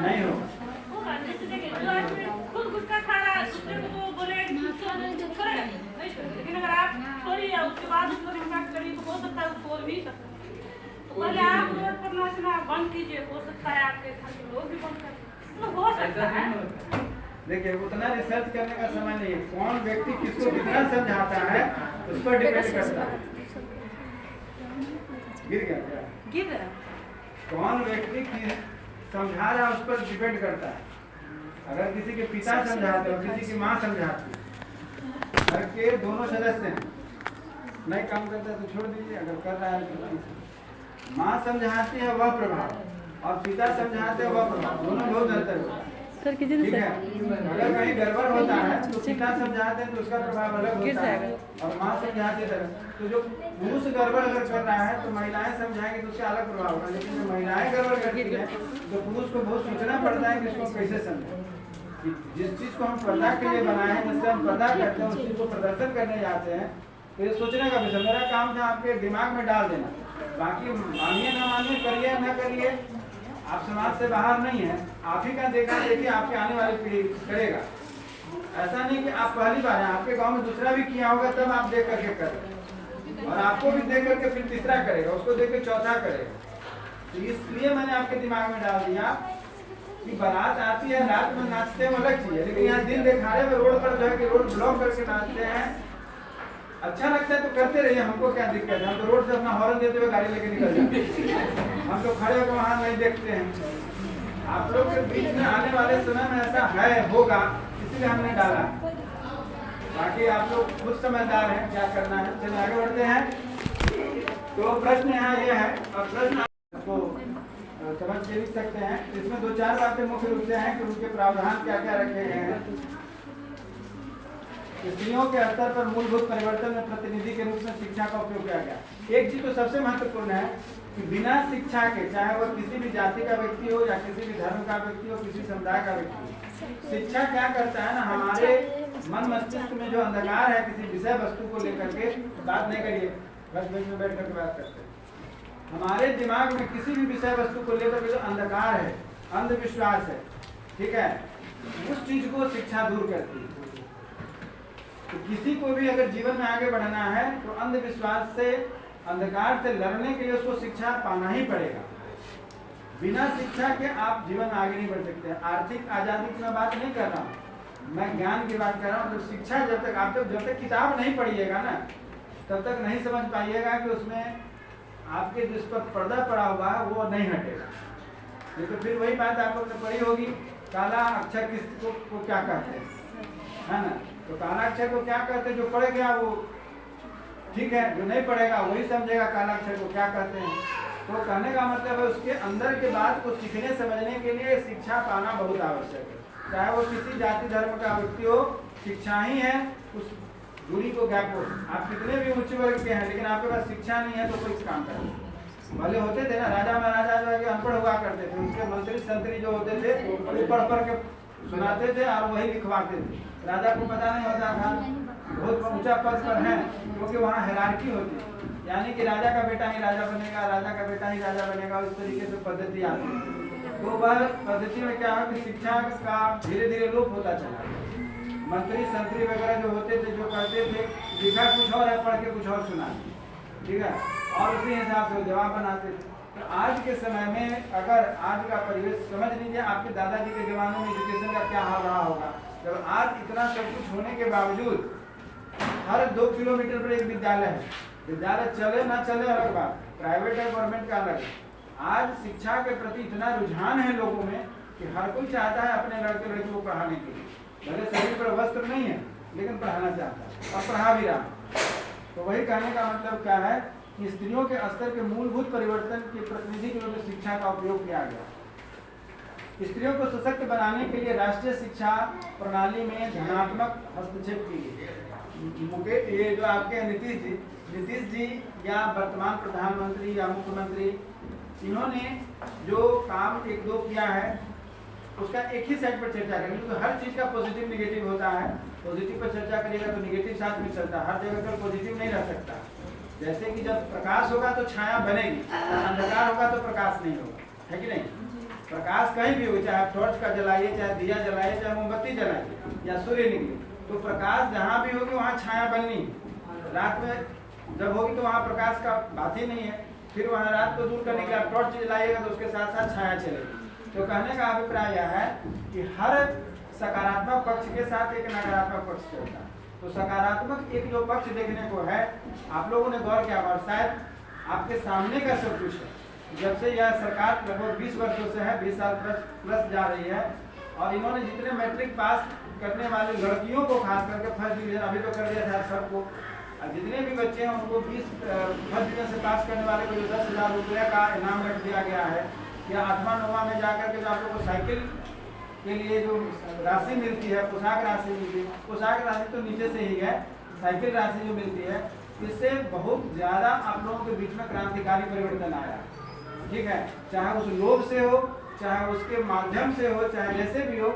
नहीं हो खुद गुटखा खा रहा है, दूसरे को तो बोले लेकिन अगर आप छोड़िए उसके बाद उसको इम्पैक्ट करिए तो हो सकता है छोड़ भी सकता है। तो पहले आप रोड पर नाचना बंद कीजिए, हो सकता है आपके घर के लोग भी बंद करें, तो हो सकता है। देखिए, उतना रिसर्च करने का समय नहीं है। कौन व्यक्ति किसको कितना समझाता है उस पर डिपेंड करता है। गिर गया क्या? गिर रहा। कौन व्यक्ति की समझा रहा है उस पर डिपेंड करता है। अगर किसी के पिता समझाते और किसी की माँ समझाती, घर के दोनों सदस्य हैं, नहीं काम करता तो छोड़ दीजिए, अगर कर रहा है तो माँ समझाती है वह प्रभाव और पिता समझाते हैं वह प्रभाव, दोनों बहुत अंतर होता है। ठीक है, अगर कहीं गड़बड़ होता है तो पिता समझाते हैं तो उसका प्रभाव अलग होता है और माँ समझाती है। तो जो पुरुष गड़बड़ अगर कर रहा है तो महिलाएं समझाएंगे तो उसका अलग प्रभाव होगा, लेकिन जो महिलाएं गड़बड़ करती है तो पुरुष को बहुत सोचना पड़ता है कि इसको कैसे समझें। जिस चीज को हम पर्दा के लिए बनाए हैं, जिससे हम पर्दा करते हैं, उस चीज को प्रदर्शन करने जाते हैं, तो ये सोचने का विषय। मेरा काम था आपके दिमाग में डाल देना, बाकी मानिए ना मानिए, करिए ना करिए, आप समाज से बाहर नहीं है। आप ही का देखा देखिए आपके आने वाली पीढ़ी करेगा। ऐसा नहीं कि आप पहली बार हैं, आपके गांव में दूसरा भी किया होगा तब आप देख करके करें, और आपको भी देख करके फिर तीसरा करेगा, उसको देख के चौथा करेगा। तो इसलिए मैंने आपके दिमाग में डाल दिया कि बारात आती है, रात में नाचते हैं अलग चीज है, लेकिन यहाँ दिन दिखाड़े में रोड पर जो है कि रोड ब्लॉक करके नाचते हैं। अच्छा लगता है तो करते रहिए, हमको क्या दिक्कत है? हम तो रोड से अपना हॉर्न देते हुए गाड़ी लेके निकल जाते हैं, हम तो खड़े होकर वहाँ नहीं देखते हैं। आप लोग के बीच में आने वाले समय में ऐसा है होगा, इसलिए हमने डाला। बाकी आप लोग खुद समझदार हैं क्या करना है। चलिए आगे बढ़ते हैं। तो प्रश्न यहाँ ये है, और प्रश्न आपको समझ के लिख सकते हैं। इसमें 2-4 बातें मुख्य रूप से हैं कि उनके प्रावधान क्या क्या रखे गए हैं। स्त्रियों के स्तर पर मूलभूत परिवर्तन में प्रतिनिधि के रूप में शिक्षा का उपयोग किया गया। एक चीज तो सबसे महत्वपूर्ण है कि बिना शिक्षा के, चाहे वह किसी भी जाति का व्यक्ति हो या किसी भी धर्म का व्यक्ति हो, किसी समुदाय का व्यक्ति हो, शिक्षा क्या करता है ना, हमारे मन मस्तिष्क में जो अंधकार है किसी विषय वस्तु को लेकर के, बात नहीं करिए, बस बीच में बैठ करके बात करते हैं, हमारे दिमाग में किसी भी विषय वस्तु को लेकर के जो अंधकार है, अंधविश्वास है, ठीक है, उस चीज को शिक्षा दूर करती है। तो किसी को भी अगर जीवन में आगे बढ़ना है तो अंधविश्वास से, अंधकार से लड़ने के लिए उसको शिक्षा पाना ही पड़ेगा। बिना शिक्षा के आप जीवन में आगे नहीं बढ़ सकते। आर्थिक आजादी की मैं बात नहीं कर रहा हूँ, मैं ज्ञान की बात कर रहा हूँ। तो शिक्षा जब तक किताब नहीं पढ़िएगा ना, तब तक नहीं समझ पाइएगा कि उसमें आपके जिस पर पर्दा पड़ा हुआ है वो नहीं हटेगा। नहीं तो फिर वही बात आप लोगों ने पढ़ी होगी, काला अक्षर किसको क्या कहते हैं, है ना। तो काला अक्षर को क्या कहते हैं, जो पढ़ गया वो ठीक है, जो नहीं पढ़ेगा वही समझेगा काला अक्षर को क्या कहते हैं। तो कहने का मतलब है उसके अंदर के बात को सीखने समझने के लिए शिक्षा पाना बहुत आवश्यक है। चाहे वो किसी जाति धर्म का व्यक्ति हो, शिक्षा ही है उस दूरी को गैप हो। आप कितने भी उच्च वर्ग के हैं लेकिन आपके पास शिक्षा नहीं है तो कोई काम करें। भले होते थे ना राजा महाराजा जो है अनपढ़ हुआ करते थे, उनके मंत्री संतरी जो होते थे वो पढ़ के सुनाते थे और वही लिखवाते थे। राजा को पता नहीं होता था बहुत ऊंचा पद पर है, क्योंकि वहाँ हायरार्की होती है, यानी कि राजा का बेटा ही राजा बनेगा, राजा का बेटा ही राजा बनेगा, इस तरीके से पद्धति आती है। तो वह पद्धति में क्या है कि शिक्षा का धीरे धीरे लोप होता चला। मंत्री संतरी वगैरह जो होते थे, जो कहते थे लिखा कुछ और है, पढ़ के कुछ और सुनाते, ठीक है, और उसी हिसाब से जवाब बनाते थे। तो आज के समय में अगर आज का परिवेश समझ लीजिए, आपके दादाजी के जमाने में एजुकेशन का क्या हाल रहा होगा, जब आज इतना सब कुछ होने के बावजूद हर 2 किलोमीटर पर एक विद्यालय है। विद्यालय चले ना चले अलग बात, प्राइवेट है गवर्नमेंट का अलग है। आज शिक्षा के प्रति इतना रुझान है लोगों में कि हर कोई चाहता है अपने लड़के लड़की को पढ़ाने के लिए। भले शरीर पर वस्त्र नहीं है लेकिन पढ़ाना चाहता है और पढ़ा भी रहा। तो वही कहने का मतलब क्या है कि स्त्रियों के स्तर के मूलभूत परिवर्तन के प्रतिनिधि के रूप में शिक्षा का उपयोग किया गया। स्त्रियों को सशक्त बनाने के लिए राष्ट्रीय शिक्षा प्रणाली में धनात्मक हस्तक्षेप की गई। ये जो आपके नीतीश जी या वर्तमान प्रधानमंत्री या मुख्यमंत्री, इन्होंने जो काम 1-2 किया है उसका एक ही साइड पर चर्चा करेंगे। तो हर चीज़ का पॉजिटिव निगेटिव होता है, पॉजिटिव पर चर्चा करिएगा तो निगेटिव साथ में चलता है, हर जगह पर पॉजिटिव नहीं रह सकता। जैसे कि जब प्रकाश होगा तो छाया बनेगी, अंधकार होगा तो प्रकाश नहीं होगा, है कि नहीं। प्रकाश कहीं भी हो, चाहे टॉर्च का जलाइए, चाहे दिया जलाइए, चाहे मोमबत्ती जलाइए या सूर्य निकले, तो प्रकाश जहाँ भी होगी वहाँ छाया बननी। रात में जब होगी तो वहाँ प्रकाश का बात ही नहीं है, फिर वहाँ रात को दूर करने के लिए आप टॉर्च जलाइएगा तो उसके साथ साथ छाया चलेगी। तो कहने का अभिप्राय यह है कि हर सकारात्मक पक्ष के साथ एक नकारात्मक पक्ष चलता है। तो सकारात्मक एक जो पक्ष देखने को है, आप लोगों ने गौर किया और शायद आपके सामने का सब कुछ है। जब से यह सरकार लगभग 20 वर्षों से है, 20 साल प्लस जा रही है, और इन्होंने जितने मैट्रिक पास करने वाली लड़कियों को खास करके फर्स्ट डिवीजन अभी तो कर दिया था सबको, जितने भी बच्चे हैं उनको 20 फर्स्ट डिवीजन से पास करने वाले को जो 10,000 रुपये का इनाम रख दिया गया है, या 8वां-9वां में जाकर के जो आप लोग को साइकिल के लिए जो राशि मिलती है, पोशाक राशि मिलती है, पोशाक राशि तो नीचे से ही है, साइकिल राशि जो मिलती है, इससे बहुत ज़्यादा आप लोगों के बीच में क्रांतिकारी परिवर्तन आया, ठीक है। चाहे उस लोभ से हो, चाहे उसके माध्यम से हो, चाहे जैसे भी हो,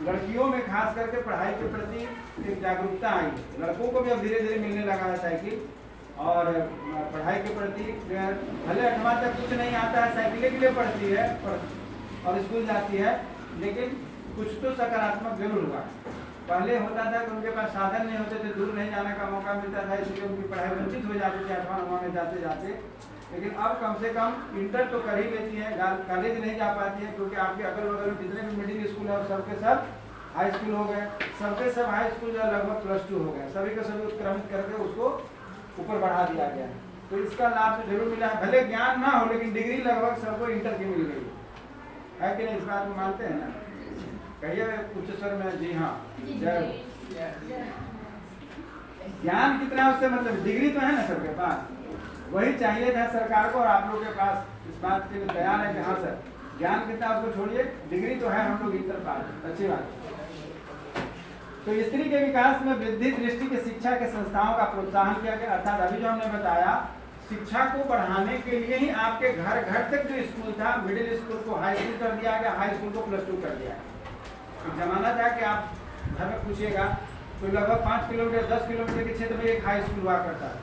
लड़कियों में खास करके पढ़ाई के प्रति एक जागरूकता आई। लड़कों को भी अब धीरे धीरे मिलने लगा है साइकिल, और पढ़ाई के प्रति भले 8वां तक कुछ नहीं आता है, साइकिलें के लिए पढ़ती है और स्कूल जाती है, लेकिन कुछ तो सकारात्मक जरूर हुआ। पहले होता था कि उनके पास साधन नहीं होते थे, दूर नहीं जाने का मौका मिलता था, इसलिए उनकी पढ़ाई वंचित हो जाती थी 8वां-9वां में जाते जाते। लेकिन अब कम से कम इंटर तो कर ही लेती है, कॉलेज नहीं जा पाती है, क्योंकि आपके अगल बगल में जितने भी मिडिल स्कूल है सबके सब हाई स्कूल हो गए, सबके सब हाई स्कूल जो लगभग +2 हो गए, सभी के सभी उत्क्रमित करके उसको ऊपर बढ़ा दिया गया। तो इसका लाभ तो जरूर मिला है, भले ज्ञान ना हो लेकिन डिग्री लगभग सबको इंटर की मिल गई है कि नहीं। इस बात को मानते हैं ना, कहिए उच्च स्वर में जी हाँ। ज्ञान कितना है उससे मतलब, डिग्री तो है ना सबके पास, वही चाहिए था सरकार को, और आप लोगों के पास इस बात के लिए तैयार है कि हाँ सर ज्ञान कितना उसको छोड़िए, डिग्री तो है, हम लोग इंटर पास, अच्छी बात। तो स्त्री के विकास में वृद्धि दृष्टि के शिक्षा के संस्थाओं का प्रोत्साहन किया गया। अर्थात अभी जो हमने बताया, शिक्षा को बढ़ाने के लिए ही आपके घर घर तक जो स्कूल था, मिडिल स्कूल को हाई स्कूल कर दिया गया, हाई स्कूल को +2 कर दिया। एक जमाना था कि आप घर में पूछिएगा तो लगभग 5 किलोमीटर 10 किलोमीटर के क्षेत्र में एक हाई स्कूल हुआ करता है।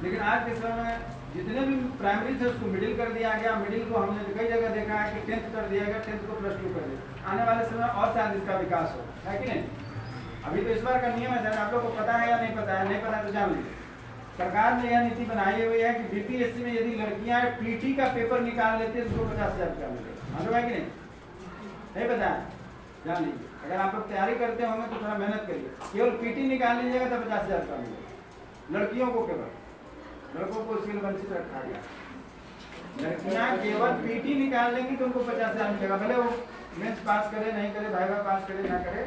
लेकिन आज के समय में जितने भी प्राइमरी थे उसको मिडिल कर दिया गया। मिडिल को हमने कई जगह देखा है कि 10th कर दिया गया, 10th को +2 कर दिया। आने वाले समय और शायद इसका विकास हो, है कि नहीं? अभी तो इस बार का नियम है, आप लोग को पता है या नहीं पता है? नहीं पता तो जान लीजिए। सरकार ने यह नीति बनाई हुई है कि बीपीएससी में यदि लड़कियां पीटी का पेपर निकाल लेती है तो उनको 50,000 रुपया मिलेगा। मालूम है कि नहीं पता है? जान लीजिए। अगर आप लोग तैयारी करते होंगे तो थोड़ा मेहनत करिए, केवल पीटी निकाल लीजिएगा तो 50,000 रुपया मिलेगा लड़कियों को केवल। लड़कों को इसके लिए वंचित रखा गया। लड़कियां केवल पीटी निकाल लेंगी तो उनको 50,000 मिलेगा, भले वो मेंस पास करे नहीं करे, वाइवा पास करे ना करे।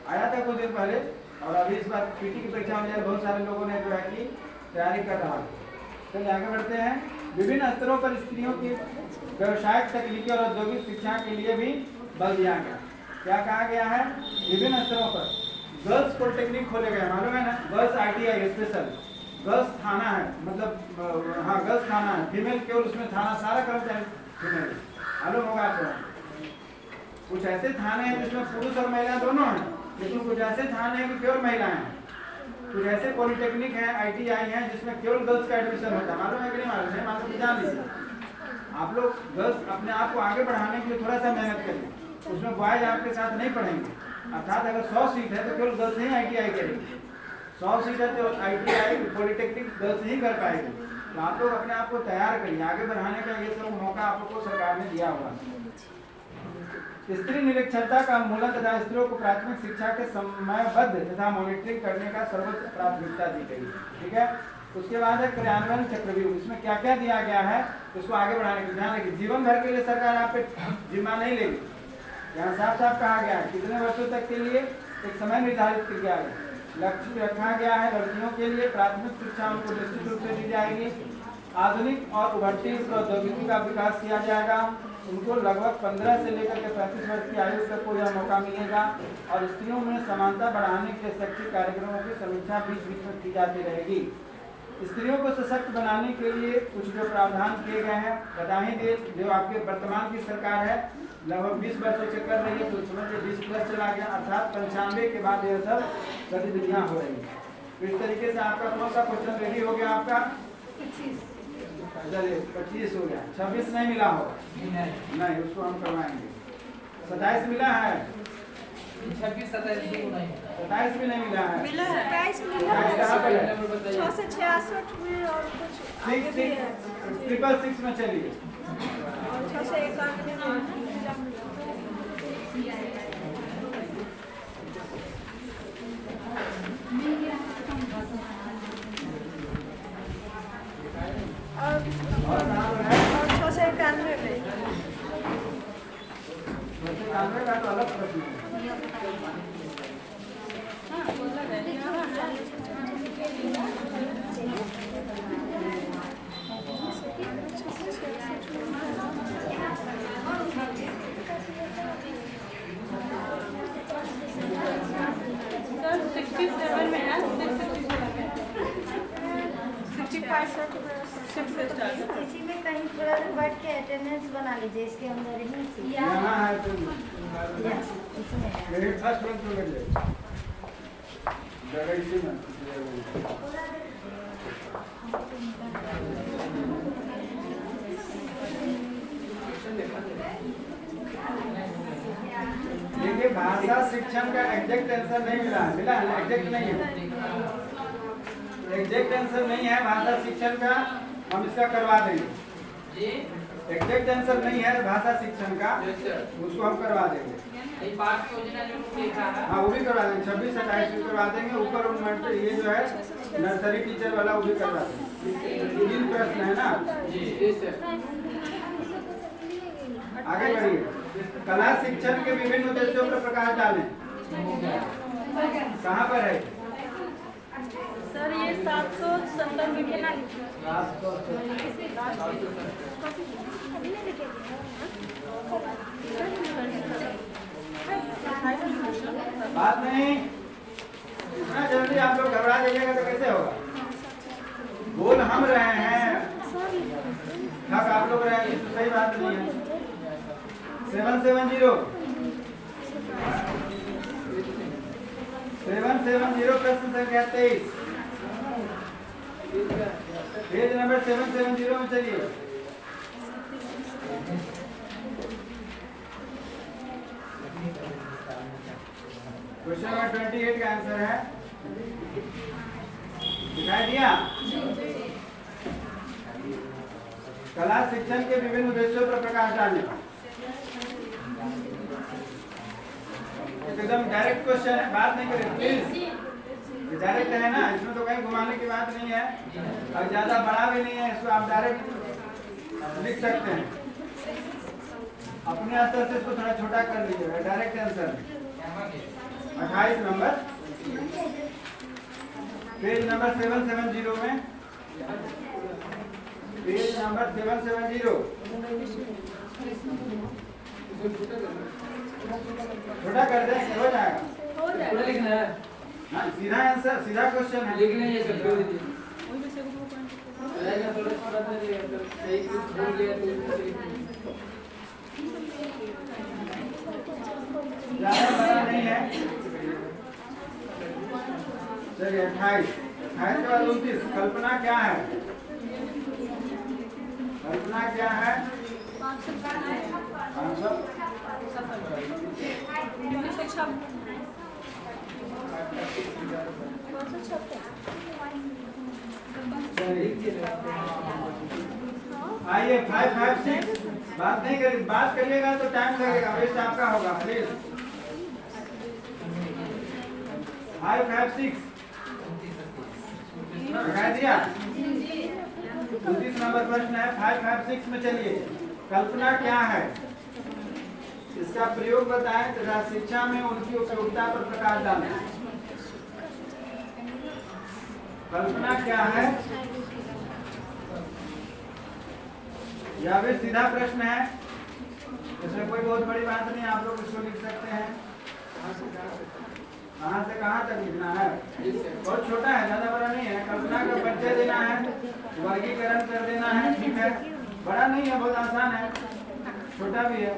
आया था कुछ दिन पहले, और अभी इस बार पीटी की परीक्षा में बहुत सारे लोगों ने जो है कि तैयारी कर रहा है। चलिए आगे बढ़ते हैं। विभिन्न स्तरों पर स्त्रियों की व्यवसायिक, तकनीकी और औद्योगिक शिक्षा के लिए भी बल दिया गया। क्या कहा गया है? विभिन्न स्तरों पर गर्ल्स पॉलिटेक्निक खोले गए, मालूम है ना? गर्ल्स ITI स्पेशल, गर्ल्स थाना है, मतलब हाँ गर्ल्स थाना है, फीमेल केवल उसमें थाना, सारा कर्मचारी फीमेल, मालूम होगा आपको। कुछ ऐसे थाने हैं जिसमें पुरुष और महिला दोनों हैं, लेकिन कुछ ऐसे थाने हैं कि केवल महिलाएं हैं। कुछ ऐसे पॉलिटेक्निक हैं, ITI हैं जिसमें केवल गर्ल्स का एडमिशन होता है। मालूम है कि नहीं मालूम है? मालूम तो जान लीजिए। आप लोग गर्ल्स अपने आप को आगे बढ़ाने के लिए थोड़ा सा मेहनत करिए, उसमें बॉयज आपके साथ नहीं पढ़ेंगे। अर्थात अगर 100 सीट है तो केवल गर्ल्स ही ITI करेंगे, 100 सीट है तो ITI पॉलिटेक्निक गर्ल्स ही कर पाएंगे। तो आप लोग अपने आप को तैयार करिए, आगे बढ़ाने का ये सब मौका आपको सरकार ने दिया हुआ है। स्त्री निरक्षरता का उन्मूलन तथा स्त्रियों को प्राथमिक शिक्षा के समयबद्ध तथा मॉनिटरिंग करने का सर्वोच्च प्राथमिकता दी गई। ठीक है। उसके बाद है क्रियान्वयन चक्रव्यूह। इसमें क्या क्या दिया गया है उसको आगे बढ़ाने के ध्यान रखिए। जीवन भर के लिए सरकार आप पे जिम्मा नहीं लेगी। यहाँ साफ साफ कहा गया है कितने वर्षों तक के लिए एक समय निर्धारित किया गया, लक्ष्य रखा गया है। लड़कियों के लिए प्राथमिक शिक्षा उनको निश्चित रूप से दी जाएगी। आधुनिक और उभरती प्रौद्योगिकी का विकास किया जाएगा। उनको लगभग 15 से लेकर के 35 वर्ष की आयु तक को यह मौका मिलेगा। और स्त्रियों में समानता बढ़ाने के शैक्षिक कार्यक्रमों की समीक्षा बीच बीच में की जाती रहेगी। स्त्रियों को सशक्त बनाने के लिए कुछ जो प्रावधान किए गए हैं बता ही दे। जो आपके वर्तमान की सरकार है लगभग 20 वर्षों से कर रही है, तो समझ के 20+ चला गया, अर्थात 95 के बाद यह सब गतिविधियाँ हो रही हैं। तो इस तरीके से आपका कौन सा क्वेश्चन रेडी हो गया? आपका 25 हो गया। 26 नहीं मिला हो? नहीं, उसको हम करवाएंगे। 27 मिला है? 26, 27 भी नहीं मिला है। 27 मिला है। 6 से 66 में और कुछ आगे भी है। 666 में चलिए। और 6 से 91 में और 6 से 91 में। 91 का तो अलग प्रश्न है। सर 67 में है, 65 इसी में कहीं थोड़ा बैठ के अटेंडेंस बना लीजिए, इसके अंदर ही यहाँ है तो इसमें है। मेरे फर्स्ट में तो लग जाए जगह इसी में। देखिए भाषा शिक्षण का एग्जैक्ट आंसर नहीं मिला है। मिला है? एग्जैक्ट नहीं है, एग्जैक्ट आंसर नहीं है भाषा शिक्षण का। हम इसका करवा देंगे। एग्जैक्ट आंसर नहीं है भाषा शिक्षण का, उसको हम करवा देंगे। हाँ वो भी करवा देंगे। 26 27 भी करवा देंगे। ऊपर उन ये जो है नर्सरी टीचर वाला वो भी करवा देंगे। 3 प्रश्न है ना। आगे बढ़िए। कला शिक्षण के विभिन्न उद्देश्यों पर प्रकाश डालें। कहाँ पर है? सर ये 770 में ना बात नहीं, इतना जल्दी आप लोग घबरा जाइएगा तो कैसे होगा? बोल हम रहे हैं, थक आप लोग रहे हैं, तो सही बात नहीं है। 770 प्रश्न संख्या 23, पेज नंबर 770 में चलिए। क्वेश्चन नंबर 28 का आंसर है, दिखाई दिया? कला शिक्षण के विभिन्न उद्देश्यों पर प्रकाश डालने। एकदम डायरेक्ट क्वेश्चन है, बात नहीं करें प्लीज। डायरेक्ट है ना, इसमें तो कहीं घुमाने की बात नहीं है और ज्यादा बड़ा भी नहीं है, इसको आप डायरेक्ट लिख सकते हैं। अपने स्तर से इसको थोड़ा छोटा कर लीजिएगा। Direct answer 28 number, page number 770 में, पेज नंबर 770। छोटा कर दें, हो जाएगा। हो जाएगा। लिखना है, हाँ, सीधा आंसर, सीधा क्वेश्चन है। लिखना है सब कर दीजिए। थोड़ा छोटा था ये, तो सही कुछ भूल गया तो ज्यादा बड़ा नहीं है। चलिए 28 के बाद 29, कल्पना क्या है? कल्पना क्या है? 500। आइए 556, बात नहीं करिए, बात करिएगा तो टाइम लगेगा, वेस्ट आपका होगा। प्लीज 556 दिखा दिया? 29 नंबर प्रश्न है, 556 में चलिए। कल्पना क्या है? इसका प्रयोग बताएं तथा शिक्षा में उनकी उपयोगिता पर प्रकाश डालें। कल्पना क्या है? यह भी सीधा प्रश्न है, इसमें कोई बहुत बड़ी बात नहीं, आप लोग इसको लिख सकते हैं। कहाँ से कहाँ तक लिखना है? बहुत छोटा है, ज्यादा बड़ा नहीं है। कल्पना का परिचय देना है, वर्गीकरण कर देना है, ठीक है। बड़ा नहीं है, बहुत आसान है, छोटा भी है।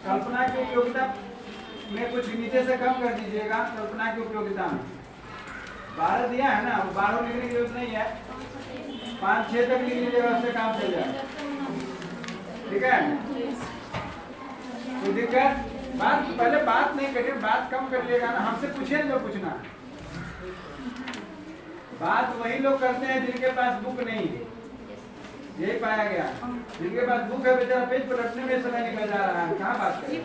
कल्पना की उपयोगिता में कुछ नीचे से कम कर दीजिएगा। कल्पना की उपयोगिता में 12 दिया है ना, 12 लिखने की जरूरत नहीं है, 5-6 तक लिख लीजिएगा, उससे काम चल जाएगा। ठीक है, कोई दिक्कत? बात पहले बात नहीं करिए, बात कम कर लिएगा ना, हमसे पूछिए जो पूछना है। बात वही लोग करते हैं जिनके पास बुक नहीं है, यही पाया गया। जिनके पास बुक है बेचारा पेज पलटने में समय निकल जा रहा है, कहाँ बात करें।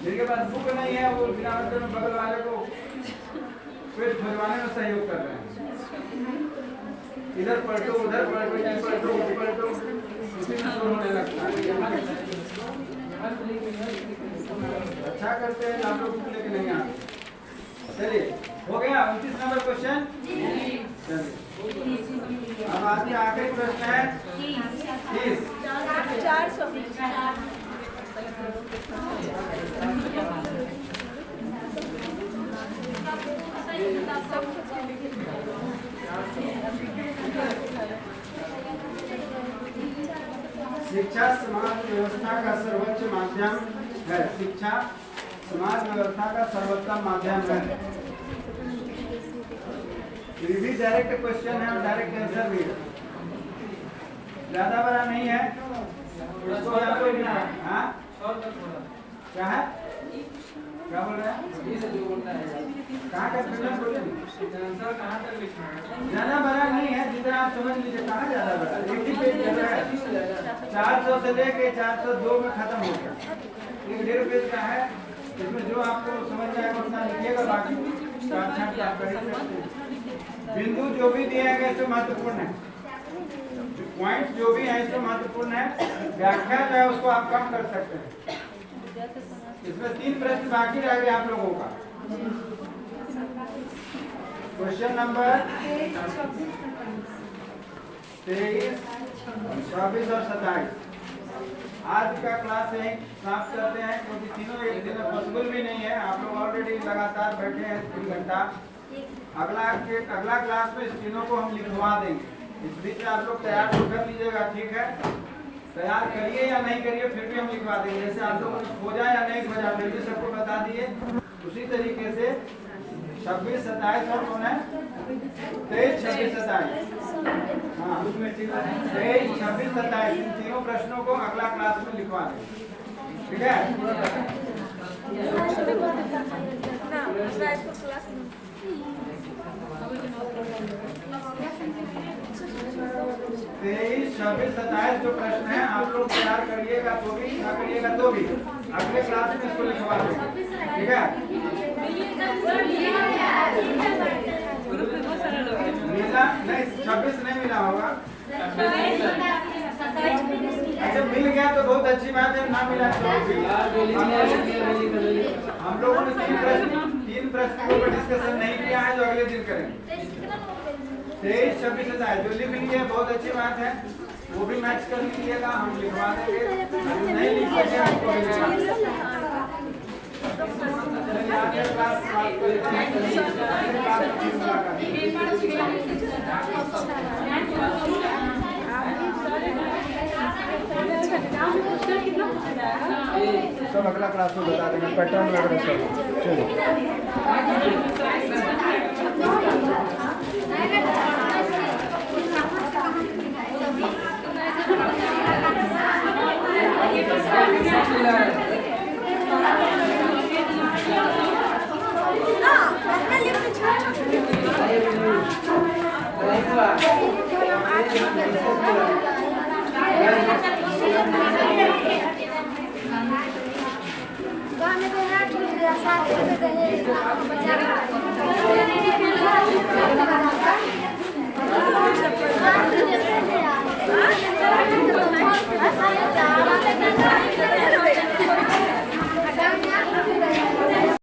जिनके पास बुक नहीं है वो बिना मतलब में बगल वाले को पेज खुलवाने में सहयोग कर रहे हैं। इधर पलटो, उधर पलटो, इधर पलटो, उधर पलटो, उसी में शोर होने लगता है। अच्छा करते हैं आप लोग, लेके नहीं आते। चलिए, हो गया 29 नंबर क्वेश्चन। अब आगे आखिरी प्रश्न है 30। 400। शिक्षा समाज व्यवस्था का सर्वोच्च माध्यम है। शिक्षा समाज व्यवस्था का सर्वोत्तम माध्यम है। ये भी डायरेक्ट क्वेश्चन है और डायरेक्ट आंसर भी है, ज्यादा बड़ा नहीं है। इसको आपको लिखना है। हाँ क्या है, क्या बोल रहे हैं? कहाँ का प्रश्न बोले? ज्यादा बड़ा नहीं है, जितना आप समझ लीजिए। कहाँ ज्यादा बड़ा, एक ही पेज है। 400 से लेके 402 में खत्म हो गया। 1.5 पेज का है, इसमें जो आपको समझ में आएगा उतना लिखिएगा, बाकी आप कर सकते हैं। बिंदु जो भी दिए गए इसमें महत्वपूर्ण है, पॉइंट जो भी है इसमें महत्वपूर्ण है। व्याख्या जो है उसको आप कम कर सकते हैं। इसमें 3 प्रश्न बाकी रह गए आप लोगों का। क्वेश्चन नंबर 23, 24 और 27। आज का क्लास यहीं समाप्त करते हैं, क्योंकि तीनों एक दिन में पॉसिबल भी नहीं है। आप लोग ऑलरेडी लगातार बैठे हैं 3 घंटा। अगला क्लास में इन तीनों को हम लिखवा देंगे। इस बीच में आप लोग तैयार तो कर लीजिएगा, ठीक है? तैयार करिए या नहीं करिए, फिर भी हम लिखवा देंगे। जैसे आप लोगों ने खोजा या नहीं खोजा फिर भी सबको बता दिए। उसी तरीके से 26, 27 और कौन है? 23, 26, 27। हाँ, 23, 26, 27 इन तीनों प्रश्नों को अगला क्लास में लिखवा देंगे, ठीक है? 23, 26, 27 जो प्रश्न है आप लोग तैयार करिएगा तो भी, ना करिएगा तो भी अगले क्लास में इसको लिखवा देंगे, ठीक है? मिला नहीं, 26 नहीं मिला होगा। अच्छा मिल गया तो बहुत अच्छी बात है, ना मिला तो हम लोगों ने 3 प्रश्न के ऊपर डिस्कशन नहीं किया है, जो अगले दिन करेंगे। 23, 26, 27 जो लिख लिए बहुत अच्छी बात है, वो भी मैच कर लीजिएगा, हम लिखवा देंगे। नहीं लिख सके आपको सब अगला क्लास में बता देंगे पैटर्न वगैरह सब। चलिए।